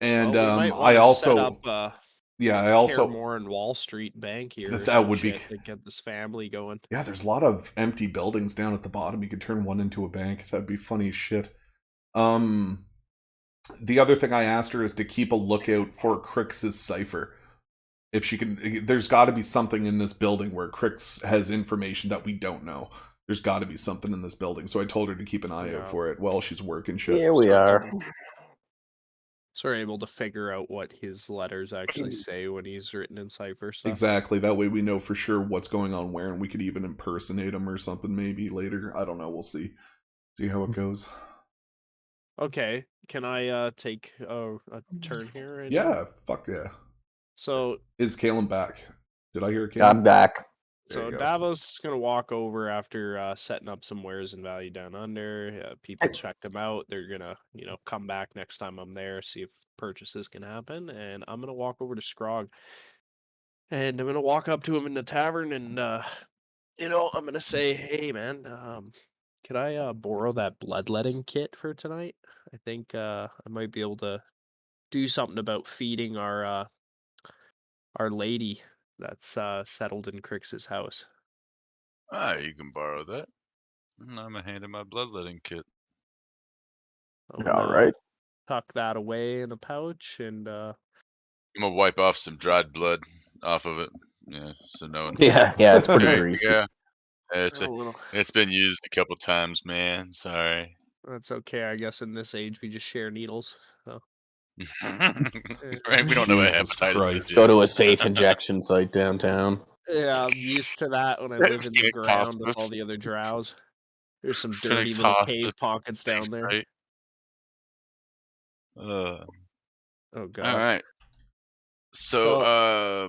And well, I also... set up, I also... more in Wall Street Bank here. That would be... to get this family going. Yeah, there's a lot of empty buildings down at the bottom. You could turn one into a bank. That'd be funny as shit. The other thing I asked her is to keep a lookout for Crix's cipher. If she can... There's got to be something in this building where Crix has information that we don't know. There's got to be something in this building. So I told her to keep an eye out for it while she's working shit. Here we are. So we're able to figure out what his letters actually say when he's written in cipher stuff. Exactly. That way we know for sure what's going on where, and we could even impersonate him or something maybe later. I don't know. We'll see. See how it goes. Okay. Can I take a turn here? Right yeah. now? Fuck yeah. So is Kalen back? Did I hear Kalen? I'm back. So Davos is going to walk over after setting up some wares in Value Down Under. People checked them out. They're going to, come back next time I'm there, see if purchases can happen. And I'm going to walk over to Scrog. And I'm going to walk up to him in the tavern and, I'm going to say, hey, man, could I borrow that bloodletting kit for tonight? I think I might be able to do something about feeding our lady that's settled in Crix's house. Ah, you can borrow that. I'm gonna hand in my bloodletting kit. I'm All gonna right. tuck that away in a pouch and I'm gonna wipe off some dried blood off of it. Yeah, so no one. Yeah, it's pretty There greasy. you go. It's a little. it's been used a couple times, man. Sorry. That's okay. I guess in this age we just share needles. So. Right? We don't know what Jesus hepatitis Christ. is Go yet. to a safe injection site downtown. Yeah, I'm used to that when I live in the Phoenix ground with all Hospice. the other drows. There's some dirty Phoenix little Hospice. cave pockets down there. Right? Oh All god. right. So,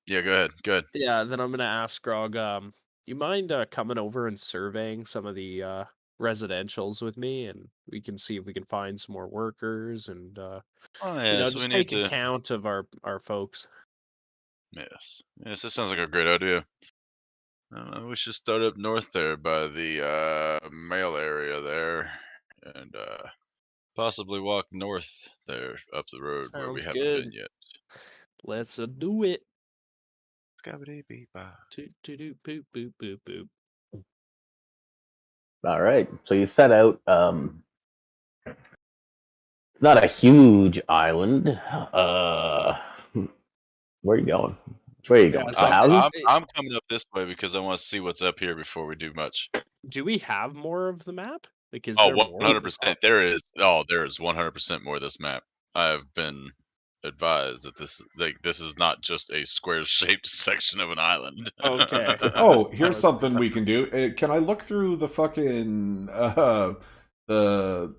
yeah, go ahead. Good. Yeah, then I'm gonna ask Grog, you mind coming over and surveying some of the residentials with me, and we can see if we can find some more workers and Oh yeah, so we just need take to. account of our folks. Yes, that sounds like a great idea. We should start up north there by the mail area there, and possibly walk north there up the road where we Sounds haven't good. been yet. Let's do it. Scabba-dee-bee-ba. Toot boop boop boop boop. All right. So you set out. It's not a huge island. Where are you going? Which way are you Yeah, going? To so the houses? I'm coming up this way because I want to see what's up here before we do much. Do we have more of the map? Like, is Oh, there more? 100%. There is 100% more of this map. I've been advised that this is not just a square-shaped section of an island. Okay. Oh, That here's was something we can do. Can I look through the fucking the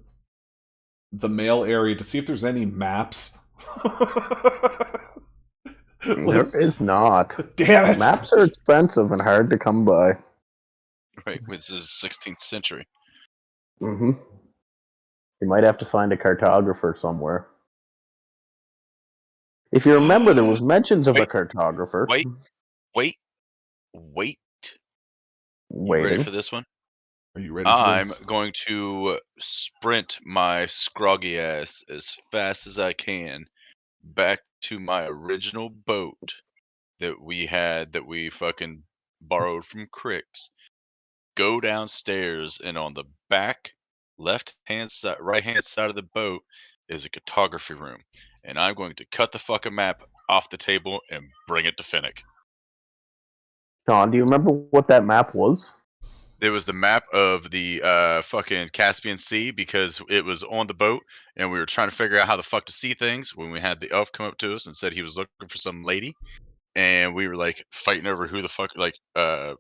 mail area to see if there's any maps? There is not. Damn it! Maps are expensive and hard to come by. Right, this is 16th century. Mm-hmm. You might have to find a cartographer somewhere. If you remember, there was mentions of a Wait, cartographer. wait. You Waiting. ready for this one? Are you ready for I'm this? going to sprint my scroggy ass as fast as I can back to my original boat that we fucking borrowed from Cricks. Go downstairs, and on the back left-hand side, right-hand side of the boat is a cartography room. And I'm going to cut the fucking map off the table and bring it to Finnick. Sean, do you remember what that map was? It was the map of the fucking Caspian Sea because it was on the boat, and we were trying to figure out how the fuck to see things when we had the elf come up to us and said he was looking for some lady, and we were like fighting over who the fuck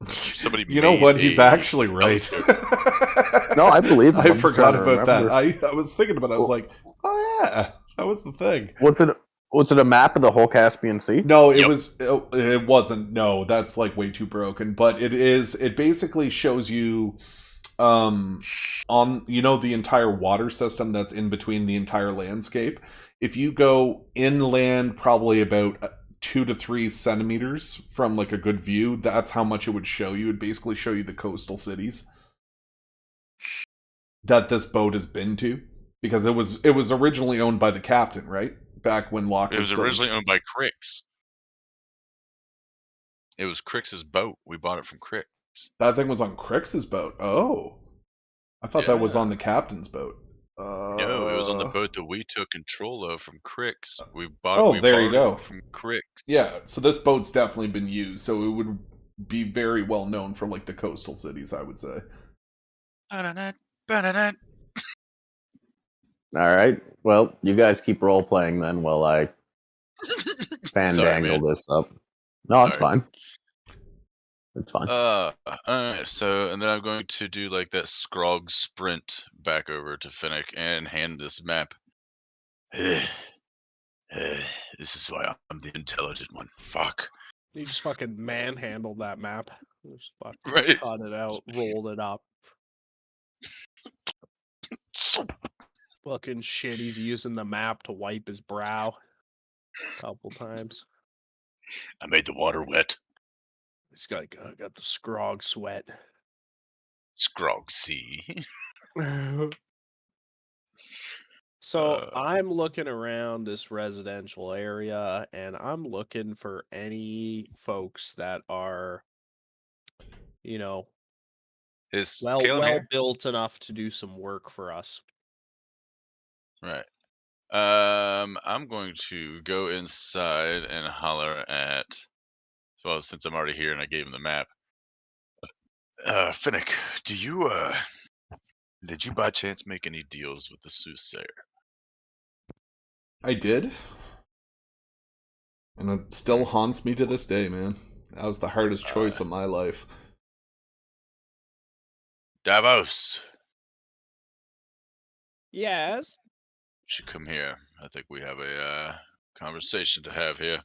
somebody. You know what? He's actually right. telescope. No, I believe him. I I'm forgot trying to about that. remember. I was thinking about it. I was like, oh yeah, that was the thing. Was it a map of the whole Caspian Sea? No, it Yep. was. It wasn't. No, that's like way too broken. But it is. It basically shows you, on the entire water system that's in between the entire landscape. If you go inland, probably about 2 to 3 centimeters from like a good view, that's how much it would show you. It'd basically show you the coastal cities that this boat has been to, because it was originally owned by the captain, right? Back when Locke It was still- originally owned by Cricks. It was Cricks's boat. We bought it from Cricks. That thing was on Crix's boat. Oh, I thought that was Yeah. on the captain's boat. No, it was on the boat that we took control of from Cricks. We bought. Oh, we there you borrowed go. it from Cricks. Yeah, so this boat's definitely been used, so it would be very well known for like the coastal cities, I would say. Ba-da-da, ba-da-da. All right. Well, you guys keep role playing then while I fandangle this up. No, it's Sorry. fine. It's fine. So, and then I'm going to do like that Scrog sprint back over to Finnick and hand this map. This is why I'm the intelligent one. Fuck. You just fucking manhandled that map. Just fucking Right. cut it out, rolled it up. Fucking shit, he's using the map to wipe his brow a couple times. I made the water wet. He's got the scrog sweat. Scrog sea. So I'm looking around this residential area, and I'm looking for any folks that are, Is Well, Caleb well here? built enough to do some work for us. Right. I'm going to go inside and holler at. Well, since I'm already here and I gave him the map. Finnick, did you by chance make any deals with the soothsayer? I did. And it still haunts me to this day, man. That was the hardest choice of my life. Davos, Yes. you should come here. I think we have a conversation to have here.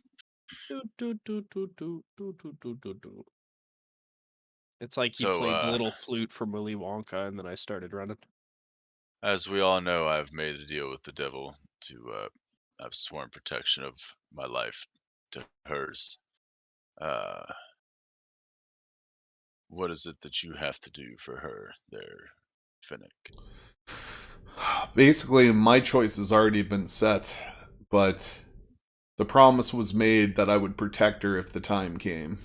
It's like he So, played the little flute from Willy Wonka, and then I started running. as we all know, I've made a deal with the devil to have sworn protection of my life to hers. What is it that you have to do for her there, Finnick? Basically, my choice has already been set, but the promise was made that I would protect her if the time came.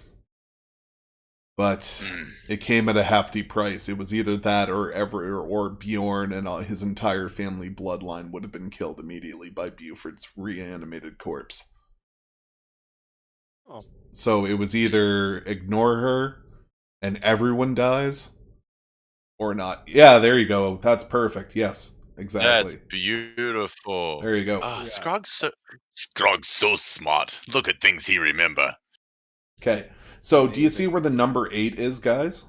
But it came at a hefty price. It was either that or Bjorn and his entire family bloodline would have been killed immediately by Buford's reanimated corpse. Oh. So it was either ignore her and everyone dies, or not. Yeah, there you go. That's perfect. Yes, exactly. That's beautiful. There you go. Ah, Yeah. Scrog's so smart. Look at things he remember. Okay. So do you see where the number 8 is, guys?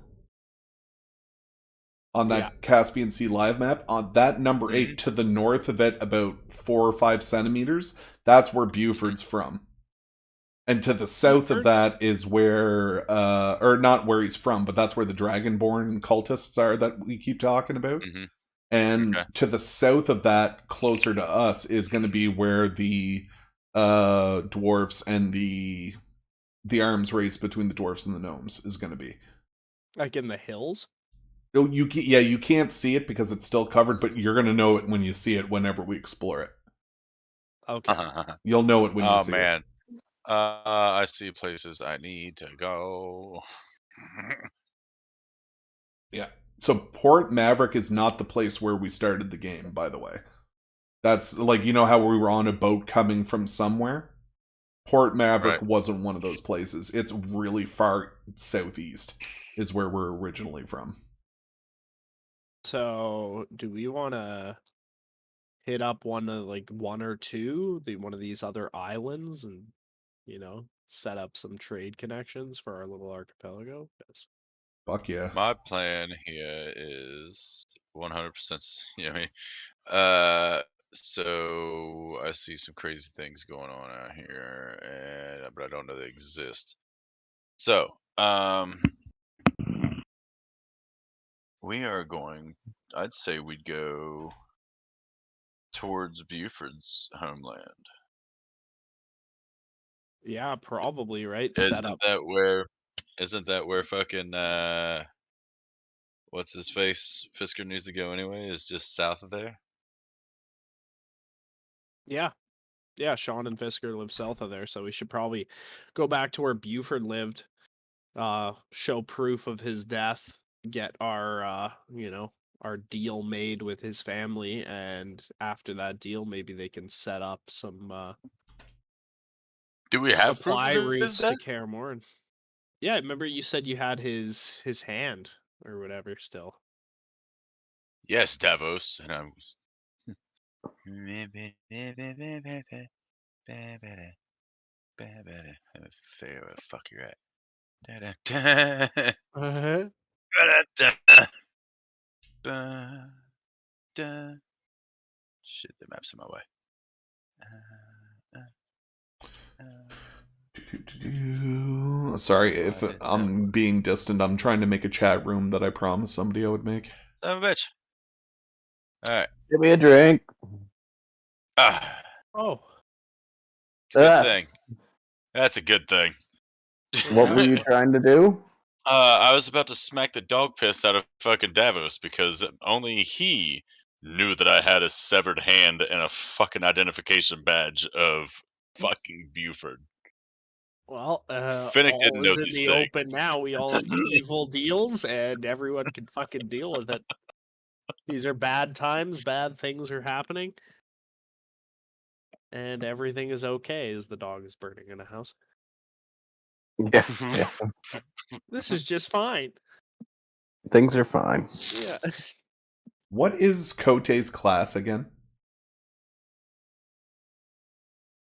On that Yeah. Caspian Sea live map? On that number 8 to the north of it, about 4 or 5 centimeters, that's where Buford's from. And to the south of that is where, or not where he's from, but that's where the Dragonborn cultists are that we keep talking about. And to the south of that, closer to us, is going to be where the dwarves and the arms race between the dwarves and the gnomes is going to be. Like in the hills? You can't see it because it's still covered, but you're going to know it when you see it whenever we explore it. Okay. You'll know it when you see it. Oh, man. I see places I need to go. Yeah. So Port Maverick is not the place where we started the game, by the way. That's like, you know how we were on a boat coming from somewhere? Port Maverick wasn't one of those places. It's really far southeast is where we're originally from. So, do we want to hit up one or two, one of these other islands, and set up some trade connections for our little archipelago? Yes. Fuck yeah. My plan here is 100%. You know what I mean? So I see some crazy things going on out here, but I don't know they exist. So, we are going. I'd say we'd go towards Buford's homeland. Yeah, probably, right? Isn't that where fucking what's his face Fisker needs to go anyway? Is just south of there. Yeah. Yeah, Sean and Fisker live south of there, so we should probably go back to where Buford lived, show proof of his death, get our our deal made with his family, and after that deal maybe they can set up some Do we have supply proof of routes his to death? Karamorn. Yeah, remember you said you had his hand or whatever still. Yes, Davos, and I'm. Figure where the fuck you're at. Shit, the map's in my way. Sorry if I'm being distant. I'm trying to make a chat room that I promised somebody I would make. Son of a bitch. Alright. Give me a drink. Oh. It's a good thing. That's a good thing. What were you trying to do? I was about to smack the dog piss out of fucking Davos because only he knew that I had a severed hand and a fucking identification badge of fucking Buford. Well, Finnick all didn't know is in these the things. open now. We all have evil deals, and everyone can fucking deal with it. These are bad times. Bad things are happening, and everything is okay. As the dog is burning in a house, Yeah, this is just fine. things are fine. Yeah. What is Kote's class again?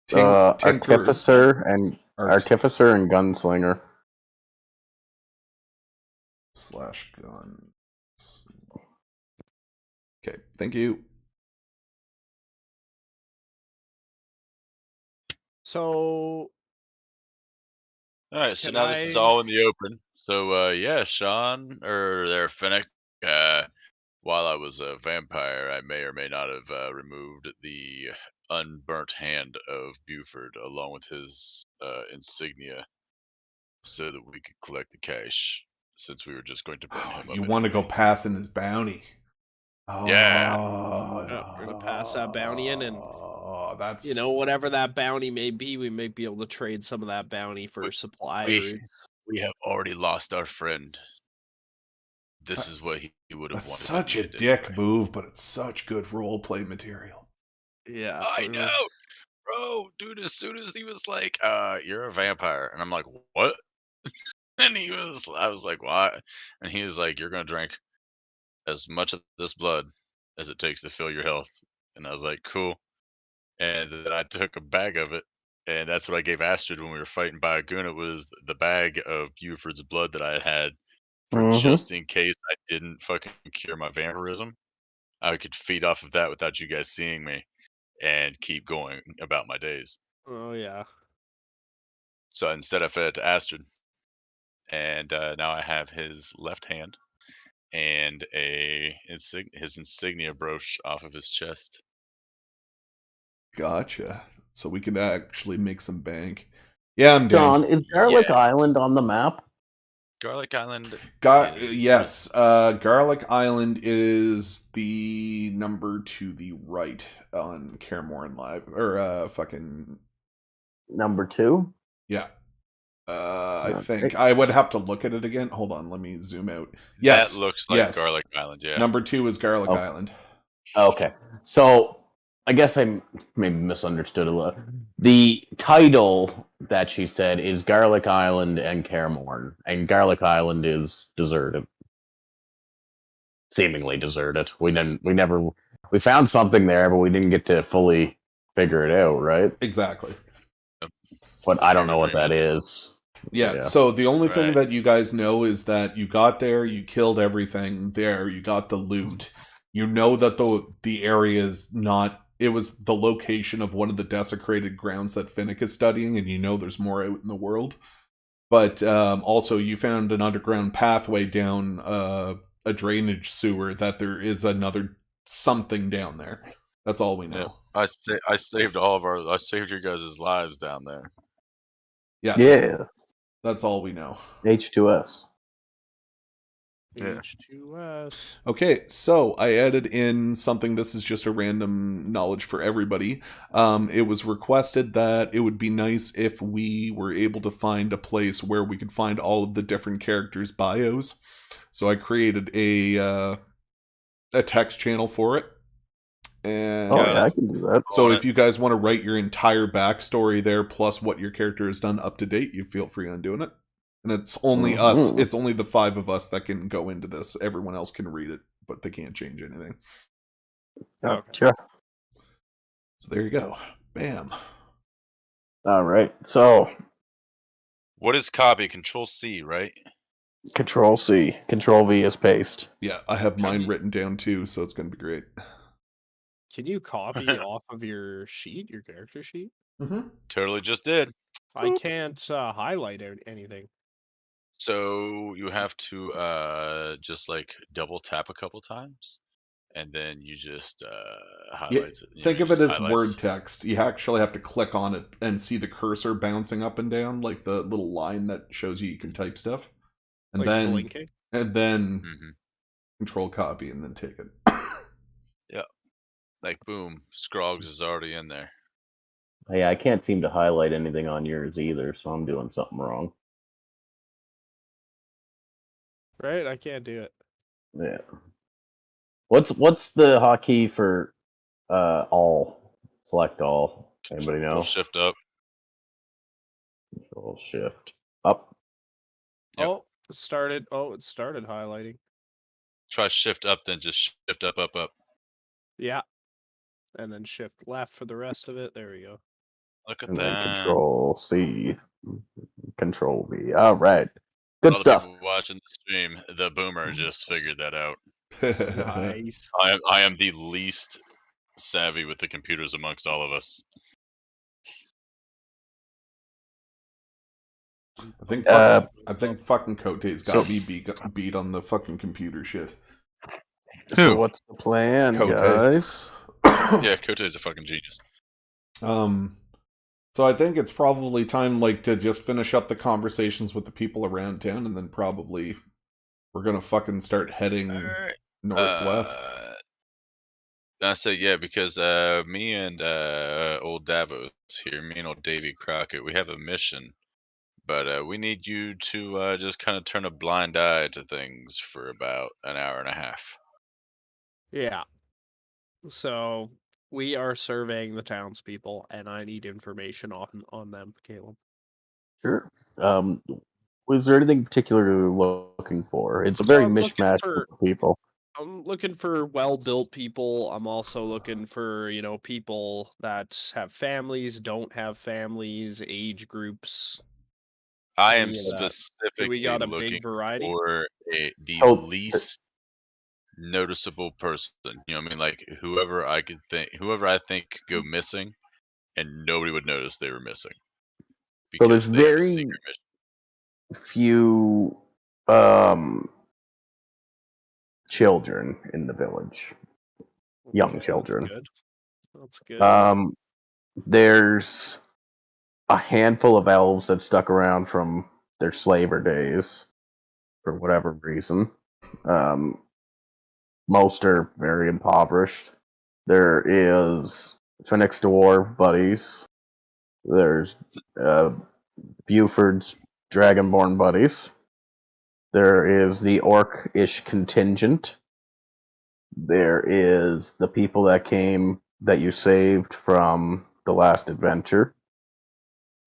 Tinkers. Artificer and gunslinger. Slash guns. Okay, thank you. So, All right, so can now this is I? all in the open. So yeah, Sean or there, Finnick. While I was a vampire, I may or may not have removed the unburnt hand of Buford along with his insignia, so that we could collect the cash. Since we were just going to burn him up. You want to go anyway. passing his bounty. Yeah. We're gonna pass that bounty in, and that's you know, whatever that bounty may be, we may be able to trade some of that bounty for supply routes. We have already lost our friend. This is what he would have that's wanted. such a at the end dick anyway. move, but it's such good role play material. Yeah, I know, bro, dude. As soon as he was like, "You're a vampire," and I'm like, "What?" And I was like, "What?" And he was like, "You're gonna drink as much of this blood as it takes to fill your health." And I was like, "Cool." And then I took a bag of it, and that's what I gave Astrid when we were fighting Bayaguna, was the bag of Buford's blood that I had for just in case I didn't fucking cure my vampirism. I could feed off of that without you guys seeing me and keep going about my days. Oh yeah. So instead I fed it to Astrid, and now I have his left hand and his insignia brooch off of his chest. Gotcha. So we can actually make some bank. Yeah, I'm John, down. is Garlic Island on the map? Garlic Island. Yes. Garlic Island is the number to the right on Karamorn Live. Or fucking Number 2? yeah. I Okay. think I would have to look at it again. Hold on, let me zoom out. Yes. That looks like yes. Garlic Island, yeah. Number 2 is Garlic Island. Okay. So I guess I maybe misunderstood a little. The title that she said is Garlic Island and Karamorn, and Garlic Island is deserted. Seemingly deserted. We found something there, but we didn't get to fully figure it out, right? Exactly. But I don't know what that is. Yeah, so the only thing that you guys know is that you got there, you killed everything there, you got the loot. You know that the area is not... It was the location of one of the desecrated grounds that Finnick is studying, and you know there's more out in the world. But also, you found an underground pathway down a drainage sewer, that there is another something down there. That's all we know. Yeah. I saved I saved your guys' lives down there. Yeah. That's all we know. H2S. Yeah. H2S. Okay, so I added in something. This is just a random knowledge for everybody. It was requested that it would be nice if we were able to find a place where we could find all of the different characters' bios. So I created a text channel for it. And I can do that. So if you guys want to write your entire backstory there, plus what your character has done up to date, you feel free on doing it. And it's only us. It's only the 5 of us that can go into this. Everyone else can read it, but they can't change anything. Gotcha. So there you go. Bam. All right. So what is copy? Control C, right? Control C. Control V is paste. Yeah, I have mine written down too, so it's going to be great. Can you copy off of your sheet, your character sheet? Mm-hmm. Totally just did. I can't highlight anything. So you have to just like double tap a couple times, and then you just highlights it. Think of it as word text. You actually have to click on it and see the cursor bouncing up and down, like the little line that shows you can type stuff. And like then blinking? And then control copy and then take it. Yeah. Like boom, Scroggs is already in there. Hey, I can't seem to highlight anything on yours either, so I'm doing something wrong. Right? I can't do it. Yeah. What's the hotkey for all? Select all. Anybody Control know? shift up. Control shift up. Yep. Oh, it started. Oh, it started highlighting. Try shift up, then just shift up, up, up. Yeah. And then shift left for the rest of it. There we go. Look at And then that. Control C. Control V. All right. Good All the stuff. people watching the stream, the boomer just figured that out. Nice. I am the least savvy with the computers amongst all of us. I think fucking Cote's got so- me beat on the fucking computer shit. So what's the plan, Cote. guys? Yeah, Kote is a fucking genius. So I think it's probably time, like, to just finish up the conversations with the people around town, and then probably we're gonna fucking start heading northwest. I say yeah, because me and old Davos here, me and old Davy Crockett, we have a mission, but we need you to just kind of turn a blind eye to things for about an hour and a half. Yeah. So we are surveying the townspeople, and I need information on them, Caleb. Sure. Was there anything particular you're looking for? It's a So very I'm looking mishmash for- of people. I'm looking for well-built people. I'm also looking for, people that have families, don't have families, age groups. I Any am of that. specifically We got a big looking variety? for the Oh, least noticeable person. You know what I mean? Like whoever I think could go missing, and nobody would notice they were missing So there's because they have a very secret mission. few children in the village. Young Okay, that's children. good. That's good. There's a handful of elves that stuck around from their slaver days for whatever reason. Most are very impoverished. There is Phoenix Dwarf buddies. There's Buford's Dragonborn buddies. There is the Orc-ish contingent. There is the people that you saved from the last adventure.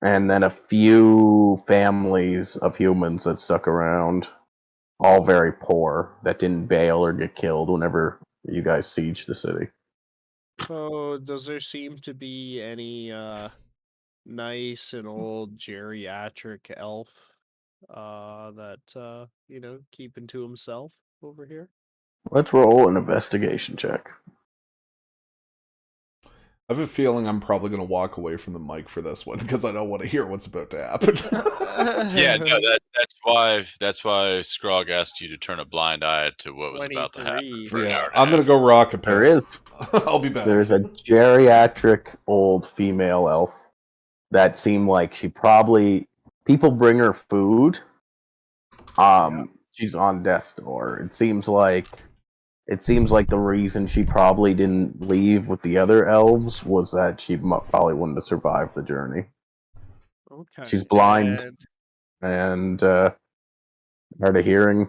And then a few families of humans that stuck around, all very poor, that didn't bail or get killed whenever you guys sieged the city. So does there seem to be any nice and old geriatric elf that keeping to himself over here? Let's roll an investigation check. I have a feeling I'm probably gonna walk away from the mic for this one because I don't want to hear what's about to happen. Yeah, no, that's why Scrog asked you to turn a blind eye to what was about to happen 23. for an hour and a I'm gonna half. go rock a piss. There is. I'll be back. There's a geriatric old female elf that seemed like people bring her food. She's on death's door. It seems like the reason she probably didn't leave with the other elves was that she probably wouldn't have survived the journey. Okay. She's blind and hard of hearing.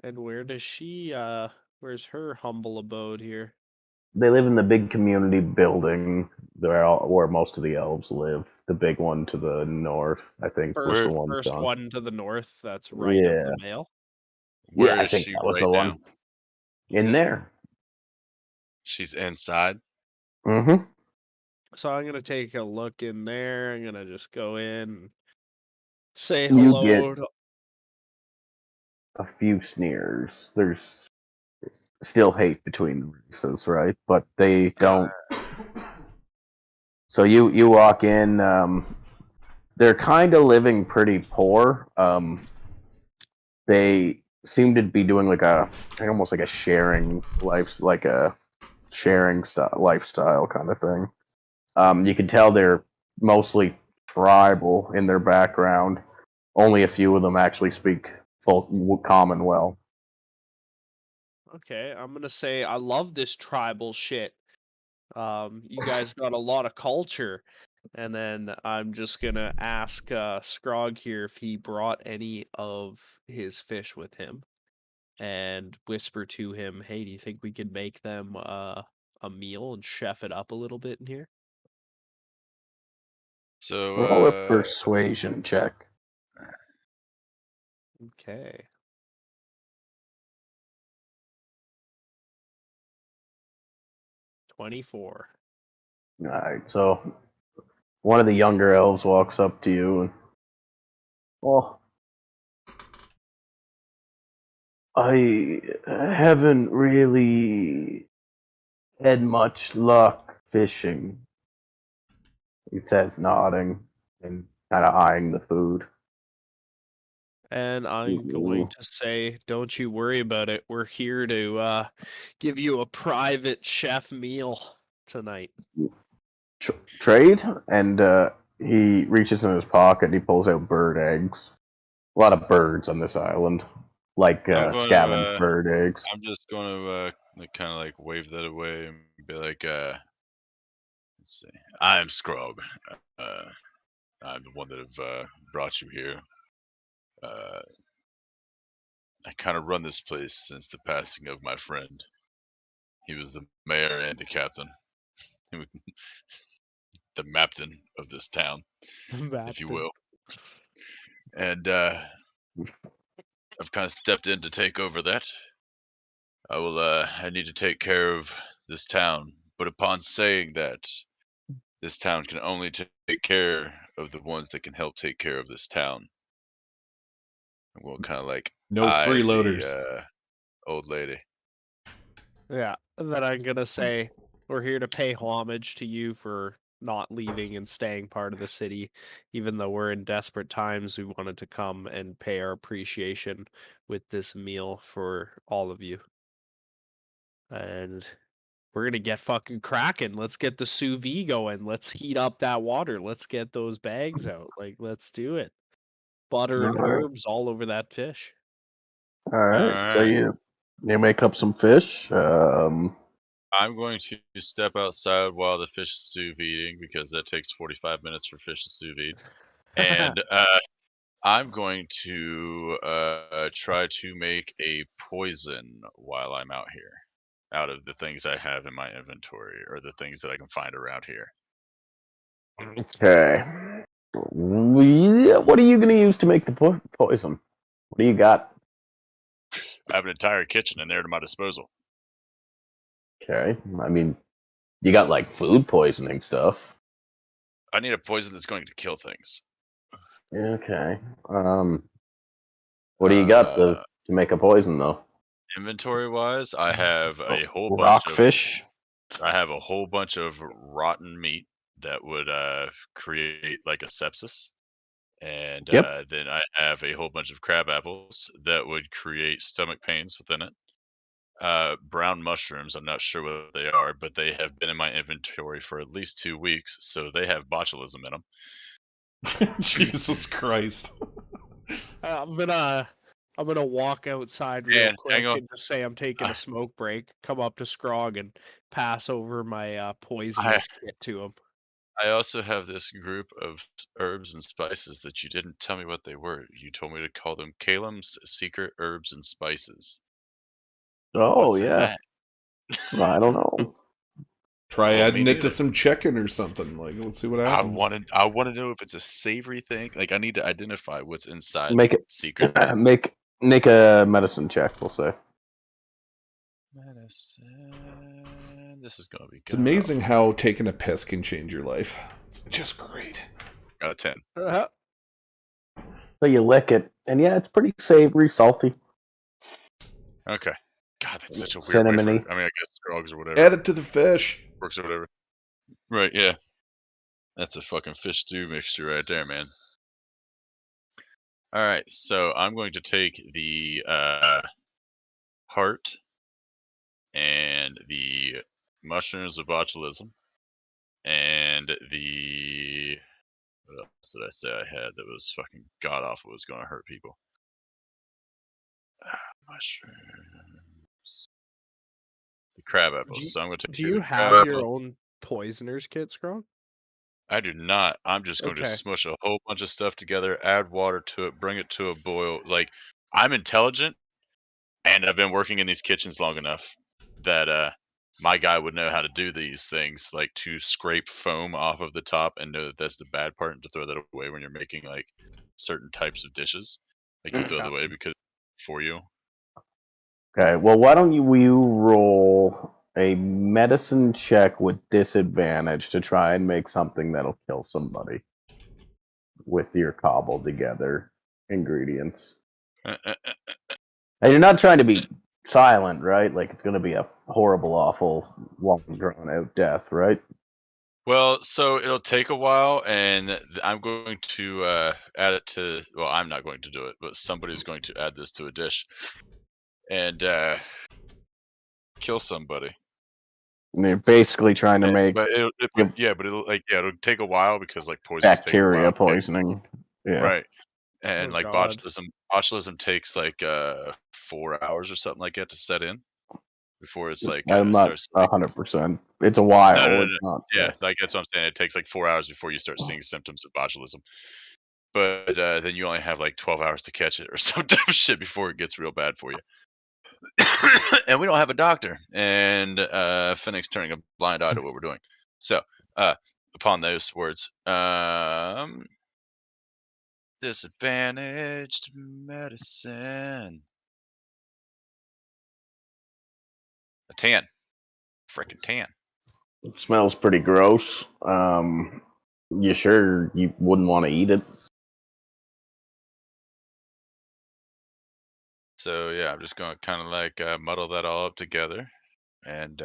And where does she where's her humble abode here? They live in the big community building where most of the elves live. The big one to the north, I think, was the one. First John. one to the north, that's right of the mail. Where I is think she that was right the now? one. In there. She's inside. Mm-hmm. So I'm gonna take a look in there. I'm gonna just go in, say You hello. get a few sneers. There's still hate between the races, right? But they don't. So you walk in. They're kind of living pretty poor. They seem to be doing almost like a sharing lifestyle kind of thing. You can tell they're mostly tribal in their background. Only a few of them actually speak full common well. Okay, I'm gonna say I love this tribal shit. You guys got a lot of culture. And then I'm just gonna ask Scrog here if he brought any of his fish with him, and whisper to him, "Hey, do you think we could make them a meal and chef it up a little bit in here?" So, Roll a persuasion check. Okay. $24. All right, so one of the younger elves walks up to you and, well, I haven't really had much luck fishing, he says, nodding and kind of eyeing the food. And I'm going to say, don't you worry about it. We're here to give you a private chef meal tonight. Trade, and he reaches in his pocket and he pulls out bird eggs. A lot of birds on this island, like I'm going scavenged to. bird eggs. I'm just going to kind of like wave that away and be like, let's see. I'm Scrog. I'm the one that have brought you here. I kind of run this place since the passing of my friend. He was the mayor and the captain, the mapton of this town, if you will. And I've kind of stepped in to take over that. I need to take care of this town. But upon saying that, this town can only take care of the ones that can help take care of this town. And we'll kind of like No eye freeloaders. the old lady. Yeah, that I'm gonna say we're here to pay homage to you for not leaving and staying part of the city. Even though we're in desperate times, we wanted to come and pay our appreciation with this meal for all of you. And we're gonna get fucking cracking. Let's get the sous vide going. Let's heat up that water. Let's get those bags out. Like, let's do it. Butter and Alright. herbs all over that fish. All right, so Alright. you make up some fish. I'm going to step outside while the fish is sous videing because that takes 45 minutes for fish to sous vide. And I'm going to try to make a poison while I'm out here, out of the things I have in my inventory or the things that I can find around here. Okay. What are you going to use to make the poison? What do you got? I have an entire kitchen in there to my disposal. Okay. I mean, you got like food poisoning stuff. I need a poison that's going to kill things. Okay. What do you got to make a poison though? Inventory wise, I have a whole bunch of rockfish. I have a whole bunch of rotten meat that would create like a sepsis. And Yep. then I have a whole bunch of crab apples that would create stomach pains within it. Brown mushrooms, I'm not sure what they are, but they have been in my inventory for at least 2 weeks, so they have botulism in them. Jesus Christ. I'm gonna walk outside real Yeah, quick hang on. and just say I'm taking a smoke break. Come up to Scrog and pass over my poisoner's kit to him. I also have this group of herbs and spices that you didn't tell me what they were. You told me to call them Calum's Secret Herbs and Spices. Oh What's in yeah. that? I don't know. Try Well, adding me it to neither. some chicken or something. Like, let's see what I happens. want to know if it's a savory thing. Like, I need to identify what's inside Make it secret make a medicine check. We'll say. medicine. This is gonna be It's good. amazing how taking a piss can change your life. It's just great. Out of 10. So you lick it, and yeah, it's pretty savory, salty. Okay. God, that's such a weird way Cinnamony. for. I mean, I guess frogs or whatever Add it to the fish. works or whatever. Right? Yeah. That's a fucking fish stew mixture right there, man. All right, so I'm going to take the heart and the mushrooms of botulism and the what else did I say I had that was fucking god awful was going to hurt people? Mushrooms. the crab apples. So I'm going to take Do care of you the crab have your apples. own poisoner's kit, Scrog? I do not. I'm just going to Okay. smush a whole bunch of stuff together, add water to it, bring it to a boil. Like, I'm intelligent, and I've been working in these kitchens long enough that my guy would know how to do these things, like to scrape foam off of the top and know that that's the bad part, and to throw that away when you're making like certain types of dishes. Like you throw it away because for you. Okay, well, why don't you roll a medicine check with disadvantage to try and make something that'll kill somebody with your cobbled together ingredients. And you're not trying to be silent, right? Like it's going to be a horrible, awful, long, drawn out death, right? Well, so it'll take a while, and I'm going to add it to. Well, I'm not going to do it, but somebody's going to add this to a dish and kill somebody. And you're basically trying to make But it'll take a while because like poisons take a bacteria while. poisoning. Yeah. Right. And Oh, like God. botulism takes like 4 hours or something like that to set in before it's like I'm not starts. 100%. It's a while. No. It's not. Yeah, like that's what I'm saying. It takes like 4 hours before you start seeing symptoms of botulism. But then you only have like 12 hours to catch it or some type of shit before it gets real bad for you. And we don't have a doctor. And Phoenix turning a blind eye to what we're doing. So upon those words, disadvantaged medicine. A 10. Freaking 10. It smells pretty gross. You sure you wouldn't want to eat it? So yeah, I'm just going to kind of like muddle that all up together, and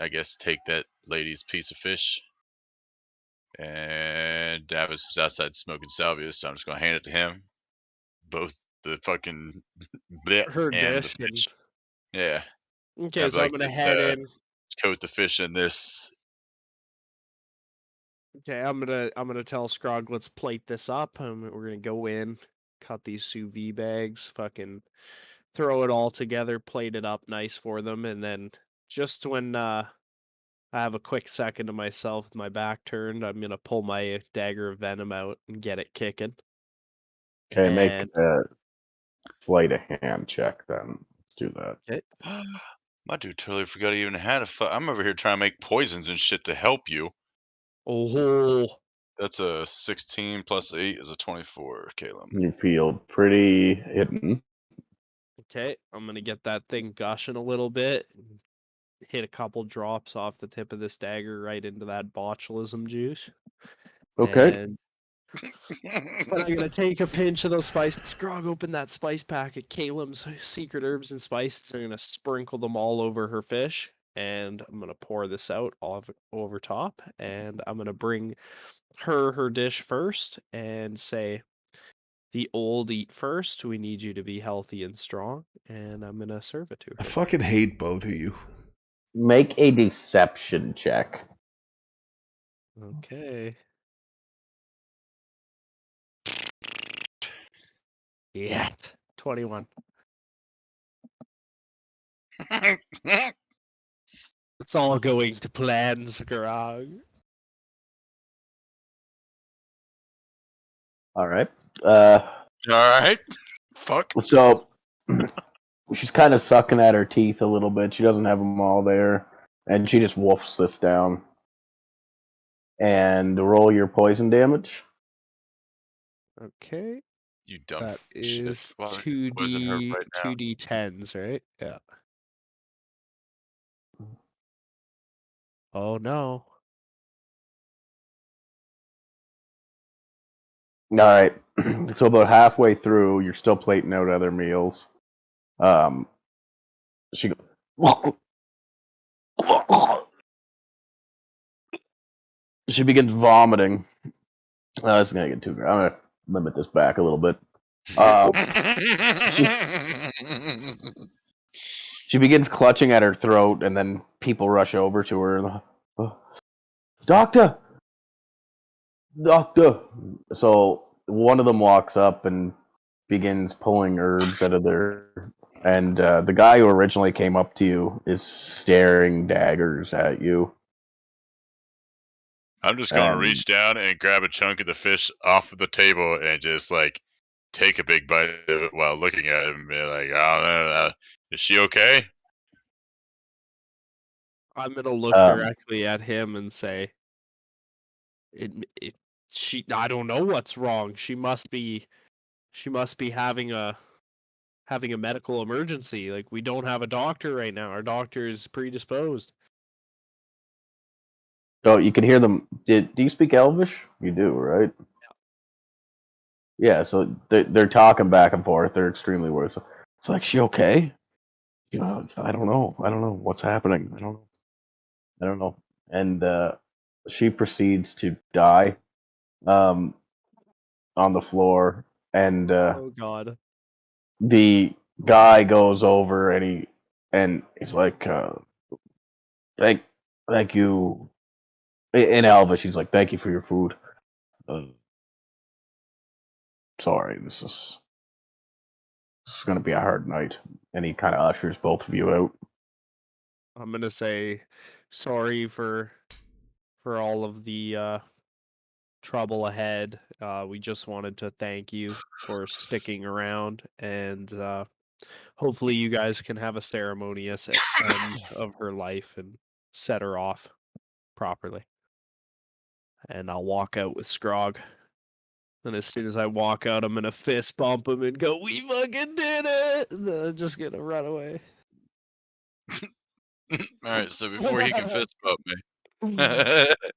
I guess take that lady's piece of fish. And Davis is outside smoking salvia, so I'm just going to hand it to him. Both the fucking bit Her and dish the and fish. Yeah. okay, I'd so I'm like gonna to head in. coat the fish in this. Okay, I'm gonna tell Scrog, let's plate this up. We're gonna go in, cut these sous vide bags, fucking throw it all together, plate it up nice for them, and then just when I have a quick second to myself with my back turned, I'm gonna pull my dagger of venom out and get it kicking. Okay, make And a sleight of hand check then. Let's do that. okay, My dude totally forgot he even had I'm over here trying to make poisons and shit to help you. oh, That's a 16 plus 8 is a 24, Caleb. You feel pretty hidden. okay, I'm gonna get that thing gushing a little bit. Hit a couple drops off the tip of this dagger right into that botulism juice. Okay. And then I'm gonna take a pinch of those spices. Scrog open that spice packet, Caleb's secret herbs and spices. I'm gonna sprinkle them all over her fish, and I'm gonna pour this out all over top. And I'm gonna bring her dish first and say, "The old eat first. We need you to be healthy and strong." And I'm gonna serve it to I her. fucking hate both of you. Make a deception check. Okay. Yes. 21. It's all going to plan, Scrog. All right. All right. Fuck. So she's kind of sucking at her teeth a little bit. She doesn't have them all there, and she just wolfs this down. And roll your poison damage. Okay. You dumb That shit. is Why would you poison her right now? 2d10s, right? Yeah. Oh no. All right. So about halfway through, you're still plating out other meals. She goes. She begins vomiting. This is gonna get too. I'm gonna limit this back a little bit. She begins clutching at her throat, and then people rush over to her. Doctor! Doctor! So one of them walks up and begins pulling herbs out of their And the guy who originally came up to you is staring daggers at you. I'm just gonna reach down and grab a chunk of the fish off of the table and just like take a big bite of it while looking at him and be like, "I don't know, is she okay?" I'm gonna look directly at him and say, I don't know what's wrong. She must be having a medical emergency. Like, we don't have a doctor right now. Our doctor is predisposed." Oh, you can hear them. Do you speak Elvish? You do, right? Yeah. So they're talking back and forth. They're extremely worried. So it's like, she okay? You know, I don't know. I don't know what's happening. I don't know. And she proceeds to die on the floor, and Oh God. the guy goes over and he's like, thank you. In Elvish, he's like, thank you for your food. Sorry, this is going to be a hard night. And he kind of ushers both of you out. I'm gonna say sorry for all of the trouble ahead. We just wanted to thank you for sticking around, and hopefully you guys can have a ceremonious end of her life and set her off properly. And I'll walk out with Scrog. And as soon as I walk out, I'm gonna fist bump him and go, "We fucking did it!" And then I'm just gonna run away. Alright, so before he can fist bump me.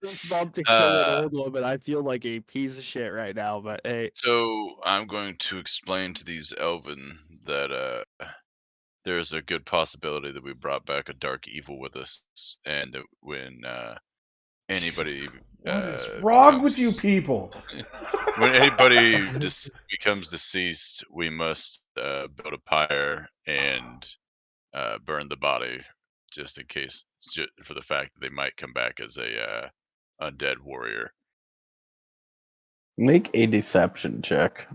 Fist bump to kill an old woman. I feel like a piece of shit right now, but hey. So I'm going to explain to these Elven that there's a good possibility that we brought back a dark evil with us, and that when anybody What is wrong with you becomes- people? when anybody becomes deceased, we must build a pyre and burn the body, just in case, for the fact that they might come back as a undead warrior. Make a deception check.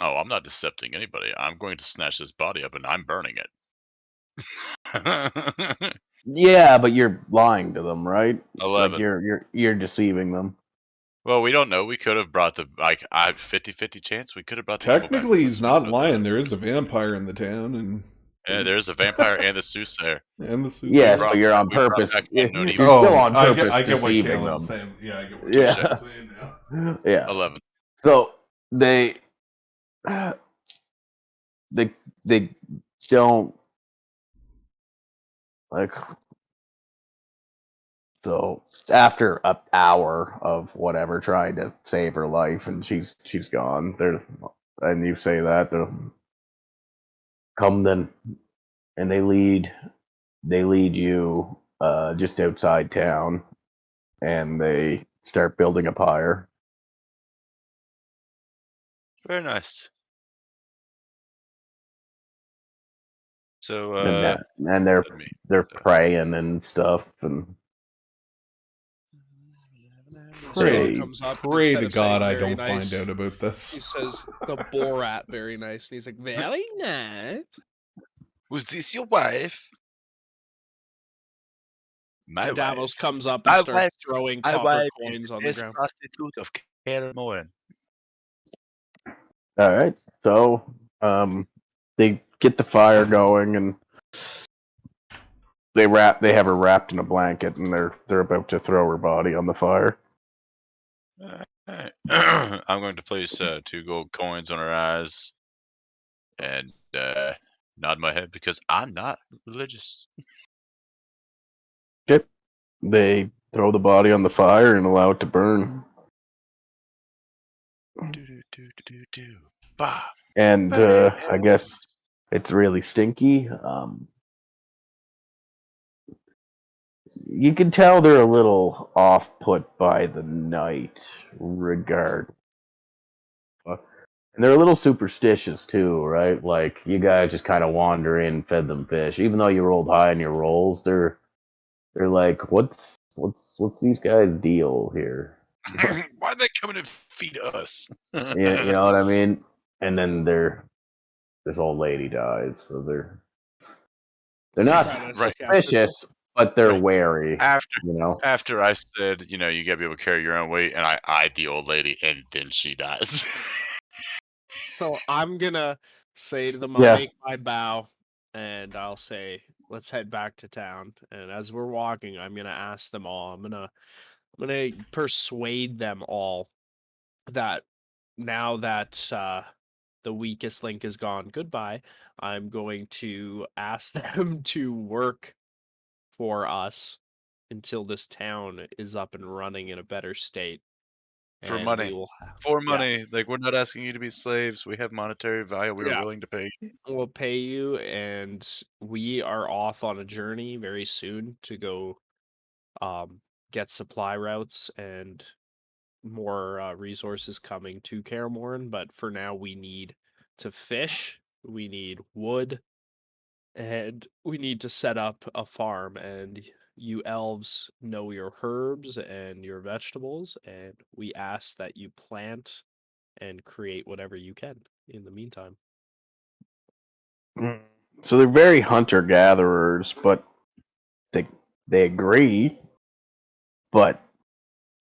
Oh, I'm not decepting anybody. I'm going to snatch this body up and I'm burning it. Yeah, but you're lying to them, right? 11. Like you're deceiving them. Well, we don't know. We could have brought the I 50-50 chance. We could have brought the evil back Technically, with he's us. not lying. There is a vampire in the town, and Yeah, there's a vampire and the soothsayer. and the soothsayer. Yeah, brought so you're back- on we brought purpose. back You're unknown still on purpose I get what deceiving them. Caleb's saying. Yeah, I get what Yeah. Caleb's saying now. Yeah. 11. So they don't like. So after an hour of whatever trying to save her life, and she's gone. And you say that they're come then, and they lead you just outside town, and they start building a pyre. Very nice. So, And they're praying and stuff, and Pray, Hey. Comes up, pray instead to of saying God I very don't nice, find out about he this. says the Borat very nice, and he's like, very nice. was this your wife? My And Davos wife. comes up My and starts wife- throwing My copper wife coins is the on the best ground. prostitute of Caramon. all right. So they get the fire going, and they have her wrapped in a blanket, and they're about to throw her body on the fire. Alright. I'm going to place 2 gold coins on her eyes and nod my head because I'm not religious. They throw the body on the fire and allow it to burn. Do. Bah. And I guess it's really stinky. You can tell they're a little off put by the night regard. And they're a little superstitious too, right? Like you guys just kind of wander in, fed them fish. Even though you rolled high in your rolls, they're like, what's these guys' deal here? Why'd they come in and feed us? Yeah, you know what I mean? And then they're this old lady dies. So they're not Kinda Right. suspicious, but they're Right. wary. After You know. after I said, you know, you gotta be able to carry your own weight, and I eyed the old lady, and then she dies. So I'm gonna say to them, I'll Yeah. make my bow, and I'll say, "Let's head back to town." And as we're walking, I'm gonna ask them all. I'm gonna persuade them all that now that the weakest link is gone, goodbye. I'm going to ask them to work for us until this town is up and running in a better state. For And we money. will, For yeah, money. Like, we're not asking you to be slaves. We have monetary value. We are yeah. willing to pay. We'll pay you, and we are off on a journey very soon to go get supply routes and more resources coming to Karamorn. But for now, we need to fish, we need wood, and we need to set up a farm. And you elves know your herbs and your vegetables, and we ask that you plant and create whatever you can in the meantime. So they're very hunter gatherers, but they agree. But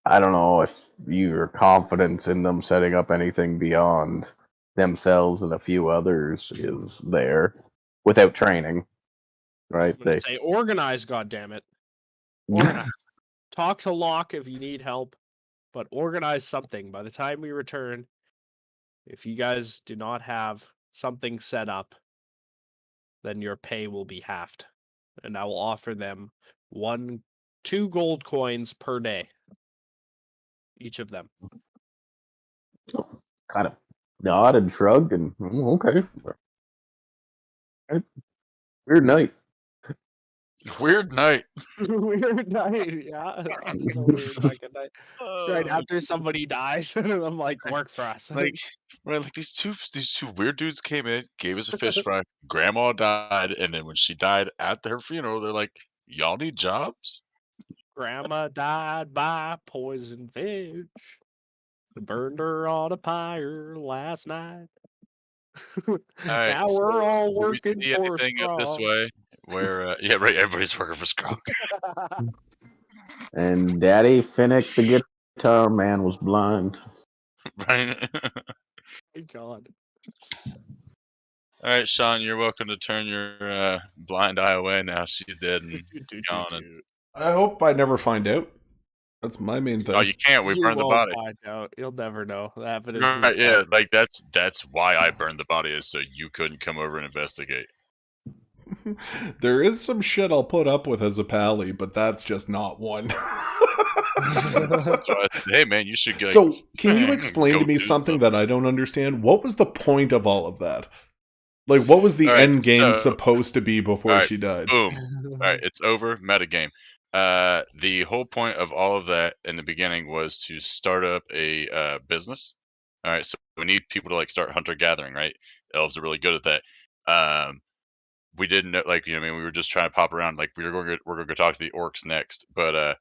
I don't know if your confidence in them setting up anything beyond themselves and a few others is there without training, right? I'm gonna say organize, goddammit. Organize. Talk to Locke if you need help, but organize something. By the time we return, if you guys do not have something set up, then your pay will be halved. And I will offer them 2 gold coins per day. Each of them. kind of nod and shrug and okay. Weird night. Weird night. Weird night, yeah. It's a weird fucking night. Right after somebody dies, I'm like, work for us. Like, right, like these two weird dudes came in, gave us a fish fry. Grandma died, and then when she died at her funeral, they're like, "Y'all need jobs." Grandma died by poison fish. Burned her on a pyre last night. All right, Now so we're all do we working see for anything up this Scrog. way where yeah, right, everybody's working for Scrog. And Daddy Finnick, the guitar man, was blind. Right. My God. All right, Sean, you're welcome to turn your blind eye away now. She's dead and gone. And, I hope I never find out. That's my main thing. oh, you can't. We You burned the won't body. find out. You'll never know. The evidence Right? is Yeah, dead. like that's why I burned the body, is so you couldn't come over and investigate. There is some shit I'll put up with as a pally, but that's just not one. That's why I said, hey man, you should go. So, can you explain go to me do something that I don't understand? What was the point of all of that? Like, what was the All right, end game so- supposed to be before all right, she died? Boom. All right, it's over. Metagame. The whole point of all of that in the beginning was to start up a business. All right, so we need people to like start hunter gathering, right? Elves are really good at that. We didn't know, like, you know, what I mean, we were just trying to pop around. Like, we're going to go talk to the orcs next, but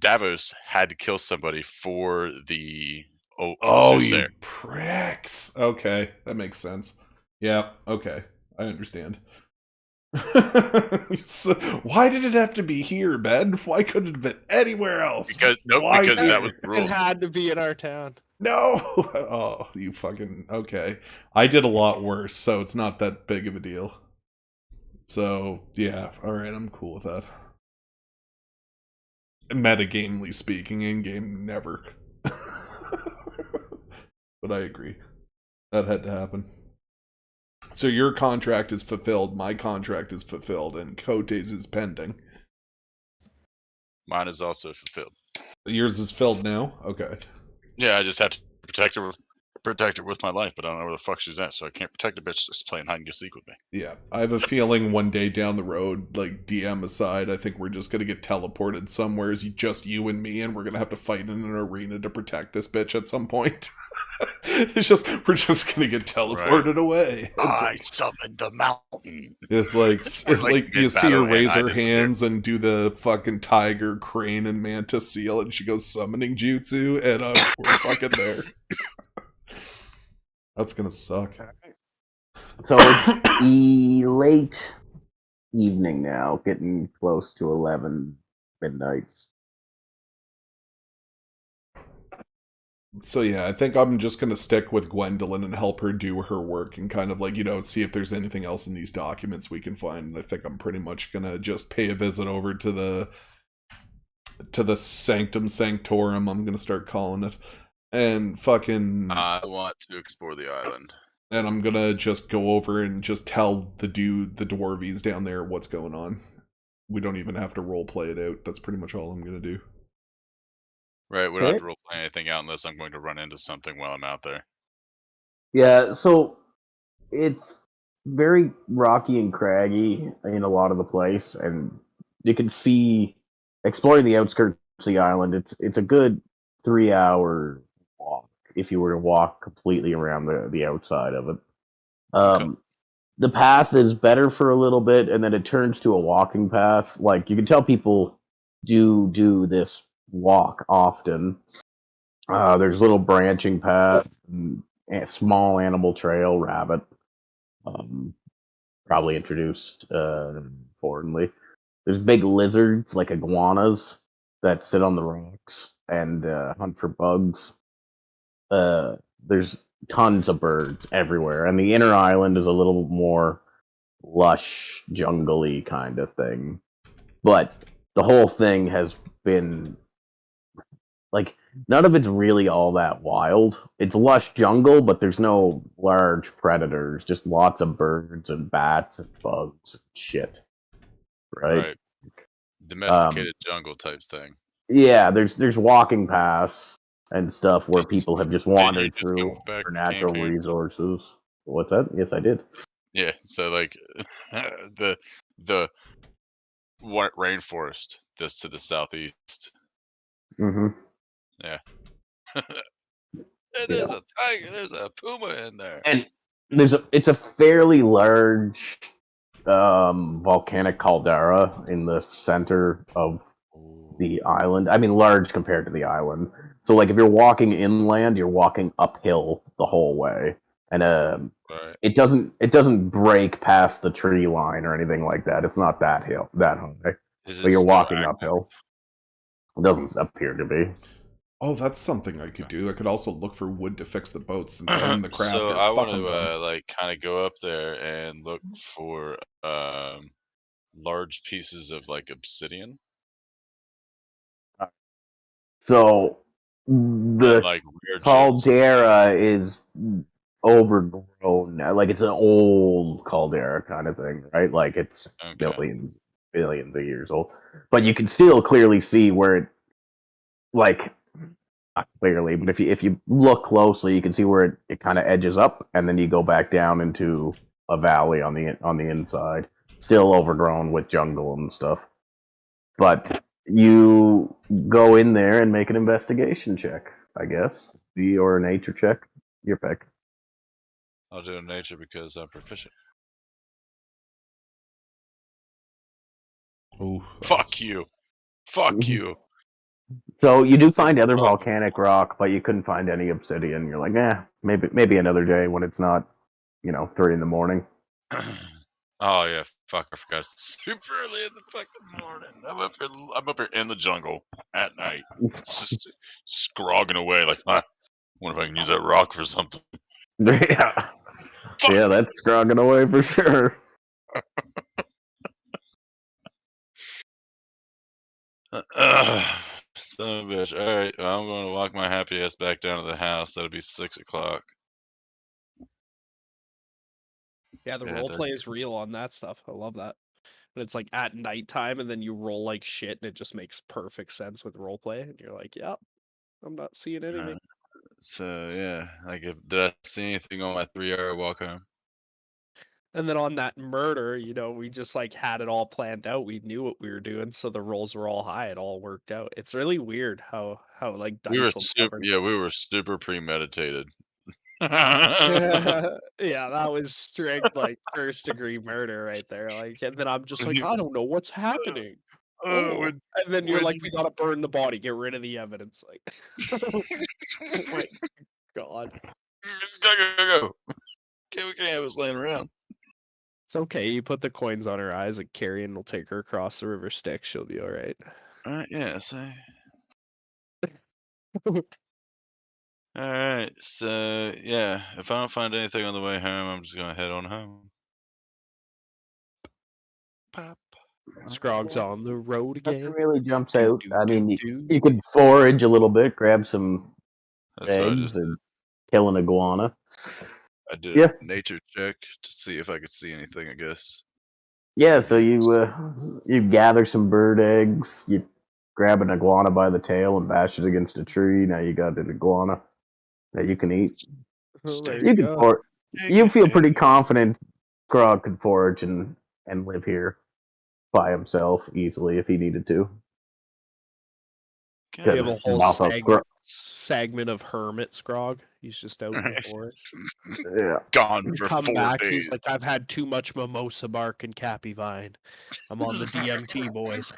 Davos had to kill somebody for the Oh, you soothsayer. pricks. Okay, that makes sense. Yeah, okay. I understand. So, why did it have to be here, Ben? Why couldn't it have been anywhere else? Because Why because here? that was the rule. It had to be in our town. No! Oh, you fucking... Okay. I did a lot worse, so it's not that big of a deal. So, yeah. Alright, I'm cool with that. Metagamely speaking, in-game, never. But I agree. That had to happen. So your contract is fulfilled, my contract is fulfilled, and Kote's is pending. Mine is also fulfilled. Yours is filled now? Okay. Yeah, I just have to protect her with my life, but I don't know where the fuck she's at, so I can't protect the bitch that's playing hide and go seek with me. Yeah, I have a feeling one day down the road, like DM aside, I think we're just gonna get teleported somewhere, as just you and me, and we're gonna have to fight in an arena to protect this bitch at some point. We're just gonna get teleported away. I summoned the mountain. It's like you see her mid-battle raise and I her disappear. hands and do the fucking tiger, crane, and mantis seal, and she goes summoning jutsu, and we're fucking there. That's gonna suck. So it's late evening now, getting close to 11 midnight. So yeah, I think I'm just gonna stick with Gwendolyn and help her do her work and kind of like, see if there's anything else in these documents we can find. And I think I'm pretty much gonna just pay a visit over to the Sanctum Sanctorum, I'm gonna start calling it. And fucking I want to explore the island. and I'm gonna just go over and just tell the dwarvies down there what's going on. We don't even have to role play it out. That's pretty much all I'm gonna do. Right, we don't have to role play anything out unless I'm going to run into something while I'm out there. Yeah, so it's very rocky and craggy in a lot of the place, and you can see exploring the outskirts of the island. It's a good 3-hour walk if you were to walk completely around the outside of it. The path is better for a little bit, and then it turns to a walking path. Like you can tell people do this walk often. There's little branching path, a small animal trail, rabbit. Probably introduced foreignly. There's big lizards like iguanas that sit on the rocks and hunt for bugs. There's tons of birds everywhere, and the inner island is a little more lush, jungly kind of thing. But the whole thing has been like none of it's really all that wild. It's lush jungle, but there's no large predators, just lots of birds and bats and bugs and shit. Right? Domesticated jungle type thing. Yeah, there's walking paths and stuff where people have just wandered through for natural resources. What's that? Yes, I did. Yeah, so like the rainforest just to the southeast. Mm-hmm. Yeah. There's a tiger. There's a puma in there. And it's a fairly large volcanic caldera in the center of the island. I mean, large compared to the island. So, like, if you're walking inland, you're walking uphill the whole way, and right. it doesn't break past the tree line or anything like that. It's not that high. So you're walking uphill. It doesn't appear to be. Oh, that's something I could do. I could also look for wood to fix the boats and send the crafter. So I want to like kind of go up there and look for large pieces of like obsidian. So the like caldera is overgrown. Like it's an old caldera kind of thing, right? Like it's billions of years old. But you can still clearly see where it, like, not clearly, but if you look closely, you can see where it kind of edges up, and then you go back down into a valley on the inside, still overgrown with jungle and stuff. But you go in there and make an investigation check, I guess, or a nature check, your pick. I'll do a nature because I'm proficient. Oh, fuck you! Fuck you! So you do find other volcanic rock, but you couldn't find any obsidian. You're like, maybe another day when it's not, 3 a.m. Oh yeah, fuck! I forgot. It's super early in the fucking morning. I'm up here in the jungle at night, just scrogging away. Like, wonder if I can use that rock for something. Yeah, yeah, that's scrogging away for sure. Son of a bitch. All right, I'm going to walk my happy ass back down to the house. That'll be 6 o'clock. Yeah, the roleplay is real on that stuff. I love that. But it's like at nighttime, and then you roll like shit, and it just makes perfect sense with roleplay. And you're like, yep, I'm not seeing anything. So yeah, like, did I see anything on my 3-hour walk home? And then on that murder, we just like had it all planned out. We knew what we were doing, so the rolls were all high. It all worked out. It's really weird how like dice we were super premeditated. Yeah, that was strict, like, first-degree murder right there, like, and then I'm just like, "I don't know what's happening." And then you're like, "We gotta burn the body, get rid of the evidence," like, oh my god. Go. We can't have us laying around. It's okay. You put the coins on her eyes, and Carrion will take her across the river Styx. She'll be all right. All right, yeah. So. All right, so yeah, if I don't find anything on the way home, I'm just gonna head on home. Pop. Scrog's on the road Nothing again. really jumps Do, out. do, I mean, do. you could forage a little bit, grab some That's what I eggs, just and kill an iguana. I did Yeah. a nature check to see if I could see anything. I guess. Yeah, so you gather some bird eggs, you grab an iguana by the tail and bash it against a tree. Now you got an iguana that you can eat. Oh, there Steak. You you can go. you feel pretty confident Grog could forage and live here by himself easily if he needed to. We have a Good. whole Also, segment of hermit Scrog. He's just out in the forest. yeah. Gone for Come 4 back. days. He's like, I've had too much mimosa bark and cappy vine. I'm on the DMT, boys.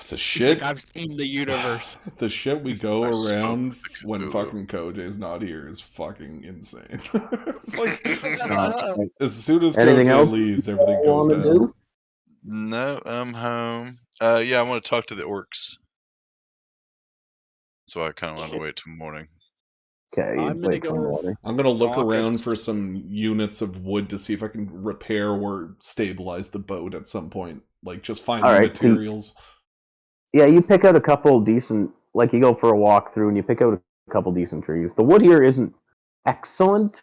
The He's shit. like, I've seen the universe. The shit we go I spoke around with the when Cthulhu. fucking Koje's not here is fucking insane. It's like Uh, as soon as anything Koje else leaves, you everything goes want to down. do? No, I'm home. Yeah, I want to talk to the orcs. So I kind of want to wait till morning. Okay, I'm you gonna wait till go- morning. I'm gonna look Rockets. around for some units of wood to see if I can repair or stabilize the boat at some point. Like just find All the right, so materials. Yeah, you pick out a couple decent, like you go for a walk through and you pick out a couple decent trees. The wood here isn't excellent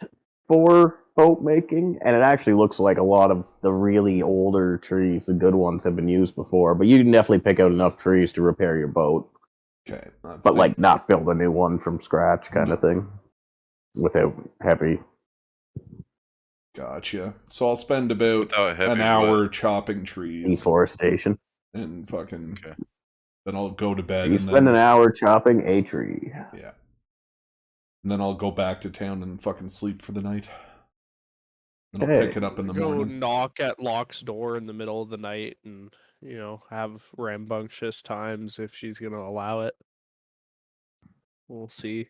for boat making, and it actually looks like a lot of the really older trees, the good ones, have been used before. But you can definitely pick out enough trees to repair your boat, Okay, but like not build a new one from scratch, kind of No. thing, without heavy. Gotcha. So I'll spend about Without heavy an hour chopping trees Deforestation. and fucking. Okay. Then I'll go to bed You and spend then an hour chopping a tree. yeah, and then I'll go back to town and fucking sleep for the night. And I'll Okay. pick it up in the Go morning. knock at Locke's door in the middle of the night and, have rambunctious times if she's going to allow it. We'll see.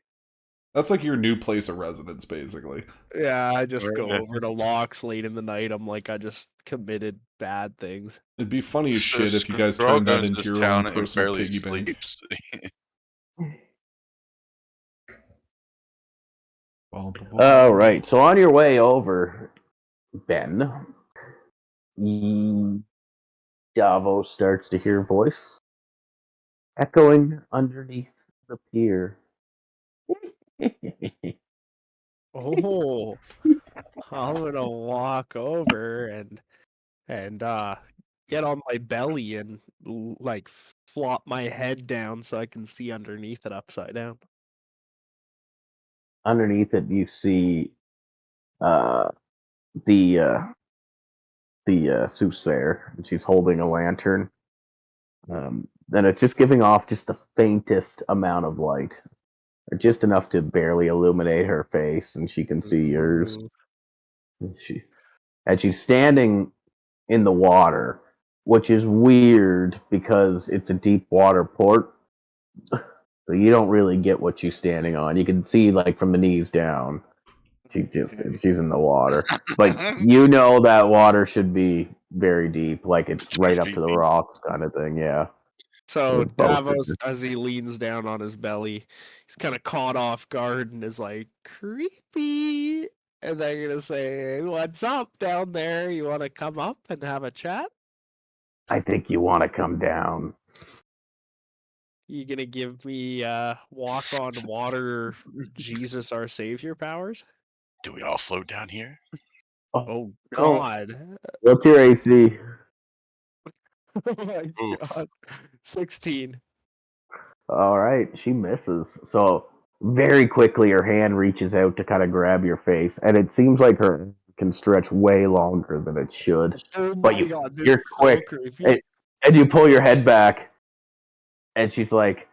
That's like your new place of residence, basically. Yeah, I just go Alright. over to Locke's late in the night. I'm like, I just committed bad things. It'd be funny as So shit if you guys Scrog turned that owns into this your town own and personal barely piggy bank. sleeps. All right. So on your way over, Ben, Davos starts to hear a voice echoing underneath the pier. Oh, I'm gonna walk over and get on my belly and like flop my head down so I can see underneath it upside down. Underneath it, you see the soothsayer, and she's holding a lantern. Then it's just giving off just the faintest amount of light, or just enough to barely illuminate her face, and she can see yours. Ooh. And she's standing in the water, which is weird because it's a deep water port. So you don't really get what she's standing on. You can see like from the knees down. She's in the water. But you know that water should be very deep, like it's right up to the rocks kind of thing, yeah. So With both of Davos, them. as he leans down on his belly, he's kind of caught off guard and is like, creepy. And they're gonna say, "What's up down there? You want to come up and have a chat? I think you want to come down. You gonna give me walk on water, Jesus our Savior powers? Do we all float down here? Oh no. God! What's your AC? Oh my Oof. God! 16. All right, she misses. So very quickly, her hand reaches out to kind of grab your face, and it seems like her can stretch way longer than it should. Oh But my God! This you're is quick, so creepy. and you pull your head back, and she's like,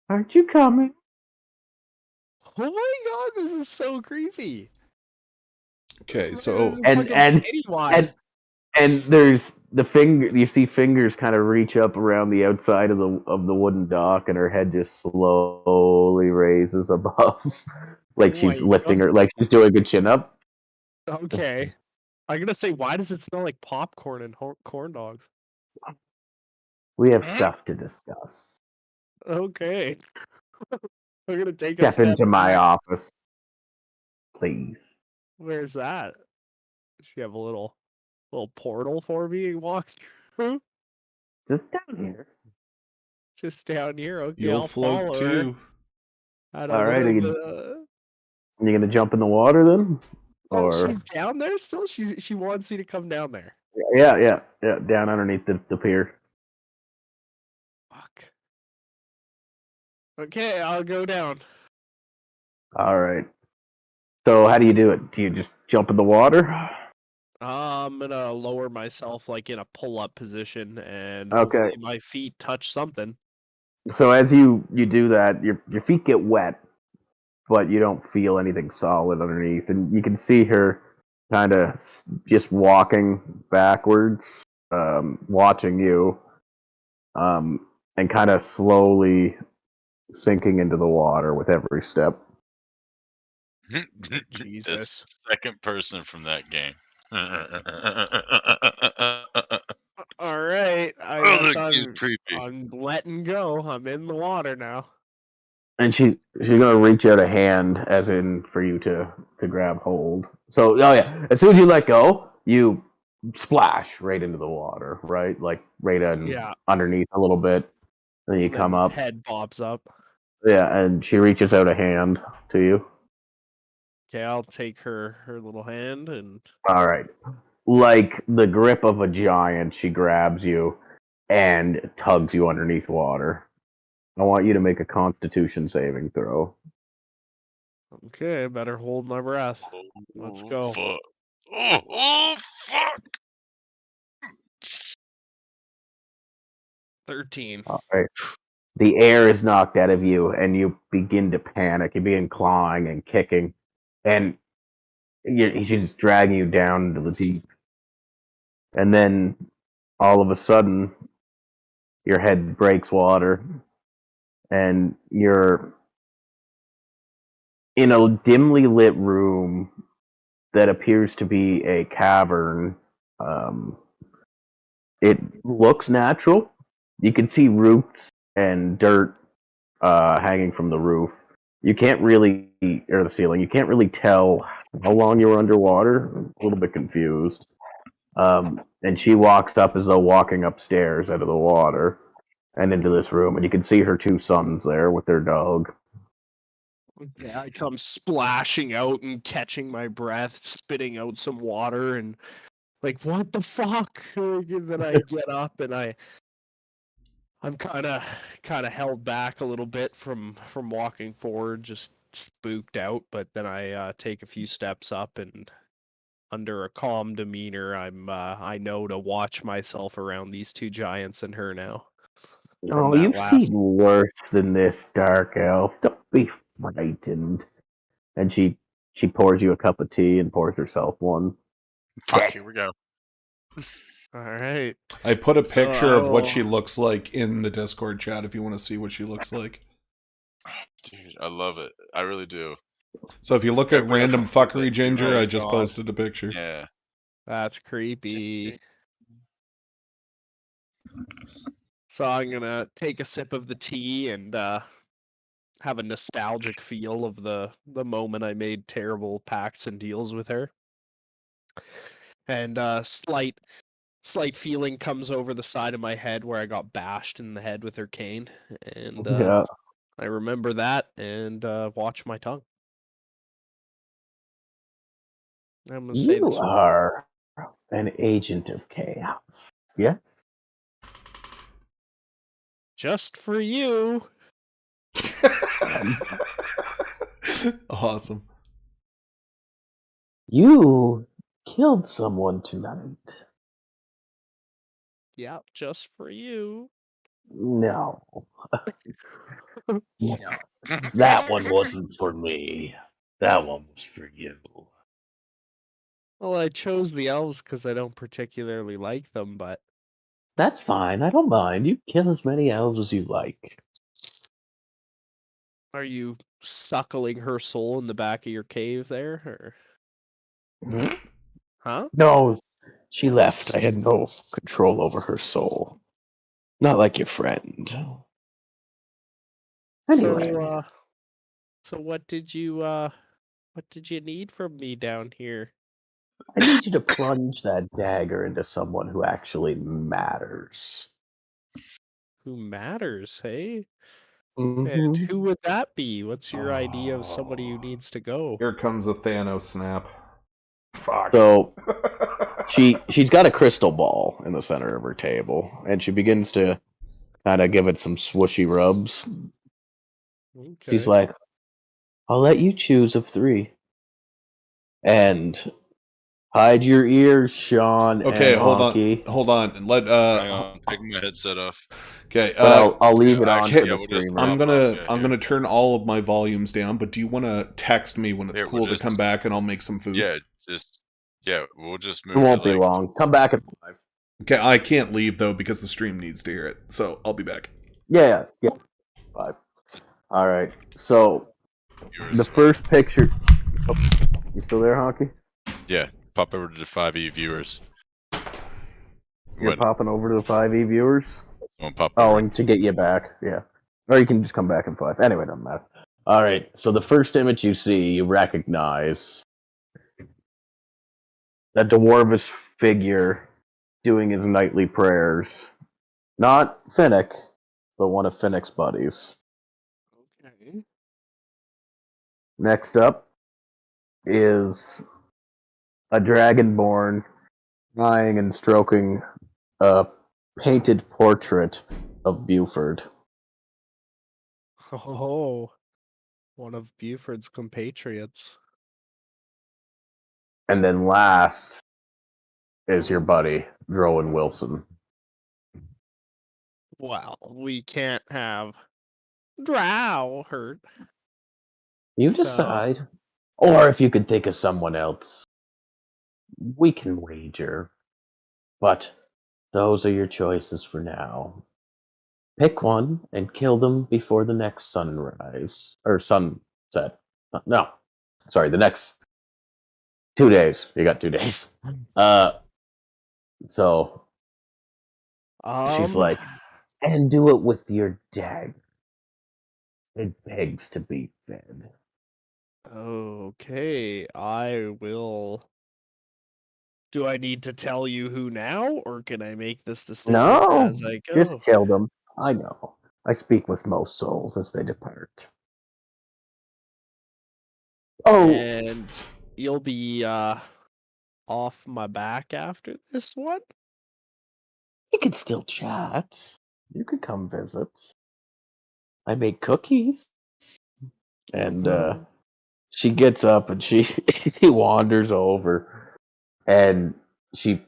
"Aren't you coming?" Oh my God! This is so creepy. Okay, This so is And- fucking and- Pennywise. And there's you see fingers kind of reach up around the outside of the wooden dock, and her head just slowly raises above, like Oh she's my lifting God. her, like she's doing a chin up. Okay. I'm gonna say, why does it smell like popcorn and corn dogs? We have stuff to discuss. Okay. I'm gonna take a Step step into my back. office, please. Where's that? Does she have a little portal for me to walk through? Just down here. Just down here. Okay, You'll I'll float follow her. too. At a All right, little are bit. you gonna jump in the water then, Oh, or she's down there still. She wants me to come down there. yeah, down underneath the pier. Fuck. Okay, I'll go down. All right. So how do you do it? Do you just jump in the water? I'm gonna lower myself like in a pull-up position, and Okay. hopefully my feet touch something. So as you do that, your feet get wet, but you don't feel anything solid underneath, and you can see her kind of just walking backwards, watching you, and kind of slowly sinking into the water with every step. Jesus. This second person from that game. All right, I Oh, guess that game's creepy. I'm letting go. I'm in the water now. And she's gonna reach out a hand, as in for you to grab hold. So oh yeah, as soon as you let go, you splash right into the water, right? Like right Yeah. underneath a little bit. Then you And come then up. head bobs up. Yeah, and she reaches out a hand to you. Okay, I'll take her little hand and All right. Like the grip of a giant, she grabs you and tugs you underneath water. I want you to make a Constitution saving throw. okay, I better hold my breath. Let's go. Fuck. Oh, fuck. 13. All right. The air is knocked out of you, and you begin to panic. You begin clawing and kicking, and she's dragging you down into the deep. And then, all of a sudden, your head breaks water, and you're in a dimly lit room that appears to be a cavern. It looks natural. You can see roots and dirt hanging from the roof. You can't really, or the ceiling. You can't really tell how long you were underwater. I'm a little bit confused. And she walks up as though walking upstairs out of the water and into this room, and you can see her two sons there with their dog. Yeah, I come splashing out and catching my breath, spitting out some water, and like, what the fuck? And then I get up and I'm kind of held back a little bit from walking forward, just spooked out. But then I take a few steps up, and under a calm demeanor, I know to watch myself around these two giants and her now. Oh, that you've last- seen worse than this, Dark Elf. Don't be frightened. And she pours you a cup of tea and pours herself one. Fuck, here we go. All right. I put a So picture of what I'll- she looks like in the Discord chat if you want to see what she looks like. Dude, I love it. I really do. So if you look at Everybody random else can see fuckery that. ginger, Oh, I just God. posted a picture. Yeah. That's creepy. So I'm gonna take a sip of the tea and have a nostalgic feel of the moment I made terrible pacts and deals with her. And slight feeling comes over the side of my head where I got bashed in the head with her cane, and Yeah. I remember that and watch my tongue. I'm gonna say You this are an agent of chaos. Yes? just for you. Awesome. You killed someone tonight. Yeah, just for you. No. No. That one wasn't for me. That one was for you. Well, I chose the elves because I don't particularly like them, but That's fine. I don't mind. You kill as many elves as you like. are you suckling her soul in the back of your cave there, or huh? No, she left. I had no control over her soul. Not like your friend. Anyway, So what did you need from me down here? I need you to plunge that dagger into someone who actually matters. Who matters, hey? And Mm-hmm. who would that be? What's your idea of somebody who needs to go? Here comes a Thanos snap. Fuck. So she's got a crystal ball in the center of her table, and she begins to kind of give it some swooshy rubs. She's Okay. like, "I'll let you choose of 3, and hide your ears, Sean Okay, and Honky." hold on. Hang on, taking my headset off. Okay, But I'll leave it on actually, for yeah, the we'll just streamer. I'm pop gonna up, yeah, I'm here. gonna turn all of my volumes down, but do you want to text me when it's Here, cool we'll to come just- back and I'll make some food? We'll just It move won't to be like long. Come back at 5. Okay, I can't leave though because the stream needs to hear it. So I'll be back. Yeah. 5. All right. So viewers. the first picture. Oh, you still there, Honky? Yeah, pop over to the 5e viewers. You're When popping over to the 5e viewers. someone pop Oh, over. and to get you back, yeah. Or you can just come back in 5. Anyway, doesn't matter. All right. So the first image you see, you recognize a dwarvish figure doing his nightly prayers. Not Finnick, but one of Finnick's buddies. Okay. Next up is a dragonborn lying and stroking a painted portrait of Buford. Oh, one of Buford's compatriots. And then last is your buddy, Drowan Wilson. Well, we can't have Drow hurt. You So- decide. Or if you could think of someone else, we can wager. But those are your choices for now. Pick one and kill them before the next sunrise. Or sunset. No. Sorry, the next 2 days. You got 2 days. So she's like, and do it with your dagger. It begs to be fed. Okay, I will. Do I need to tell you who now, or can I make this decision No, as I go? just kill them. I know. I speak with most souls as they depart. Oh, And you'll be off my back after this one? you can still chat. You could come visit. I make cookies. And she gets up and she wanders over and she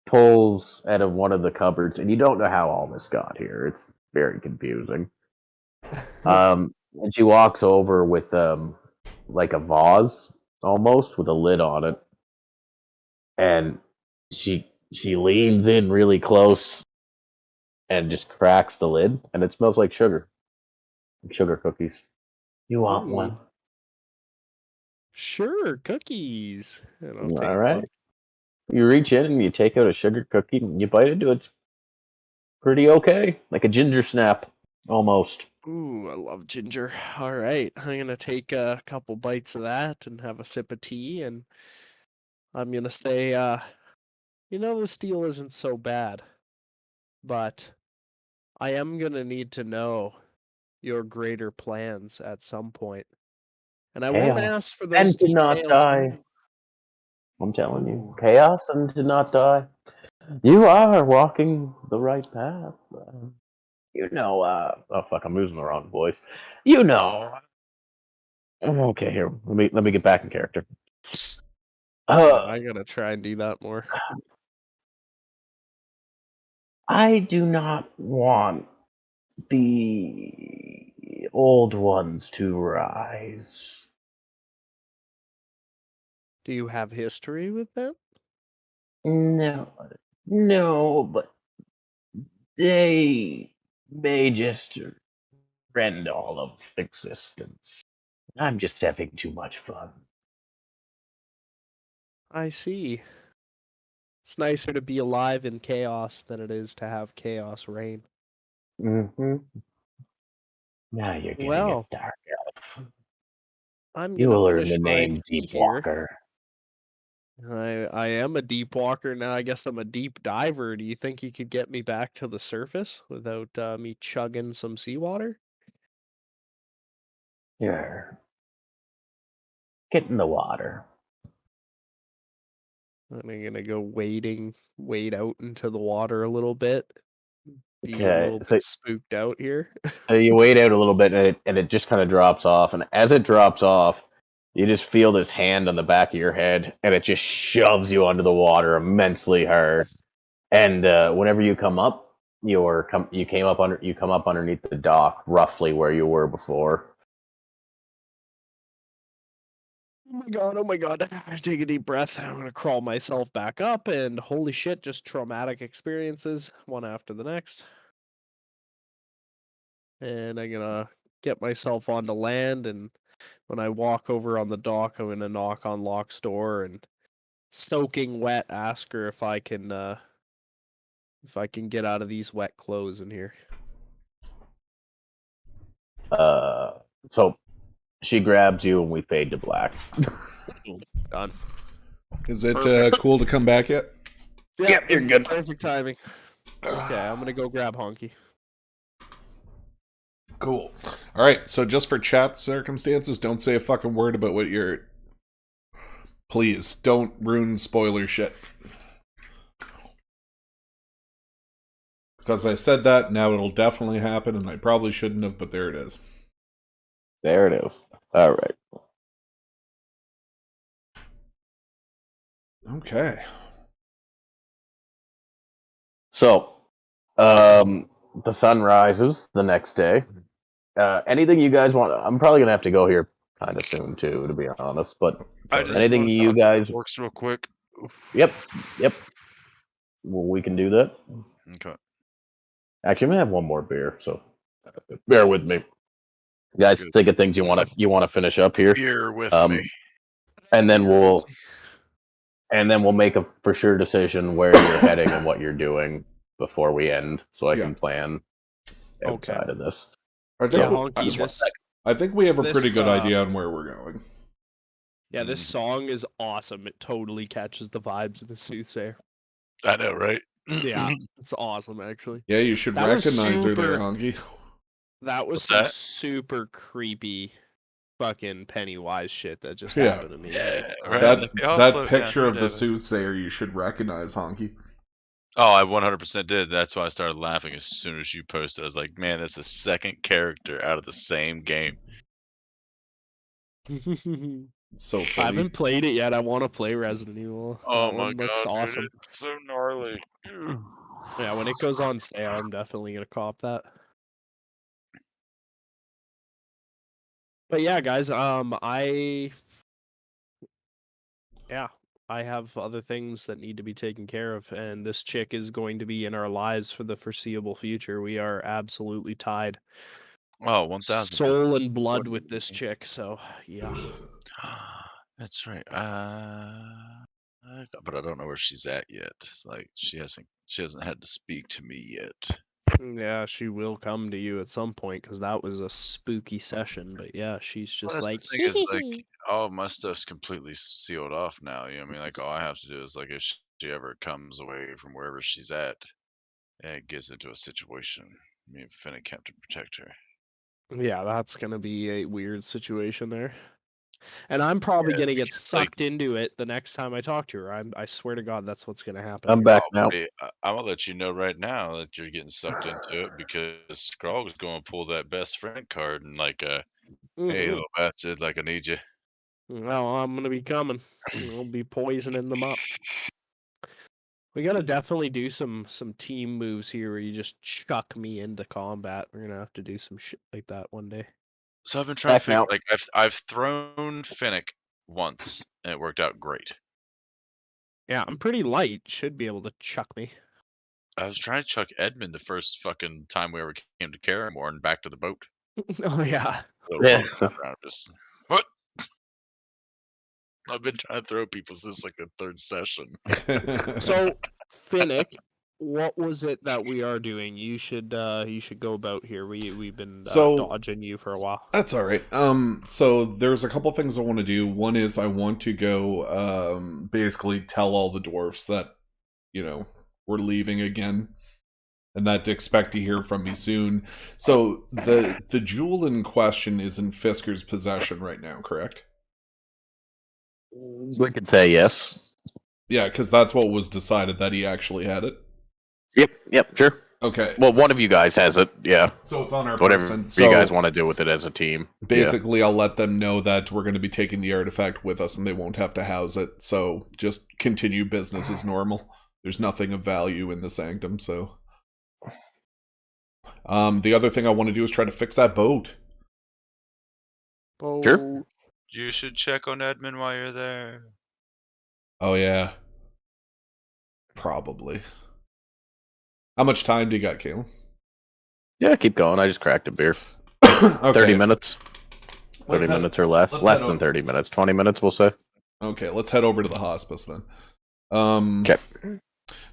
pulls out of one of the cupboards, and you don't know how all this got here. It's very confusing. And she walks over with like a vase almost with a lid on it, and she leans in really close and just cracks the lid, and it smells like sugar cookies. You want one? Sure, cookies. And I'll take All right. one. You reach in and you take out a sugar cookie and you bite into it. It's pretty okay, like a ginger snap almost. Ooh, I love ginger. All right, I'm gonna take a couple bites of that and have a sip of tea, and I'm gonna say, this deal isn't so bad, but I am gonna need to know your greater plans at some point. And I won't Chaos ask for those and to not details die. now. I'm telling you, chaos and to not die. You are walking the right path. Oh fuck, I'm using the wrong voice. Okay, here, let me get back in character. I gotta try and do that more. I do not want the old ones to rise. Do you have history with them? No, but they may just rend all of existence. I'm just having too much fun. I see. It's nicer to be alive in chaos than it is to have chaos reign. Mm-hmm. Now you're getting Well, it dark, Elf. I'm You gonna will earn finish the my name tea Deep here. Walker. I am a deep walker now. I guess I'm a deep diver. Do you think you could get me back to the surface without me chugging some seawater? Here. Get in the water. I'm gonna go wade out into the water a little bit. Be a Okay, little bit spooked out here. So you wait out a little bit, and it just kind of drops off. And as it drops off, you just feel this hand on the back of your head, and it just shoves you under the water immensely hard. And whenever you come up, you come up underneath the dock, roughly where you were before. Oh my god. I take a deep breath. I'm gonna crawl myself back up, and holy shit, just traumatic experiences, one after the next. And I'm gonna get myself onto land, and when I walk over on the dock, I'm gonna knock on Locke's door and soaking wet ask her if I can get out of these wet clothes in here. So she grabs you, and we fade to black. Done. Is it Perfect. cool to come back yet? Yeah, Yep, you're this is good. Perfect timing. Okay, I'm gonna go grab Honky. Cool. All right, so just for chat circumstances, don't say a fucking word about what you're... Please, don't ruin spoiler shit. Because I said that, now it'll definitely happen, and I probably shouldn't have, but there it is. There it is. All right. Okay. So, the sun rises the next day. Anything you guys want? I'm probably gonna have to go here kind of soon too, to be honest. But I just anything wanna you talk guys? works real quick. Yep. Well, we can do that. Okay. Actually, I'm gonna have one more beer, so bear with me. Guys, Good. think of things you want to finish up here, Beer with me. and then we'll make a for sure decision where you're heading and what you're doing before we end, so I Yeah. can plan outside of this. I think, Yeah, we, Honky, just one this second. I think we have a pretty this, good idea on where we're going. yeah, this song is awesome. It totally catches the vibes of the Soothsayer. I know, right? Yeah, it's awesome actually. Yeah, you should That was recognize her there, super- Honky. That was What's some that? super creepy fucking Pennywise shit that just Yeah. happened to me. Yeah, Like, right. That, If y'all that float down picture here, of the Devin. soothsayer you should recognize, Honky. Oh, I 100% did. That's why I started laughing as soon as you posted. I was like, man, that's the second character out of the same game. It's so I funny. haven't played it yet. I want to play Resident Evil. Oh That my one looks god, awesome. dude, it's so gnarly. Yeah, when it goes on sale, I'm definitely gonna cop that. But yeah, guys, I have other things that need to be taken care of, and this chick is going to be in our lives for the foreseeable future. We are absolutely tied, Oh, 1,000. soul and blood with this chick. So yeah, That's right. But I don't know where she's at yet. It's like she hasn't had to speak to me yet. yeah, she will come to you at some point because that was a spooky session. But yeah, she's Well, just that's like, the thing is, like, all my stuff's completely sealed off now. You know what I mean? Like, all I have to do is, like, if she ever comes away from wherever she's at and gets into a situation, me and Finnick have to protect her. yeah, that's gonna be a weird situation there. And I'm probably Yeah, gonna get because, like- sucked into it the next time I talk to her. I swear to God, that's what's gonna happen. I'm here. back Oh, now. buddy, I'm gonna let you know right now that you're getting sucked into it because Skrull is going to pull that best friend card and like, hey, Mhm. little bastard, like I need you. Well, I'm gonna be coming. I'll be poisoning them up. We gotta definitely do some team moves here where you just chuck me into combat. We're gonna have to do some shit like that one day. So I've been trying to Back figure, now. like, I've thrown Finnick once and it worked out great. Yeah, I'm pretty light. Should be able to chuck me. I was trying to chuck Edmund the first fucking time we ever came to Carrymore and back to the boat. Oh yeah. So Yeah. around just what? I've been trying to throw people since like the third session. So, Finnick, what was it that we are doing? You should go about here. We've been dodging you for a while. That's all right. So there's a couple things I want to do. One is I want to go basically tell all the dwarfs that, you know, we're leaving again, and that to expect to hear from me soon. So the jewel in question is in Fisker's possession right now, correct? We could say yes. Yeah, because that's what was decided, that he actually had it. Yep, sure. Okay. Well, one of you guys has it, yeah. So it's on our Whatever person. you guys want to do with it as a team. Basically, I'll let them know that we're going to be taking the artifact with us and they won't have to house it. So just continue business as normal. There's nothing of value in the sanctum, so... the other thing I want to do is try to fix that boat. Sure. You should check on Edmund while you're there. Oh, yeah. Probably. How much time do you got, Caleb? Yeah, keep going. I just cracked a beer. Okay. 30 minutes. 30 Let's head- minutes or less. let's Less head than over. 30 minutes. 20 minutes, we'll say. Okay, let's head over to the hospice then. Okay.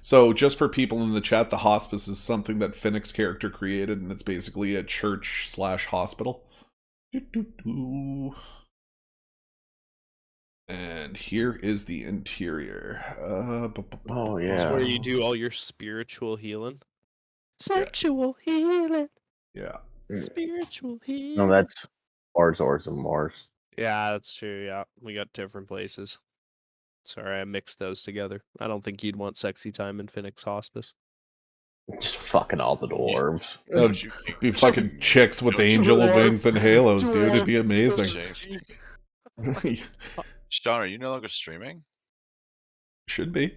So, just for people in the chat, the hospice is something that Finnick's character created, and it's basically a church/hospital. And here is the interior. Oh, That's yeah. where you do all your spiritual healing. Sexual healing. Yeah. Spiritual healing. No, that's Ors and Mors. Yeah, that's true. Yeah, we got different places. Sorry, I mixed those together. I don't think you'd want sexy time in Finnick's hospice. Just fucking all the dwarves. That'd be fucking chicks with angel wings and halos, dude. It'd be amazing. Sean, are you no longer streaming? Should be.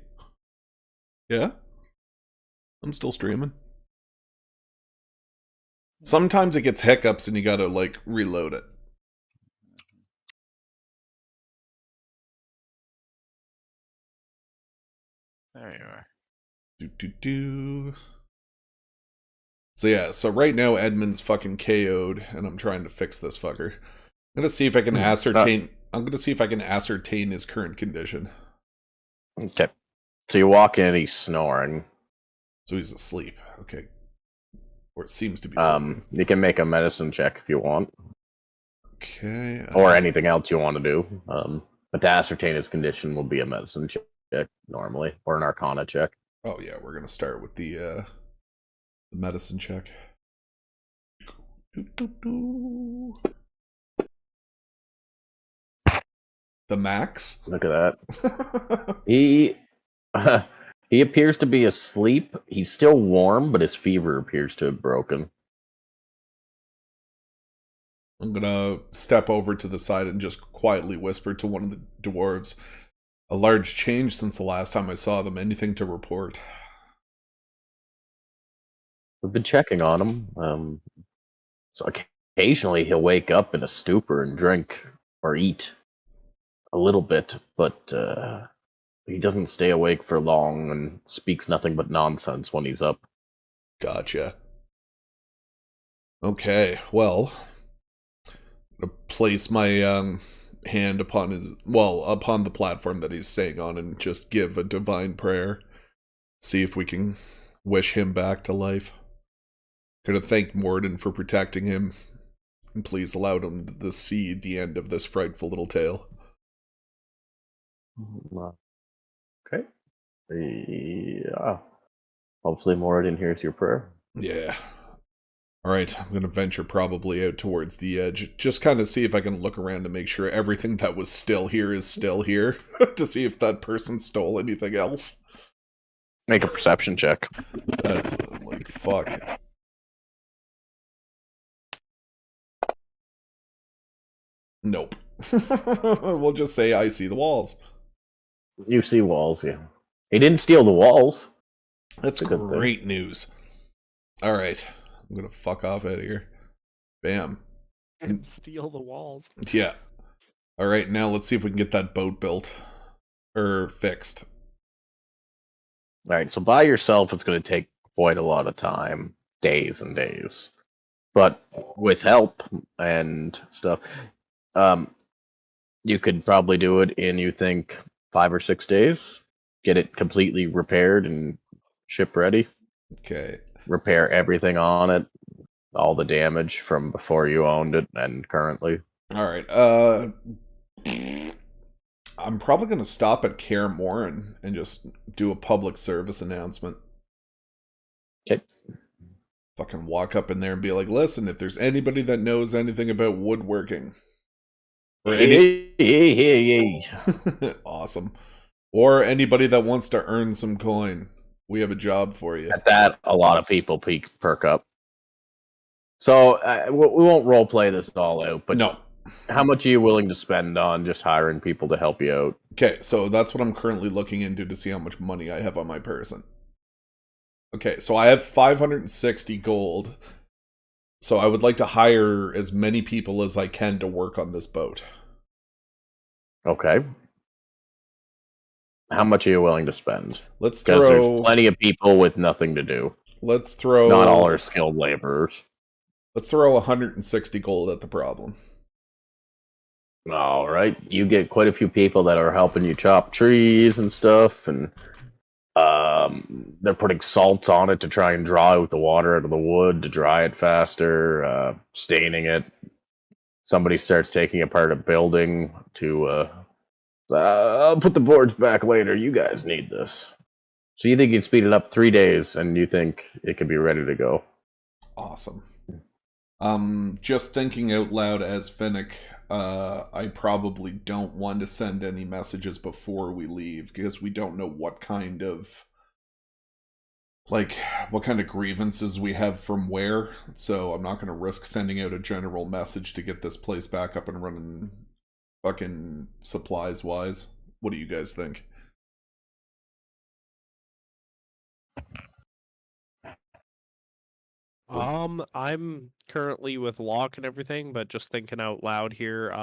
Yeah. I'm still streaming. Sometimes it gets hiccups and you gotta, like, reload it. There you are. So yeah, so right now Edmund's fucking KO'd, and I'm trying to fix this fucker. I'm gonna see if I can ascertain. I'm gonna see if I can ascertain his current condition. Okay. So you walk in, he's snoring. So he's asleep. Okay. Or it seems to be sleeping. You can make a medicine check if you want. Okay. Or anything else you want to do. But to ascertain his condition will be a medicine check normally, or an arcana check. Oh yeah, we're gonna start with the medicine check. The max? Look at that. He he appears to be asleep. He's still warm, but his fever appears to have broken. I'm gonna step over to the side and just quietly whisper to one of the dwarves. A large change since the last time I saw them. Anything to report? We've been checking on him. So occasionally he'll wake up in a stupor and drink or eat a little bit, but he doesn't stay awake for long and speaks nothing but nonsense when he's up. Gotcha. Okay, well, I'm gonna place my hand upon upon the platform that he's staying on and just give a divine prayer. See if we can wish him back to life. Gonna thank Morden for protecting him, and please allow him to see the end of this frightful little tale. Okay. Yeah. Hopefully Moradin hears your prayer. Yeah. Alright, I'm gonna venture probably out towards the edge. Just kind of see if I can look around to make sure everything that was still here is still here. To see if that person stole anything else. Make a perception check. That's like, fuck. Nope. We'll just say I see the walls. You see walls, yeah. He didn't steal the walls. That's That's a good thing. great news. Alright, I'm gonna fuck off out of here. Bam. And steal the walls. Yeah. All right, now let's see if we can get that boat built or fixed. All right, so by yourself, it's going to take quite a lot of time, days and days. But with help and stuff, you could probably do it in, you think, 5 or 6 days. Get it completely repaired and ship ready. Okay. Repair everything on it, all the damage from before you owned it and currently. All right. I'm probably going to stop at Kaer Morhen and just do a public service announcement. Okay. Fucking walk up in there and be like, listen, if there's anybody that knows anything about woodworking. Or Awesome. Or anybody that wants to earn some coin. We have a job for you. At that, a lot of people perk up. So we won't role play this all out, but no. How much are you willing to spend on just hiring people to help you out? Okay, so that's what I'm currently looking into to see how much money I have on my person. Okay, so I have 560 gold. So I would like to hire as many people as I can to work on this boat. Okay. How much are you willing to spend? Let's Because throw... there's plenty of people with nothing to do. Let's throw... Not all are skilled laborers. Let's throw 160 gold at the problem. All right. You get quite a few people that are helping you chop trees and stuff, and they're putting salt on it to try and draw out the water out of the wood to dry it faster, staining it. Somebody starts taking apart a building to... I'll put the boards back later. You guys need this. So you think you'd speed it up 3 days, and you think it could be ready to go? Awesome. Just thinking out loud as Finnick, I probably don't want to send any messages before we leave, because we don't know what kind of grievances we have from where, so I'm not going to risk sending out a general message to get this place back up and running fucking supplies-wise. What do you guys think? I'm currently with Locke and everything, but just thinking out loud here,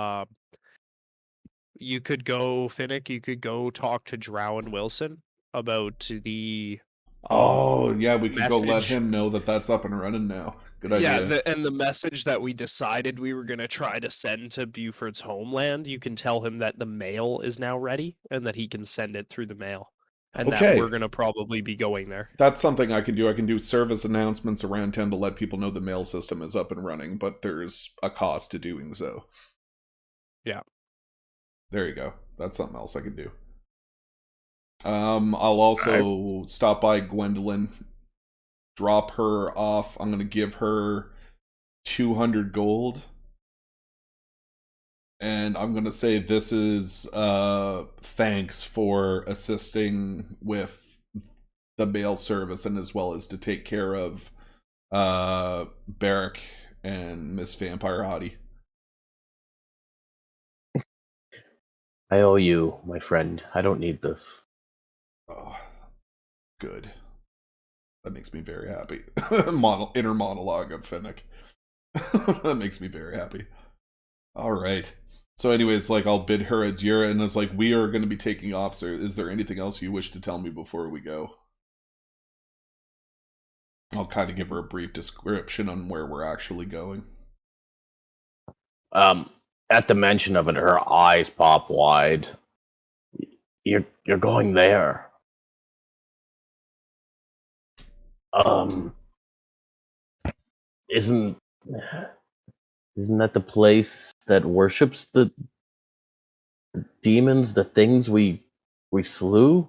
you could go, Finnick, you could go talk to Drow and Wilson about the yeah, we could go let message. him know that that's up and running now. Good idea. Yeah, and the message that we decided we were going to try to send to Buford's homeland, you can tell him that the mail is now ready and that he can send it through the mail. And Okay. that we're going to probably be going there. That's something I can do. I can do service announcements around town to let people know the mail system is up and running, but there's a cost to doing so. Yeah. There you go. That's something else I can do. I'll also stop by Gwendolyn, drop her off. I'm going to give her 200 gold. And I'm going to say this is thanks for assisting with the mail service and as well as to take care of Barrack and Miss Vampire Hottie. I owe you, my friend. I don't need this. Oh, good. That makes me very happy. Inner monologue of Finnick. That makes me very happy. All right. So anyways, I'll bid her adieu, and it's we are going to be taking off, sir. Is there anything else you wish to tell me before we go? I'll kind of give her a brief description on where we're actually going. At the mention of it, her eyes pop wide. You're going there. Isn't that the place that worships the demons, the things we slew?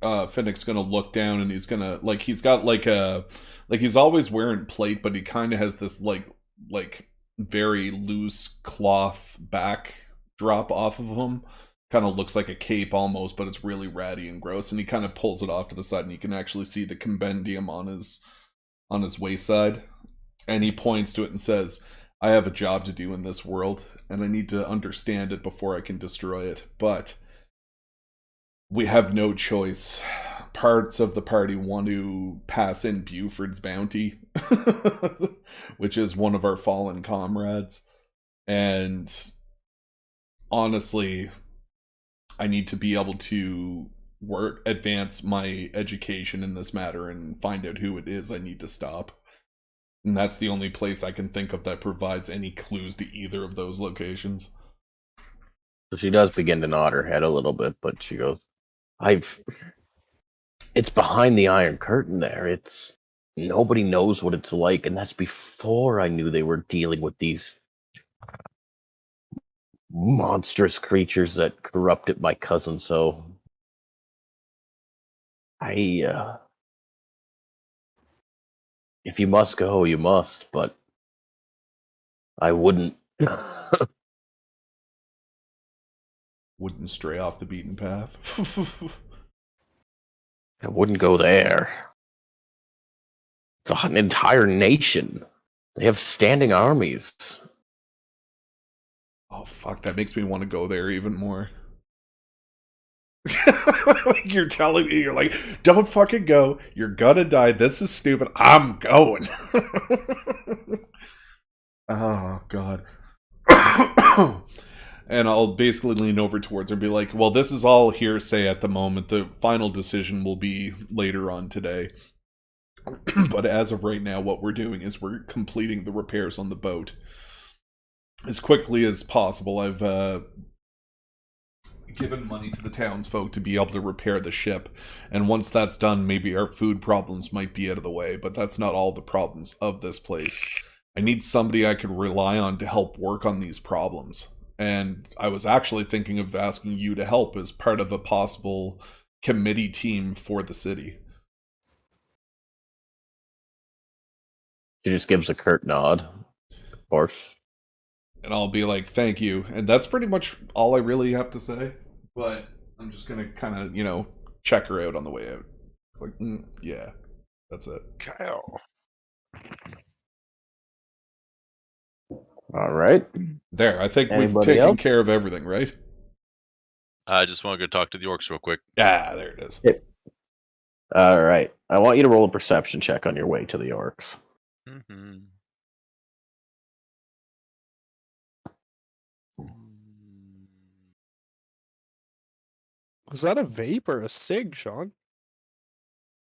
Finnick's gonna look down and he's gonna he's got he's always wearing plate, but he kind of has this very loose cloth backdrop off of him. Kind of looks like a cape almost, but it's really ratty and gross. And he kind of pulls it off to the side, and you can actually see the compendium on his wayside. And he points to it and says, "I have a job to do in this world, and I need to understand it before I can destroy it. But we have no choice. Parts of the party want to pass in Buford's bounty," which is one of our fallen comrades. And honestly, I need to be able to advance my education in this matter and find out who it is I need to stop. And that's the only place I can think of that provides any clues to either of those locations. So she does begin to nod her head a little bit, but she goes, it's behind the Iron Curtain there. Nobody knows what it's like, and that's before I knew they were dealing with these monstrous creatures that corrupted my cousin, so if you must go, you must, but I wouldn't. Wouldn't stray off the beaten path. I wouldn't go there. An entire nation. They have standing armies. Oh fuck, that makes me want to go there even more. Like you're telling me, you're like, don't fucking go. You're gonna die. This is stupid. I'm going. Oh god. And I'll basically lean over towards her and be like, well, this is all hearsay at the moment. The final decision will be later on today. But as of right now, what we're doing is we're completing the repairs on the boat as quickly as possible. I've given money to the townsfolk to be able to repair the ship, and once that's done, maybe our food problems might be out of the way, but that's not all the problems of this place. I need somebody I could rely on to help work on these problems, and I was actually thinking of asking you to help as part of a possible committee team for the city. She just gives a curt nod, of course. And I'll be like, thank you. And that's pretty much all I really have to say. But I'm just going to kind of, check her out on the way out. Like, yeah, that's it. Kyle. All right. There, I think we've Anybody taken else? care of everything, right? I just want to go talk to the orcs real quick. Ah, there it is. All right. I want you to roll a perception check on your way to the orcs. Mm-hmm. Was that a vape or a cig, Sean?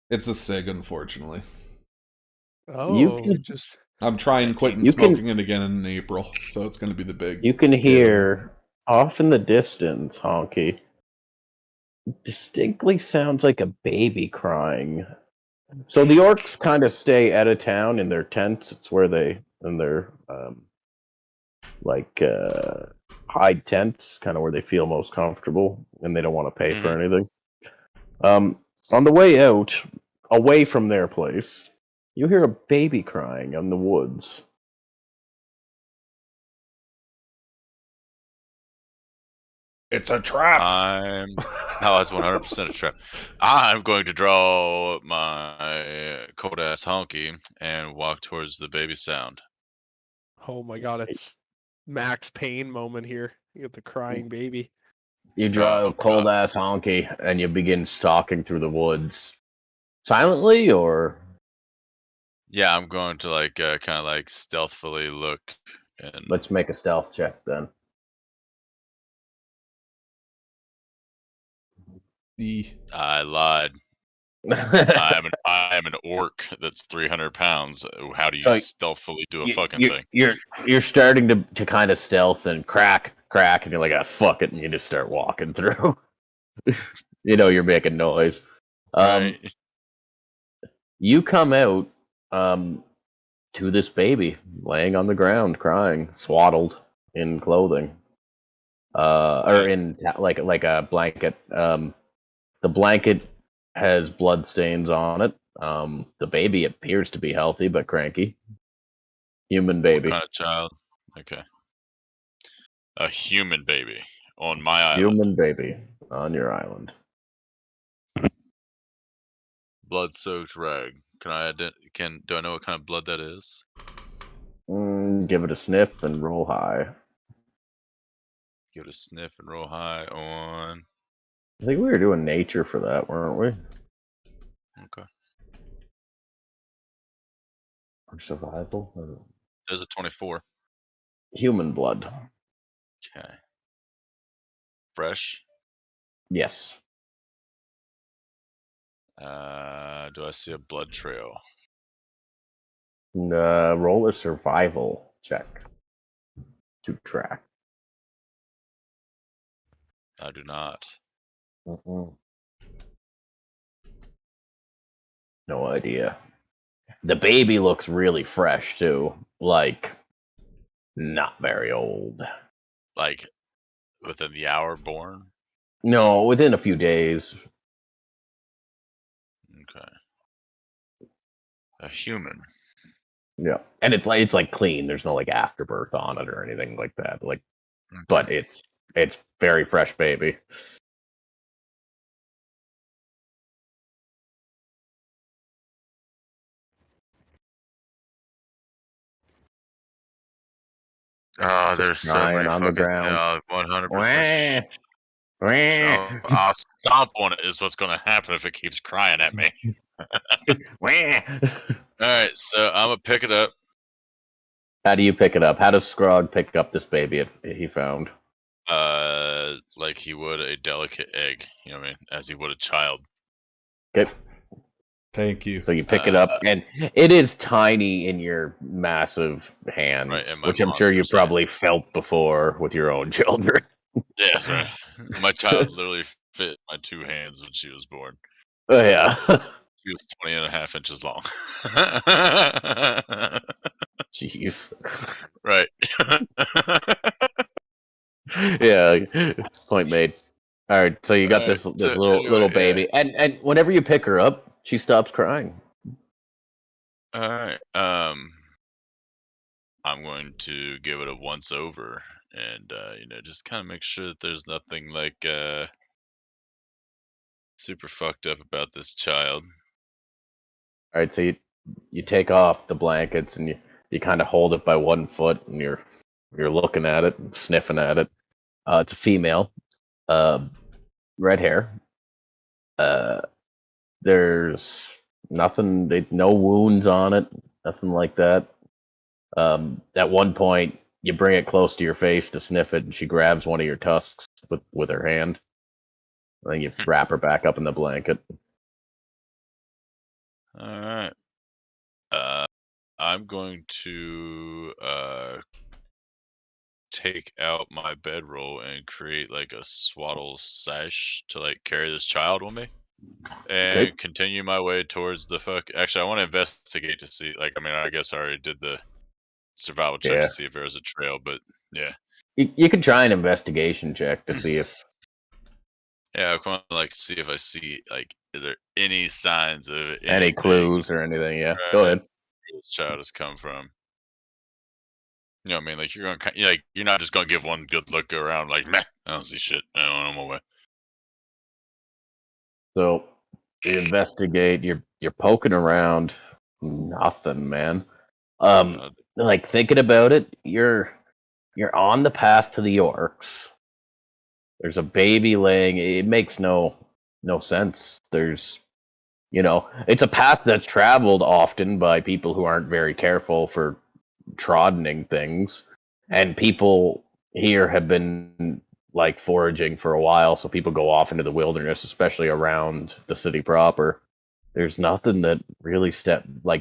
It's a cig, unfortunately. Oh, can- just I'm trying quitting You can- smoking it again in April, so it's going to be the big... You can hear off in the distance, Honky. It distinctly sounds like a baby crying. So the orcs kind of stay out of town in their tents. It's where they in their hide tents, kind of where they feel most comfortable, and they don't want to pay for anything. On the way out, away from their place, you hear a baby crying in the woods. It's a trap! No, it's 100% a trap. I'm going to draw my cold-ass honky and walk towards the baby sound. oh my god, it's Max Payne moment here. You get the crying baby. You draw Oh, a cold God. ass honky and you begin stalking through the woods. Silently, or Yeah, I'm going to kind of stealthily look and let's make a stealth check then. I lied. I am an orc that's 300 pounds. How do you So stealthily do a fucking thing? You're starting to kind of stealth and crack, and you're like, ah, fuck it, and you just start walking through. You're making noise. Right. You come out to this baby laying on the ground, crying, swaddled in clothing, or in like a blanket. The blanket has blood stains on it. The baby appears to be healthy but cranky. Human baby. What kind of child? Okay. A human baby on my island. Human baby on your island. Blood-soaked rag. Do I know what kind of blood that is? Give it a sniff and roll high. Give it a sniff and roll high on. I think we were doing nature for that, weren't we? Okay. Or survival? There's a 24. Human blood. Okay. Fresh. Yes. Do I see a blood trail? Roll a survival check to track. I do not. No idea. The baby looks really fresh too. Like, not very old. Like within the hour born. No, within a few days. Okay. A human. Yeah, and it's like clean. There's no like afterbirth on it or anything like that. Like, Okay. but it's very fresh, baby. Oh, Just there's so crying many on the fucking ground. 100%. Wah, I'll stomp on it. Is what's going to happen if it keeps crying at me. wah. All right, so I'm gonna pick it up. How do you pick it up? How does Scrog pick up this baby he found? Like he would a delicate egg. You know what I mean? As he would a child. Okay. Thank you. So you pick it up, and it is tiny in your massive hands, Right, in my which I'm sure you monstrous probably hands. felt before with your own children. Yeah, right. My child literally fit my 2 hands when she was born. Oh, yeah. She was 20 and a half inches long. Jeez. Right. Yeah, point made. All right, so you got Alright, this so little anyway, baby, and whenever you pick her up, she stops crying. Alright. I'm going to give it a once over and just kind of make sure that there's nothing like super fucked up about this child. All right, so you take off the blankets and you kind of hold it by one foot, and you're looking at it and sniffing at it. It's a female, red hair. There's nothing, no wounds on it, nothing like that. At one point, you bring it close to your face to sniff it, and she grabs one of your tusks with her hand. And then you wrap her back up in the blanket. All right. I'm going to take out my bedroll and create like a swaddle sash to like carry this child with me, and Okay. continue my way towards the fuck. Actually, I want to investigate to see. Like, I mean, I guess I already did the survival check Yeah. to see if there was a trail, but yeah. You can try an investigation check to see if. Yeah, I want to like see if I see like, is there any signs of Any anything clues or anything. Yeah, right, go ahead. where this child has come from. You know what I mean? Like you're not just gonna give one good look around like, meh, I don't see shit. I don't know my way. So you investigate. You're poking around. Nothing, man. Like thinking about it, you're on the path to the orcs. There's a baby laying. It makes no sense. There's, it's a path that's traveled often by people who aren't very careful for troddening things, and people here have been like foraging for a while, so people go off into the wilderness, especially around the city proper. There's nothing that really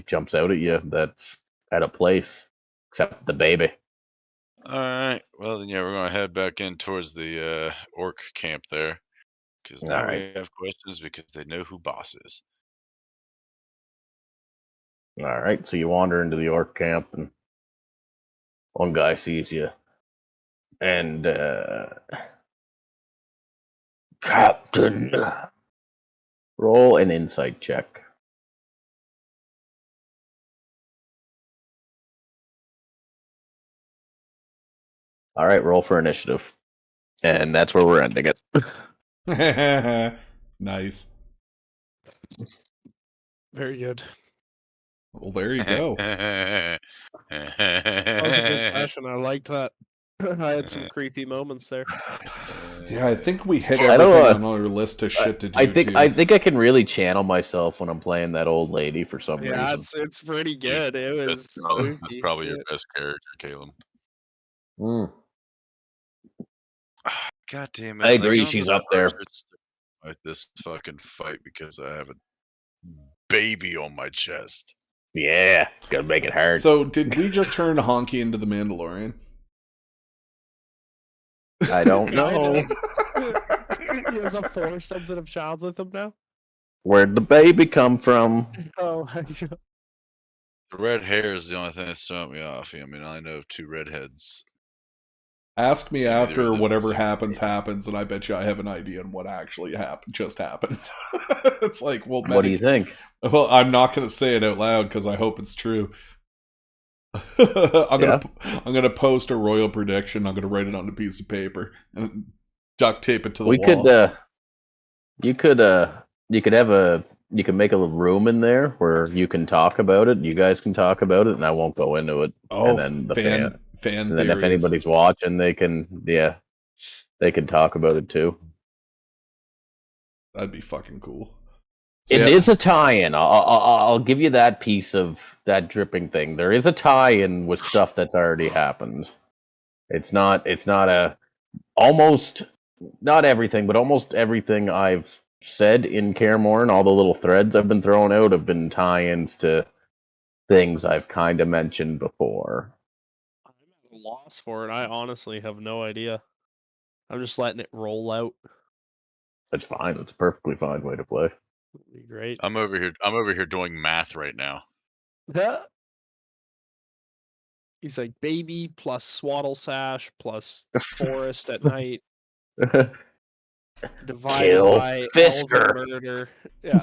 jumps out at you that's at a place except the baby. All right. Well, then, yeah, we're gonna head back in towards the orc camp there, because now we Alright. have questions because they know who boss is. All right, so you wander into the orc camp, and one guy sees you, and Captain, roll an insight check. All right, roll for initiative, and that's where we're ending it. Nice. Very good. Well, there you go. That was a good session. I liked that. I had some creepy moments there. Yeah, I think we hit I don't everything know. on our list of shit to do. I think too. I can really channel myself when I'm playing that old lady for some Yeah, reason. it's pretty good. It was That's spooky. probably your Shit. best character, Caleb. Mm. God damn it! I agree, I'm she's the up there. first at this fucking fight because I have a baby on my chest. Yeah, gotta make it hard. So, did we just turn Honky into the Mandalorian? I don't know. He has a Force-sensitive child with him now. Where'd the baby come from? Oh, The red hair is the only thing that's throwing me off. I mean, I know of 2 redheads. Ask me And neither after of them whatever is- happens, and I bet you I have an idea on what actually just happened. It's like, well, What do you think? Well, I'm not going to say it out loud because I hope it's true. I'm gonna post a royal prediction. I'm gonna write it on a piece of paper and duct tape it to the wall. You could make a little room in there where you can talk about it. You guys can talk about it, and I won't go into it. Oh, and then fan and then if theories. anybody's watching, they can talk about it too. That'd be fucking cool. So, It yeah. is a tie-in. I'll give you that piece of that dripping thing. There is a tie-in with stuff that's already happened. It's not almost not everything, but almost everything I've said in Cairmorn, all the little threads I've been throwing out have been tie-ins to things I've kind of mentioned before. I'm at a loss for it. I honestly have no idea. I'm just letting it roll out. That's fine. It's a perfectly fine way to play. It'd be great. I'm over here doing math right now. He's like baby plus swaddle sash plus forest at night divided Kill by Fisker. elven murder. Yeah.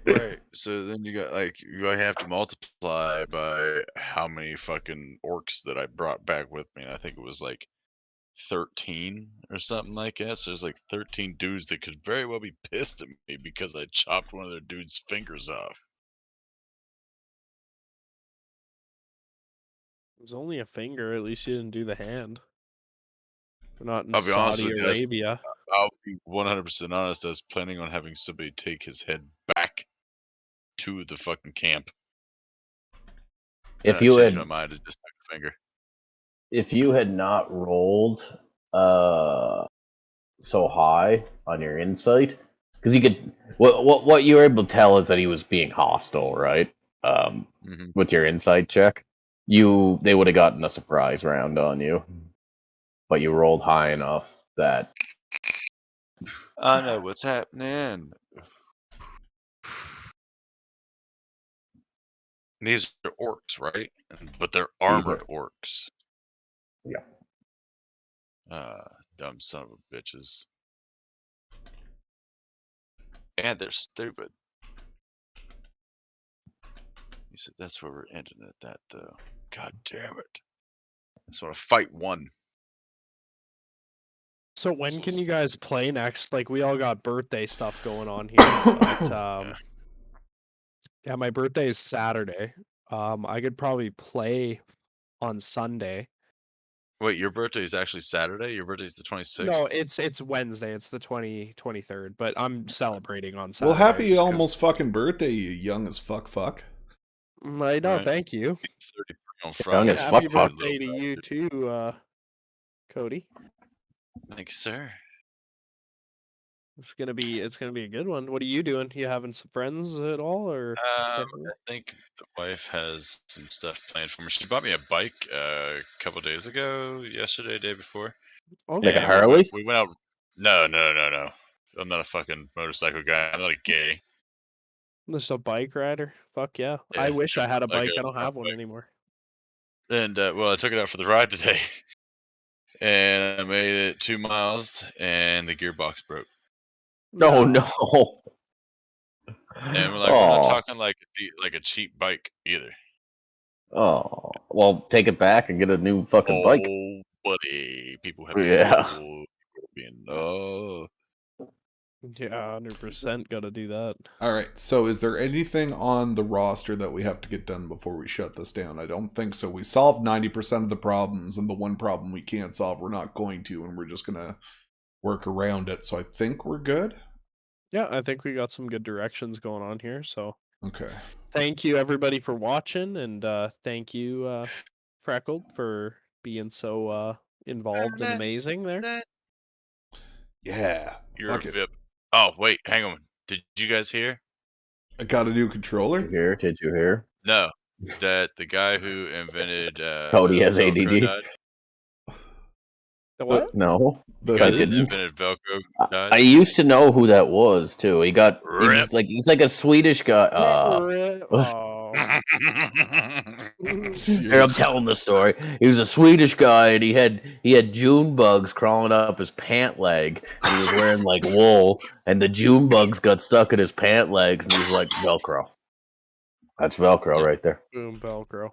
Right. So then you have to multiply by how many fucking orcs that I brought back with me. And I think it was like 13 or something like that. So there's like 13 dudes that could very well be pissed at me because I chopped one of their dudes' fingers off. It was only a finger. At least you didn't do the hand. We're not in I'll be honest Saudi with you, Arabia. I'll be 100% honest. I was planning on having somebody take his head back to the fucking camp. If I you changed had my mind and just took a finger. if you had not rolled so high on your insight, because you could what you were able to tell is that he was being hostile, right? Mhm. With your insight check, they would have gotten a surprise round on you, but you rolled high enough that I know what's happening. These are orcs, right? But they're armored orcs. Yeah. Dumb son of a bitches. And they're stupid. You said that's where we're ending at that, though. God damn it. I just want to fight one. So when can you guys play next? Like, we all got birthday stuff going on here. But, yeah, my birthday is Saturday. I could probably play on Sunday. Wait, your birthday is actually Saturday? Your birthday's the 26th? No, it's Wednesday. It's the 23rd, but I'm celebrating on Well, Saturday. happy just 'cause- almost fucking birthday, you young as fuck. I know, Right. thank you. 33 on Young Friday. as Happy fuck. birthday to you too, Cody. Thank you, sir. It's gonna be a good one. What are you doing? You having some friends at all, or? I think the wife has some stuff planned for me. She bought me a bike a couple days ago, yesterday, day before. Okay. like a Harley. We went out. No. I'm not a fucking motorcycle guy. I'm not a gay. Just a bike rider. Fuck yeah. Yeah, I wish I had a bike. I don't a have one bike. anymore. And well, I took it out for the ride today, and I made it 2 miles, and the gearbox broke. Oh no. And we're not talking like a cheap bike either. Oh, well, take it back and get a new fucking bike. Oh, buddy, people have Yeah. Yeah, 100% gotta do that. All right. So, is there anything on the roster that we have to get done before we shut this down? I don't think so. We solved 90% of the problems, and the one problem we can't solve, we're not going to, and we're just gonna work around it. So, I think we're good. Yeah, I think we got some good directions going on here. So Okay. thank you everybody for watching, and thank you Freckled for being so involved and amazing there. Yeah. You're Fuck a it. VIP. Oh, wait, hang on. Did you guys hear? I got a new Did you controller. hear? Did you hear? No. That the guy who invented Cody has Velcro ADD. died. The what? No, The The guy I that didn't. invented Velcro died. I used to know who that was too. He Rip. he's like a Swedish guy. Oh. Here I'm telling the story. He was a Swedish guy, and he had June bugs crawling up his pant leg, and he was wearing like wool, and the June bugs got stuck in his pant legs, and he was like Velcro. That's Velcro right there. Boom, Velcro.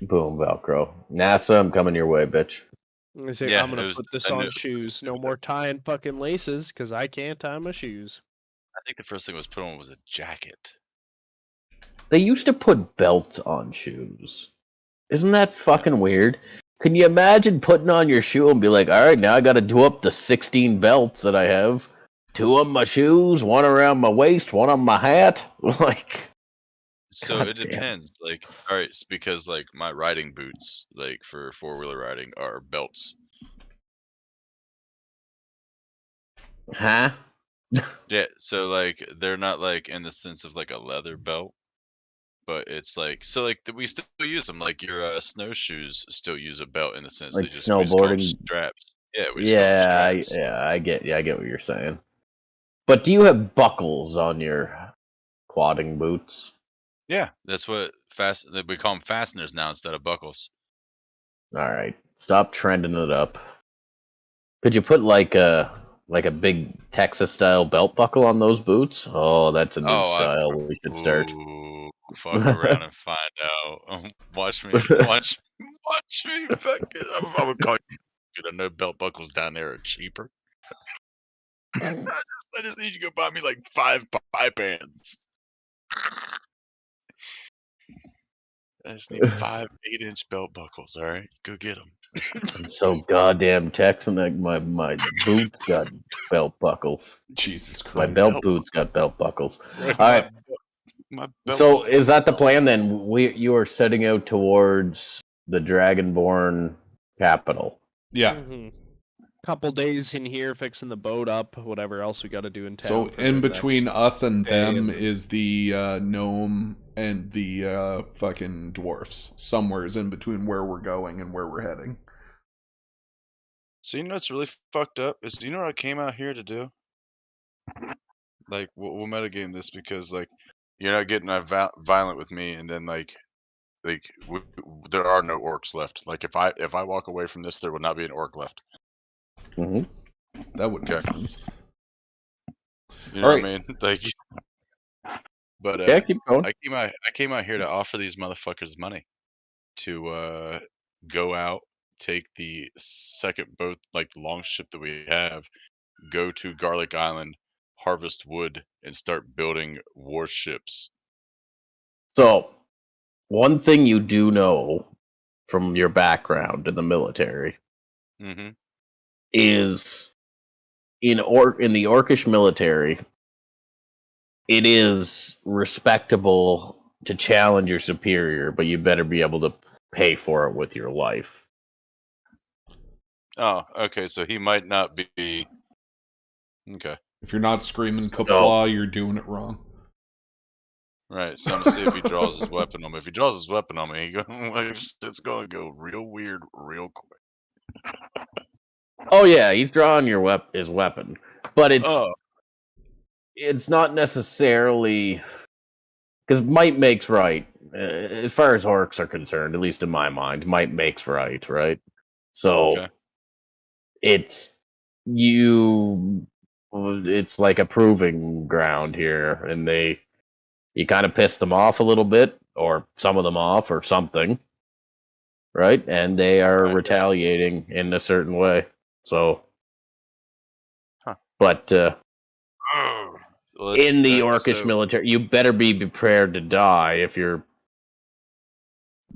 Boom, Velcro. NASA, I'm coming your way, bitch. I say, Yeah, I'm it gonna was- put this I on knew- shoes. No more tying fucking laces, because I can't tie my shoes. I think the first thing was put on was a jacket. They used to put belts on shoes. Isn't that fucking weird? Can you imagine putting on your shoe and be like, all right, now I got to do up the 16 belts that I have. 2 on my shoes, 1 around my waist, 1 on my hat. Like, So God it damn. depends. Like, all right, it's because like my riding boots, like for 4-wheeler riding, are belts. Huh? Yeah, so like they're not like in the sense of like a leather belt, but it's like so like we still use them. Like your snowshoes still use a belt in the sense Like we just call 'em snowboarding? straps. Yeah, we just call 'em straps. I get what you're saying. But do you have buckles on your quadding boots? Yeah, that's what we call them fasteners now instead of buckles. All right, stop trending it up. Could you put like a big Texas style belt buckle on those boots? Oh, that's a new style we should start. Ooh, fuck around and find out. Watch me, watch me. Fucking, I'm gonna call you. I know belt buckles down there are cheaper. I just need you to go buy me like 5 pipe bands. I just need 5 8-inch belt buckles. All right, go get them. I'm so goddamn Texan that my boots got belt buckles. Jesus Christ. My belt boots got belt buckles. All right. My belt So buckles is that the got plan then? You are setting out towards the Dragonborn capital. Yeah. Couple days in here fixing the boat up, whatever else we got to do in town. So for in the between next us and day them and- is the gnome and the fucking dwarfs. Somewhere's in between where we're going and where we're heading. So you know what's really fucked up is, do you know what I came out here to do? Like we'll metagame this because like you're not getting violent with me, and then like there are no orcs left. Like if I walk away from this, there will not be an orc left. Mm-hmm. That would make Okay. sense. You know All what I mean? Like, but Yeah, keep going. I came out here to offer these motherfuckers money to go out, take the second boat, like the long ship that we have, go to Garlic Island, harvest wood, and start building warships. So, one thing you do know from your background in the military Mm-hmm. is in the Orcish military, it is respectable to challenge your superior, but you better be able to pay for it with your life. Oh, okay. So he might not be. Okay. If you're not screaming Kapla, you're doing it wrong. Right. So I'm gonna see if he draws his weapon on me. If he draws his weapon on me, it's gonna go real weird, real quick. Oh yeah, he's drawing his weapon, but Oh, it's not necessarily because might makes right. As far as orcs are concerned, at least in my mind, might makes right, right? So okay. it's like a proving ground here, and you kind of piss them off a little bit, or some of them off, or something, right? And they are Right, yeah. retaliating in a certain way. So, Huh. but Well, in the that's- Orcish so- military, you better be prepared to die if you're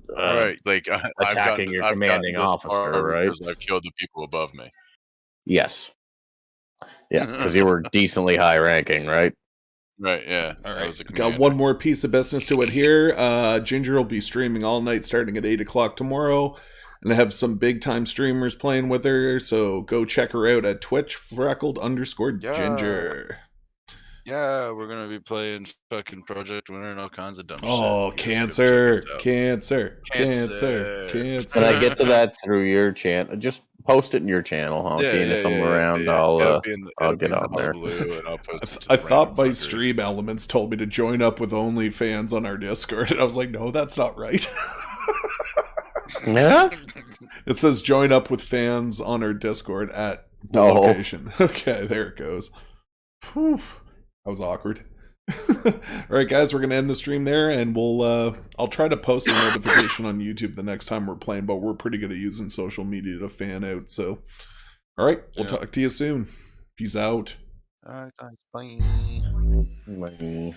right, like attacking your commanding officer, right? Because I've killed the people above me. Yes. Yeah, because you were decently high ranking, right? Right, yeah. All I right, was a got commander. one more piece of business to adhere. Ginger will be streaming all night starting at 8 o'clock tomorrow. and I have some big time streamers playing with her. So go check her out at Twitch, freckled_ginger. Yeah, we're gonna be playing fucking Project Winter and all kinds of dumb Oh, shit. You guys gotta check cancer. Can I get to that through your channel? Just post it in your channel, Honky, and if I'm around, I'll get on there. And I'll post it to I the thought my random fucker. stream elements told me to join up with OnlyFans on our Discord, and I was like, no, that's not right. Yeah? It says join up with fans on our Discord at the Oh. location. Okay, there it goes. Whew. That was awkward. Alright guys, we're gonna end the stream there, and I'll try to post a notification on YouTube the next time we're playing, but we're pretty good at using social media to fan out, so alright, we'll talk to you soon. Peace out. Alright guys, bye. Bye.